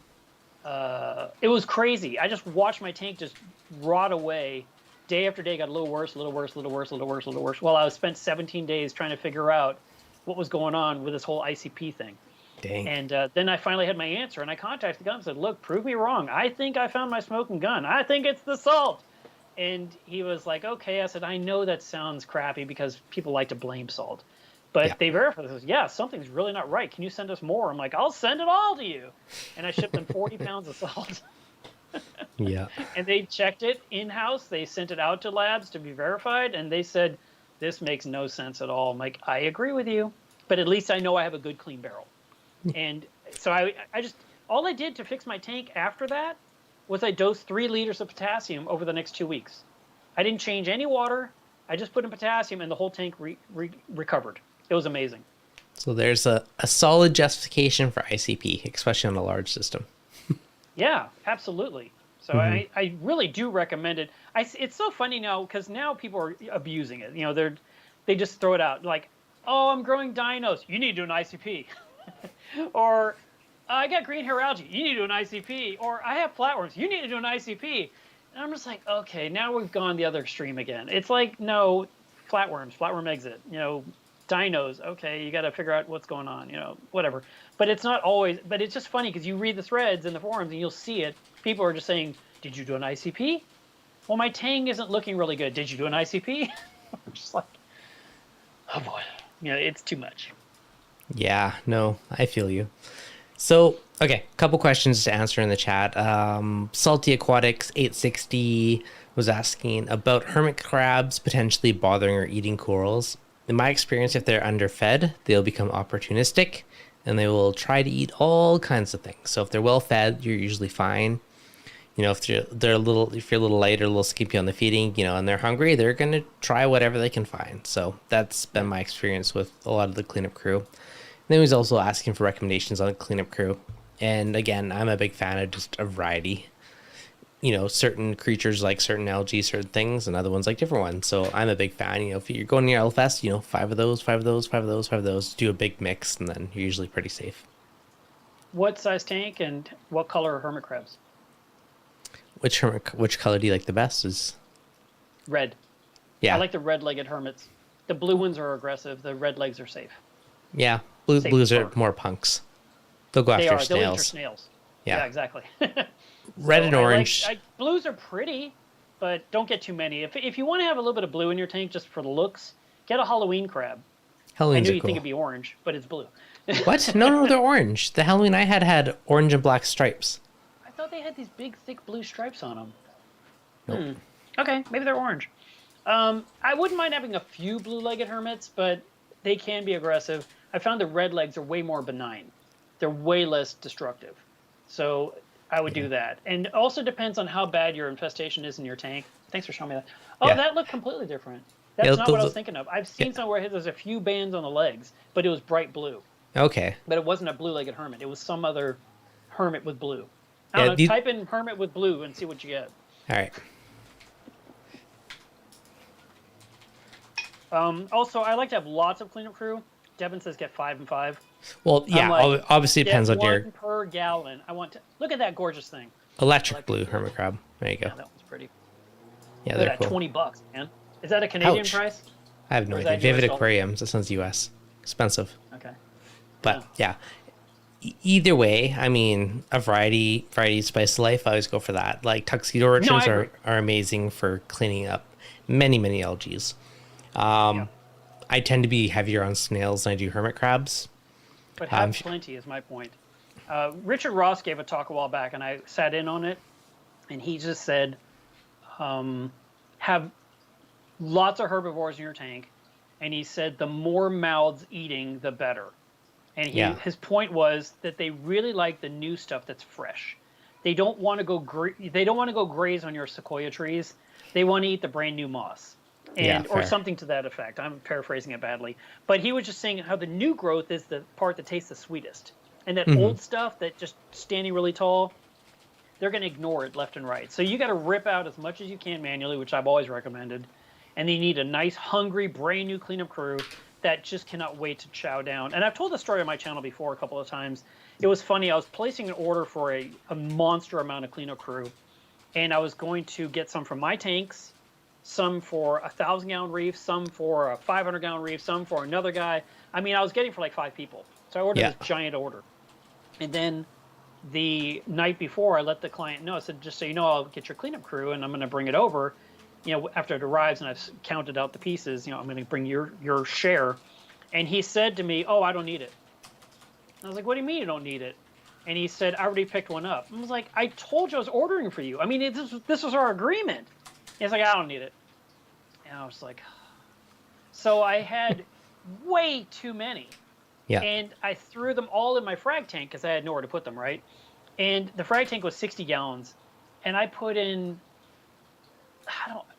It was crazy. I just watched my tank just rot away. Day after day got a little worse, a little worse, a little worse, a little worse, a little worse. Well, I spent 17 days trying to figure out what was going on with this whole ICP thing. Dang. And then I finally had my answer, and I contacted the guy and said, look, prove me wrong. I think I found my smoking gun. I think it's the salt. And he was like, okay. I said, I know that sounds crappy because people like to blame salt. But they verified. They said, something's really not right. Can you send us more? I'm like, I'll send it all to you. And I shipped them 40 pounds of salt. Yeah. And they checked it in-house. They sent it out to labs to be verified, and they said, this makes no sense at all. I'm like, I agree with you, but at least I know I have a good clean barrel. And so I just, all I did to fix my tank after that was I dosed 3 liters of potassium over the next 2 weeks. I didn't change any water. I just put in potassium, and the whole tank recovered. It was amazing. So there's a solid justification for ICP, especially on a large system. Yeah, absolutely. So I really do recommend it. It's so funny now because now people are abusing it. You know, they just throw it out like, oh, I'm growing dinos. You need to do an ICP. Or I got green hair algae. You need to do an ICP. Or I have flatworms. You need to do an ICP. And I'm just like, okay, now we've gone the other extreme again. It's like, no, flatworm exit. You know, dinos. Okay, you got to figure out what's going on. You know, whatever. But it's not always. But it's just funny because you read the threads in the forums and you'll see it. People are just saying, did you do an ICP? Well, my tang isn't looking really good. Did you do an ICP? I'm just like, oh boy, you know, it's too much. Yeah, no, I feel you. So, okay, couple questions to answer in the chat. Salty Aquatics 860 was asking about hermit crabs potentially bothering or eating corals. In my experience, if they're underfed, they'll become opportunistic and they will try to eat all kinds of things. So if they're well fed, you're usually fine. You know, if they're a little, if you're a little light or a little skimpy on the feeding, you know, and they're hungry, they're gonna try whatever they can find. So that's been my experience with a lot of the cleanup crew. And then he was also asking for recommendations on the cleanup crew. And again, I'm a big fan of just a variety. You know, certain creatures like certain algae, certain things, and other ones like different ones. So I'm a big fan. You know, if you're going near LFS, you know, 5 of those, 5 of those, 5 of those, 5 of those, do a big mix, and then you're usually pretty safe. What size tank and what color are hermit crabs? Which color do you like the best? Is red. Yeah, I like the red-legged hermits. The blue ones are aggressive. The red legs are safe. yeah. Safe Blues are park. more punks. They'll go They after are. They'll eat your snails. snails. Yeah. Yeah, exactly. Red and orange. Blues are pretty, but don't get too many. If you want to have a little bit of blue in your tank just for the looks, get a Halloween crab. Halloweens I knew are you'd cool. think it'd be orange, but it's blue. What? No, they're orange. The Halloween I had orange and black stripes. I thought they had these big, thick blue stripes on them. Nope. Okay, maybe they're orange. I wouldn't mind having a few blue-legged hermits, but they can be aggressive. I found the red legs are way more benign. They're way less destructive. So I would do that. And it also depends on how bad your infestation is in your tank. Thanks for showing me that. Oh, Yeah. that looked completely different. That's not what I was thinking of. I've seen Yeah. somewhere there's a few bands on the legs, but it was bright blue. Okay. But it wasn't a blue-legged hermit. It was some other hermit with blue. I Yeah, don't know, type in hermit with blue and see what you get. All right. Also, I like to have lots of cleanup crew. Devin says get 5 and 5. Well, yeah, like, obviously it depends on your one per gallon. I want to look at that gorgeous thing. electric blue hermit crab. There you go. Yeah, that one's pretty. Yeah, Look they're at that, cool. $20, man. Is that a Canadian Ouch. price? I have no Or is idea. that Vivid US dollars? Aquariums. That sounds US. Expensive. Okay. But yeah. Either way, I mean, a variety spice of life, I always go for that. Like tuxedo urchins agree. are amazing for cleaning up many algaes. Yeah. I tend to be heavier on snails than I do hermit crabs. But have plenty is my point. Richard Ross gave a talk a while back, and I sat in on it, and he just said, have lots of herbivores in your tank, and he said the more mouths eating, the better. And his point was that they really like the new stuff that's fresh. They don't want to go graze on your sequoia trees. They want to eat the brand new moss. Or something to that effect. I'm paraphrasing it badly. But he was just saying how the new growth is the part that tastes the sweetest. And that old stuff that just standing really tall, they're going to ignore it left and right. So you got to rip out as much as you can manually, which I've always recommended. And you need a nice, hungry, brand new cleanup crew that just cannot wait to chow down. And I've told the story on my channel before a couple of times. It was funny. I was placing an order for a monster amount of cleanup crew. And I was going to get some from my tanks, some for a 1,000-gallon reef, some for a 500-gallon reef, some for another guy. I mean, I was getting for like 5 people. So I ordered this giant order. And then the night before, I let the client know. I said, just so you know, I'll get your cleanup crew, and I'm going to bring it over. You know, after it arrives and I've counted out the pieces, you know, I'm going to bring your share. And he said to me, oh, I don't need it. And I was like, what do you mean you don't need it? And he said, I already picked one up. I was like, I told you I was ordering for you. I mean, this was our agreement. He's like, I don't need it. And I was like, so I had way too many. Yeah. And I threw them all in my frag tank because I had nowhere to put them, right? And the frag tank was 60 gallons. And I put in,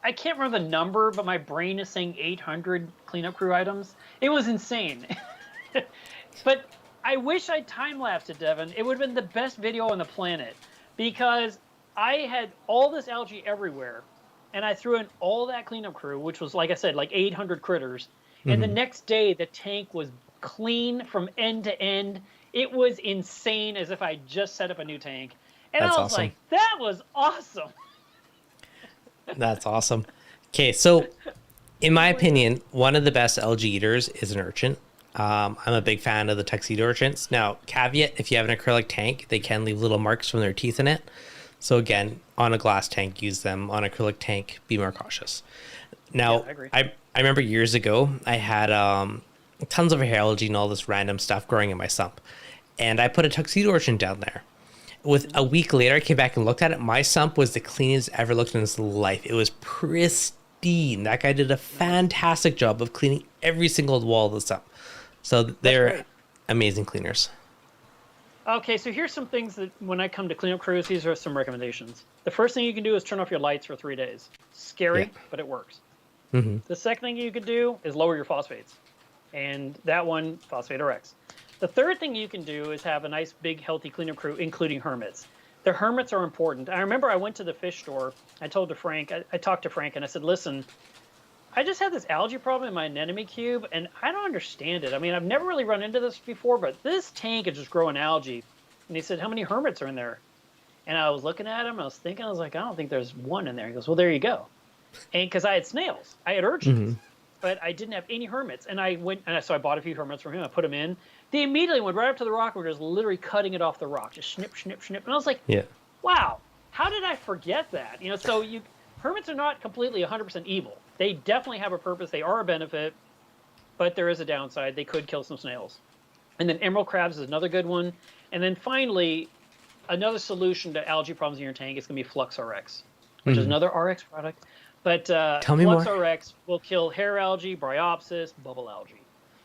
I can't remember the number, but my brain is saying 800 cleanup crew items. It was insane. But I wish I time-lapsed it, Devin. It would have been the best video on the planet because I had all this algae everywhere, and I threw in all that cleanup crew, which was, like I said, like 800 critters. And the next day, the tank was clean from end to end. It was insane, as if I just set up a new tank. And That's I was awesome. like, that was awesome. That's awesome. Okay, so in my opinion, one of the best algae eaters is an urchin. I'm a big fan of the tuxedo urchins. Now, caveat, if you have an acrylic tank, they can leave little marks from their teeth in it. So again, on a glass tank, use them. On acrylic tank, be more cautious. Now, Yeah, I agree. I remember years ago, I had tons of hair algae and all this random stuff growing in my sump. And I put a tuxedo urchin down there. With a week later, I came back and looked at it. My sump was the cleanest I've ever looked in his life. It was pristine. That guy did a fantastic job of cleaning every single wall of the sump. So they're great. amazing cleaners. Okay, so here's some things that when I come to cleanup crews, these are some recommendations. The first thing you can do is turn off your lights for 3 days. Scary, Yeah. but it works. Mm-hmm. The second thing you could do is lower your phosphates. And that one, phosphate RX. The third thing you can do is have a nice, big, healthy cleanup crew, including hermits. The hermits are important. I remember I went to the fish store. I talked to Frank, and I said, listen, I just had this algae problem in my anemone cube, and I don't understand it. I mean, I've never really run into this before, but this tank is just growing algae. And he said, how many hermits are in there? And I was looking at him, I was thinking, I was like, I don't think there's one in there. He goes, well, there you go. And because I had snails, I had urchins, but I didn't have any hermits. And I went, so I bought a few hermits from him. I put them in. They immediately went right up to the rock. We were just literally cutting it off the rock, just snip, snip, snip. And I was like, Yeah. wow, how did I forget that? You know, so hermits are not completely 100% evil. They definitely have a purpose. They are a benefit, but there is a downside. They could kill some snails. And then emerald crabs is another good one. And then finally, another solution to algae problems in your tank is going to be Flux RX, which is another RX product. But Tell me Flux more. RX will kill hair algae, bryopsis, bubble algae.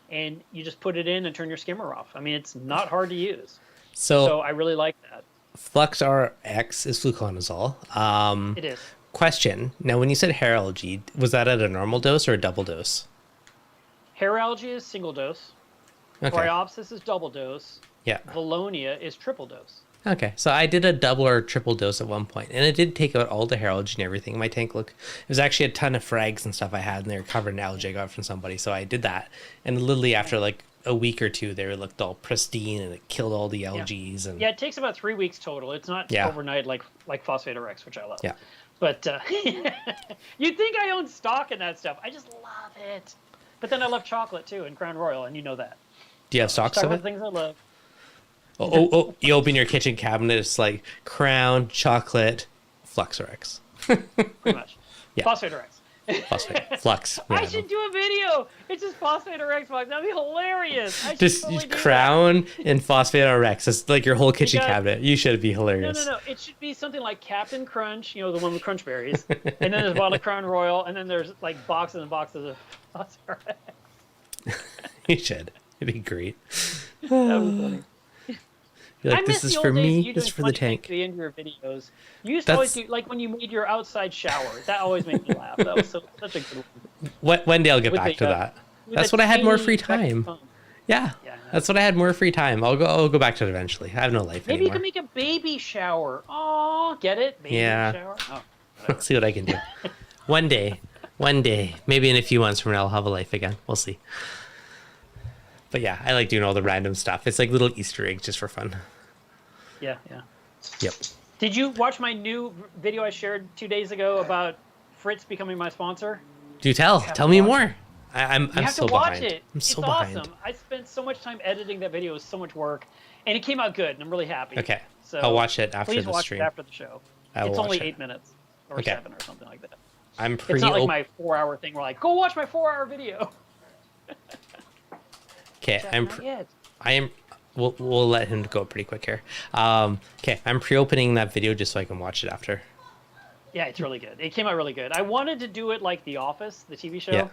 And you just put it in and turn your skimmer off. I mean, it's not hard to use. So I really like that. Flux RX is fluconazole. It is. Question. Now, when you said hair algae, was that at a normal dose or a double dose? Hair algae is single dose. Okay. Bryopsis is double dose. Yeah. Valonia is triple dose. Okay. So I did a double or triple dose at one point, and it did take out all the hair algae and everything. My tank it was actually a ton of frags and stuff I had, and they were covered in algae I got from somebody. So I did that, and literally after like a week or two, they looked all pristine, and it killed all the algae. And yeah, it takes about 3 weeks total. It's not overnight like Phosphate RX, which I love. Yeah. But you'd think I own stock in that stuff. I just love it. But then I love chocolate too, and Crown Royal, and you know that. Do you have stocks Talk of about it? things I love. Oh! You open your kitchen cabinet, it's like Crown, chocolate, Flux RX. Pretty much. Yeah. Phosphate RX. Phosphate, Flux. I should do a video. It's just Phosphate RX box. That'd be hilarious. I should Just totally do Crown and Phosphate RX. It's like your whole kitchen Because- cabinet. You should be hilarious. No. It should be something like Captain Crunch, you know, the one with crunch berries. And then there's a bottle of Crown Royal, and then there's like boxes and boxes of Phosphate RX. You should. It'd be great. That would be funny. You're like, I this miss is the for old days me, you this is doing for the funny things tank. at the end of your videos. You used to always do, like when you made your outside shower. That always made me laugh. That was such a good one. One day I'll get With back the, to that. With That's that when I had more teeny free vacuum time. pump. Yeah. Yeah. That's when I had more free time. I'll go back to it eventually. I have no life Maybe you anymore. can make a baby shower. Oh, get it? Baby Yeah. shower? Oh, Let's see what I can do. One day. Maybe in a few months from now, I'll have a life again. We'll see. But yeah, I like doing all the random stuff. It's like little Easter eggs just for fun. yeah. Yep. Did you watch my new video I shared 2 days ago about Fritz becoming my sponsor? Do tell. have Tell to me watch more. I'm You have so to watch behind. it. I'm so it's behind. awesome. I spent so much time editing that video. It was so much work. And it came out good, and I'm really happy. Okay. So I'll watch it after please the watch stream. it after the show. I will It's only watch it. 8 minutes or Okay. 7 or something like that. I'm It's pretty not like my 4-hour thing where like, go watch my 4-hour video. Okay, Not yet. I am we'll let him go pretty quick here. Okay, I'm pre-opening that video just so I can watch it after. Yeah, it's really good. It came out really good. I wanted to do it like The Office, the TV show. Yeah.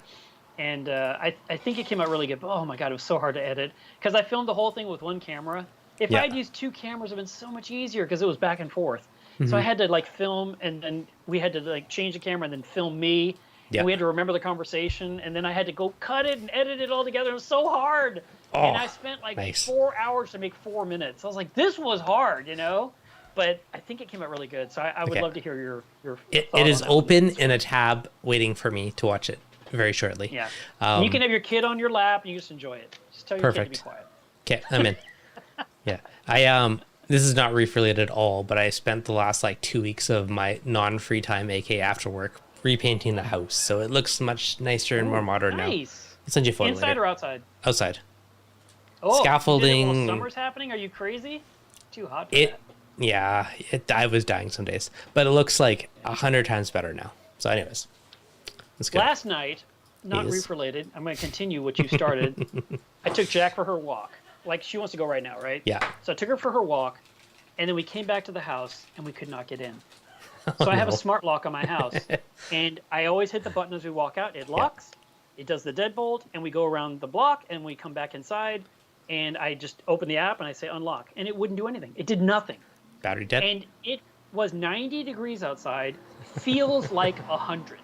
And I think it came out really good. But oh my God, it was so hard to edit because I filmed the whole thing with one camera. If Yeah. I'd used two cameras, it would have been so much easier because it was back and forth. Mm-hmm. So I had to like film and then we had to like change the camera and then film me. Yeah. And we had to remember the conversation. And then I had to go cut it and edit it all together. It was so hard. Oh, and I spent like nice. 4 hours to make 4 minutes. I was like, this was hard, you know? But I think it came out really good. So I would love to hear your It thought is on that open one. in a tab waiting for me to watch it very shortly. Yeah. And you can have your kid on your lap and you just enjoy it. Just tell your kid to be quiet. Okay, I'm in. Yeah. I this is not reef related at all, but I spent the last like 2 weeks of my non-free time, aka after work, repainting the house. So it looks much nicer and more modern now. Nice. I'll send you a photo Inside later. or outside? Outside. Oh, Scaffolding. You did it while summer's happening? Are you crazy? Too hot for It that. yeah, I was dying some days. But it looks like 100 times better now. So anyways. That's good. Last night, not Yes. reef related, I'm going to continue what you started. I took Jack for her walk. Like she wants to go right now, right? Yeah. So I took her for her walk, and then we came back to the house, and we could not get in. So I have a smart lock on my house, and I always hit the button as we walk out. It locks, it does the deadbolt, and we go around the block, and we come back inside, and I just open the app, and I say unlock, and it wouldn't do anything. It did nothing. Battery dead. And it was 90 degrees outside, feels like 100.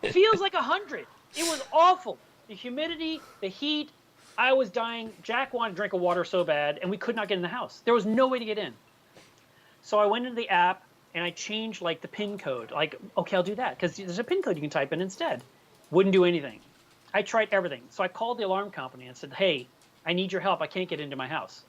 Feels like 100. It was awful. The humidity, the heat, I was dying. Jack wanted to drink of water so bad, and we could not get in the house. There was no way to get in. So I went into the app, and I changed like the PIN code. Like, okay, I'll do that, because there's a PIN code you can type in instead. Wouldn't do anything. I tried everything. So I called the alarm company and said, hey, I need your help. I can't get into my house.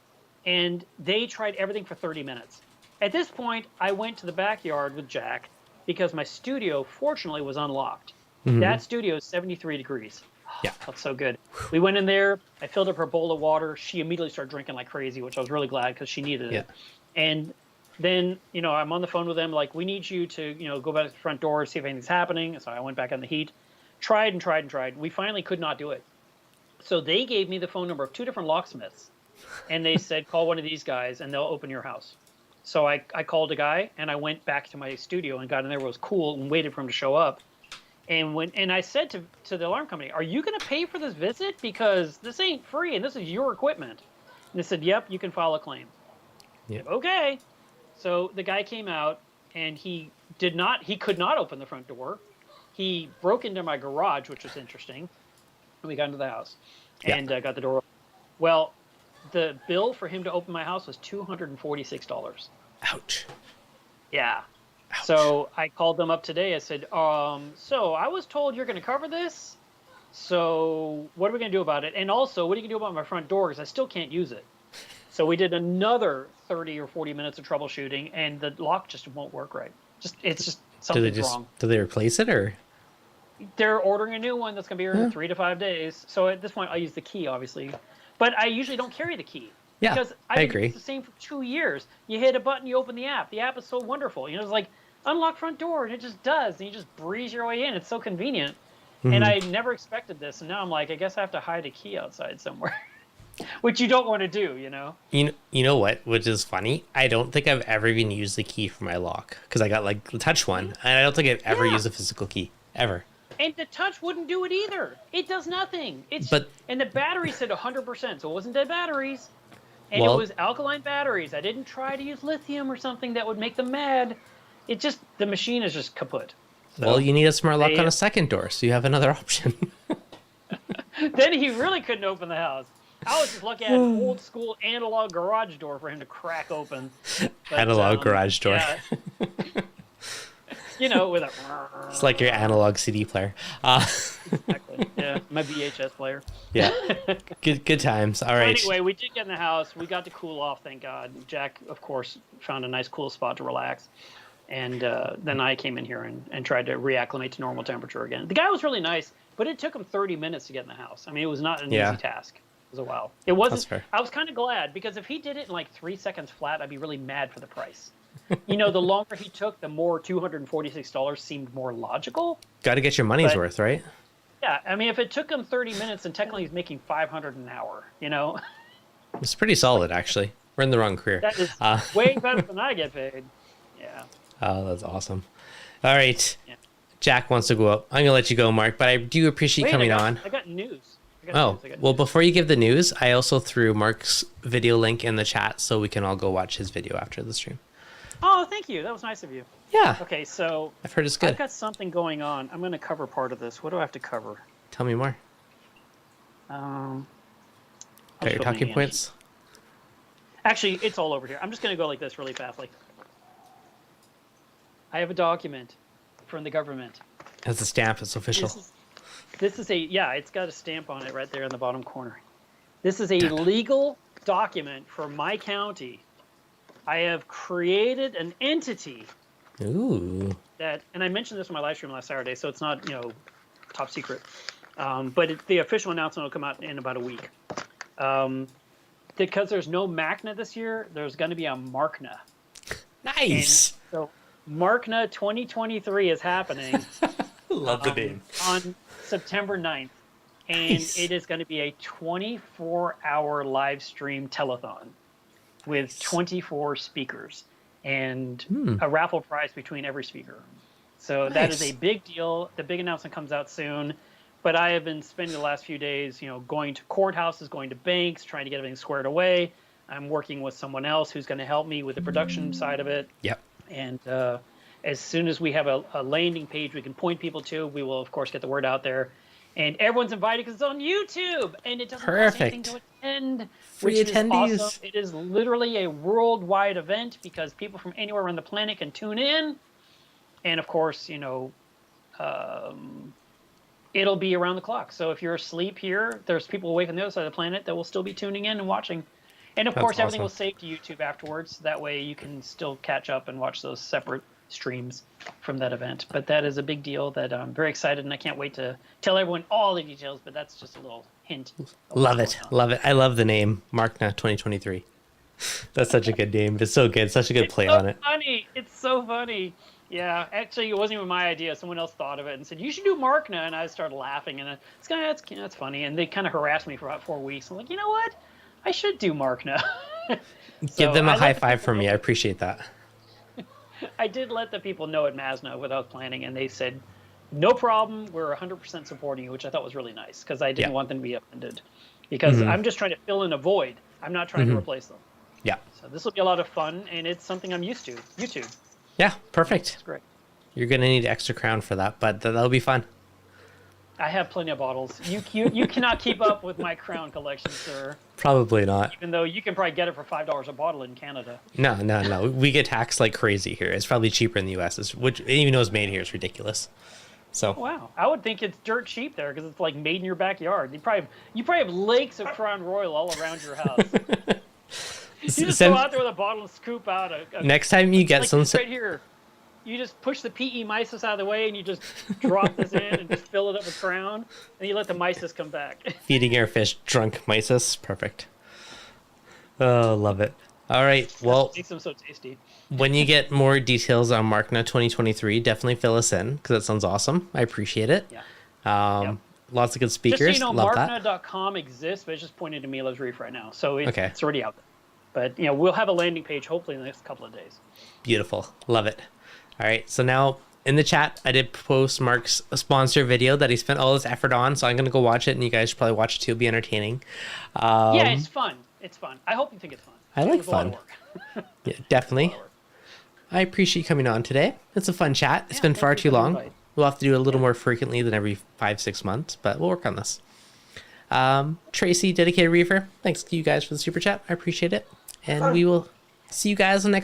And they tried everything for 30 minutes. At this point, I went to the backyard with Jack because my studio, fortunately, was unlocked. Mm-hmm. That studio is 73 degrees. Yeah. Felt so good. We went in there. I filled up her bowl of water. She immediately started drinking like crazy, which I was really glad because she needed it. And then, you know, I'm on the phone with them. Like, we need you to, you know, go back to the front door, see if anything's happening. So I went back on the heat. Tried and tried and tried. We finally could not do it. So they gave me the phone number of 2 different locksmiths. And they said, call one of these guys and they'll open your house. So I called a guy and I went back to my studio and got in there where it was cool and waited for him to show up. And I said to the alarm company, are you going to pay for this visit? Because this ain't free and this is your equipment. And they said, yep, you can file a claim. Yep. Okay. So the guy came out and he could not open the front door. He broke into my garage, which was interesting. And we got into the house and got the door open. Well, the bill for him to open my house was $246. Ouch. Yeah. Ouch. So I called them up today. I said, so I was told you're going to cover this. So what are we going to do about it? And also, what are you going to do about my front door? Because I still can't use it. So we did another 30 or 40 minutes of troubleshooting, and the lock just won't work right. It's just something's wrong. Do they replace it or? They're ordering a new one that's going to be here in 3 to 5 days. So at this point, I'll use the key, obviously. But I usually don't carry the key. Yeah, because I agree. It's the same for 2 years. You hit a button, you open the app. The app is so wonderful. You know, it's like unlock front door, and it just does. And you just breeze your way in. It's so convenient. Mm-hmm. And I never expected this. And now I'm like, I guess I have to hide a key outside somewhere, which you don't want to do, you know? You know what? Which is funny. I don't think I've ever even used the key for my lock because I got like the touch one, and I don't think I've ever used a physical key ever. And the touch wouldn't do it either. It does nothing. And the battery said 100%, so it wasn't dead batteries. And it was alkaline batteries. I didn't try to use lithium or something that would make them mad. The machine is just kaput. So well, you need a smart lock on a second door, so you have another option. Then he really couldn't open the house. I was just looking at an old school analog garage door for him to crack open. But, analog garage door. Yeah. You know, with a... It's like your analog CD player. Exactly. Yeah, my VHS player. Yeah. Good times. All right. Anyway, we did get in the house. We got to cool off, thank God. Jack, of course, found a nice cool spot to relax. And then I came in here and tried to reacclimate to normal temperature again. The guy was really nice, but it took him 30 minutes to get in the house. I mean, it was not an easy task. It was a while. It wasn't. That's fair. I was kind of glad, because if he did it in like 3 seconds flat, I'd be really mad for the price. You know, the longer he took, the more $246 seemed more logical. Got to get your money's worth, right? Yeah, I mean, if it took him 30 minutes, then technically he's making $500 an hour, you know? It's pretty solid, actually. We're in the wrong career. That is way better than I get paid. Yeah. Oh, that's awesome. All right. Yeah. Jack wants to go up. I'm going to let you go, Mark, but I do appreciate you coming on. I got news. Well, before you give the news, I also threw Mark's video link in the chat so we can all go watch his video after the stream. Oh, thank you. That was nice of you. Yeah. Okay, so I've heard it's good. I've got something going on. I'm going to cover part of this. What do I have to cover? Tell me more. Got your talking points? Actually, it's all over here. I'm just going to go like this really fast. I have a document from the government. It has a stamp. It's official. This is it's got a stamp on it right there in the bottom corner. This is a legal document for my county. I have created an entity. Ooh. And I mentioned this in my live stream last Saturday, so it's not, top secret. But the official announcement will come out in about a week. Because there's no Markna this year, there's going to be a Markna. Nice. And so Markna 2023 is happening. Love the name. On September 9th. And it is going to be a 24-hour live stream telethon with 24 speakers and a raffle prize between every speaker. So that is a big deal. The big announcement comes out soon. But I have been spending the last few days, going to courthouses, going to banks, trying to get everything squared away. I'm working with someone else who's going to help me with the production side of it. Yep. And as soon as we have a landing page we can point people to, we will, of course, get the word out there. And everyone's invited because it's on YouTube. And it doesn't cost anything to attend. Free attendees. Is awesome. It is literally a worldwide event because people from anywhere around the planet can tune in. And, of course, it'll be around the clock. So if you're asleep here, there's people awake on the other side of the planet that will still be tuning in and watching. And of course, everything will save to YouTube afterwards. That way you can still catch up and watch those separate streams from that event. But that is a big deal that I'm very excited, and I can't wait to tell everyone all the details, but that's just a little hint. Love it. Love it. I love the name, Markna 2023. That's such a good name. It's so good. Such a good play on it. Funny. It's so funny. Yeah, actually, it wasn't even my idea. Someone else thought of it and said, "You should do Markna," and I started laughing, and that's funny. And they kind of harassed me for about 4 weeks. I'm like, you know what? I should do Markna. Give them a high five from me. I appreciate that. I did let the people know at Masna what I was planning, and they said, "No problem. We're 100% supporting you," which I thought was really nice because I didn't want them to be offended. Because I'm just trying to fill in a void. I'm not trying to replace them. Yeah. So this will be a lot of fun, and it's something I'm used to. YouTube. Yeah, perfect. It's great. You're gonna need extra crown for that, but that'll be fun. I have plenty of bottles. You cannot keep up with my crown collection, sir. Probably not. Even though you can probably get it for $5 a bottle in Canada. No. We get taxed like crazy here. It's probably cheaper in the U.S. Which even though it's made here, it's ridiculous. So. Wow, I would think it's dirt cheap there because it's like made in your backyard. You probably have lakes of Crown Royal all around your house. You just go out there with a bottle and scoop out a next time you get some right here. You just push the PE mysis out of the way and you just drop this in and just fill it up with Crown, and you let the mysis come back. Feeding your fish drunk mysis. Perfect. Oh, love it. All right. Well, makes them so tasty. When you get more details on Markna 2023, definitely fill us in because that sounds awesome. I appreciate it. Yeah. Lots of good speakers. Just so you know, love Markna.com exists, but it's just pointed to Meleves Reef right now. So it's already out there. But, we'll have a landing page hopefully in the next couple of days. Beautiful. Love it. All right. So now in the chat, I did post Mark's sponsor video that he spent all his effort on. So I'm going to go watch it, and you guys should probably watch it too. It'll be entertaining. Yeah, it's fun. It's fun. I hope you think it's fun. I like fun. Yeah, definitely. I appreciate you coming on today. It's a fun chat. It's been far too long. We'll have to do it a little more frequently than every 5-6 months, but we'll work on this. Tracy, Dedicated Reefer, thanks to you guys for the super chat. I appreciate it. And we will see you guys in the next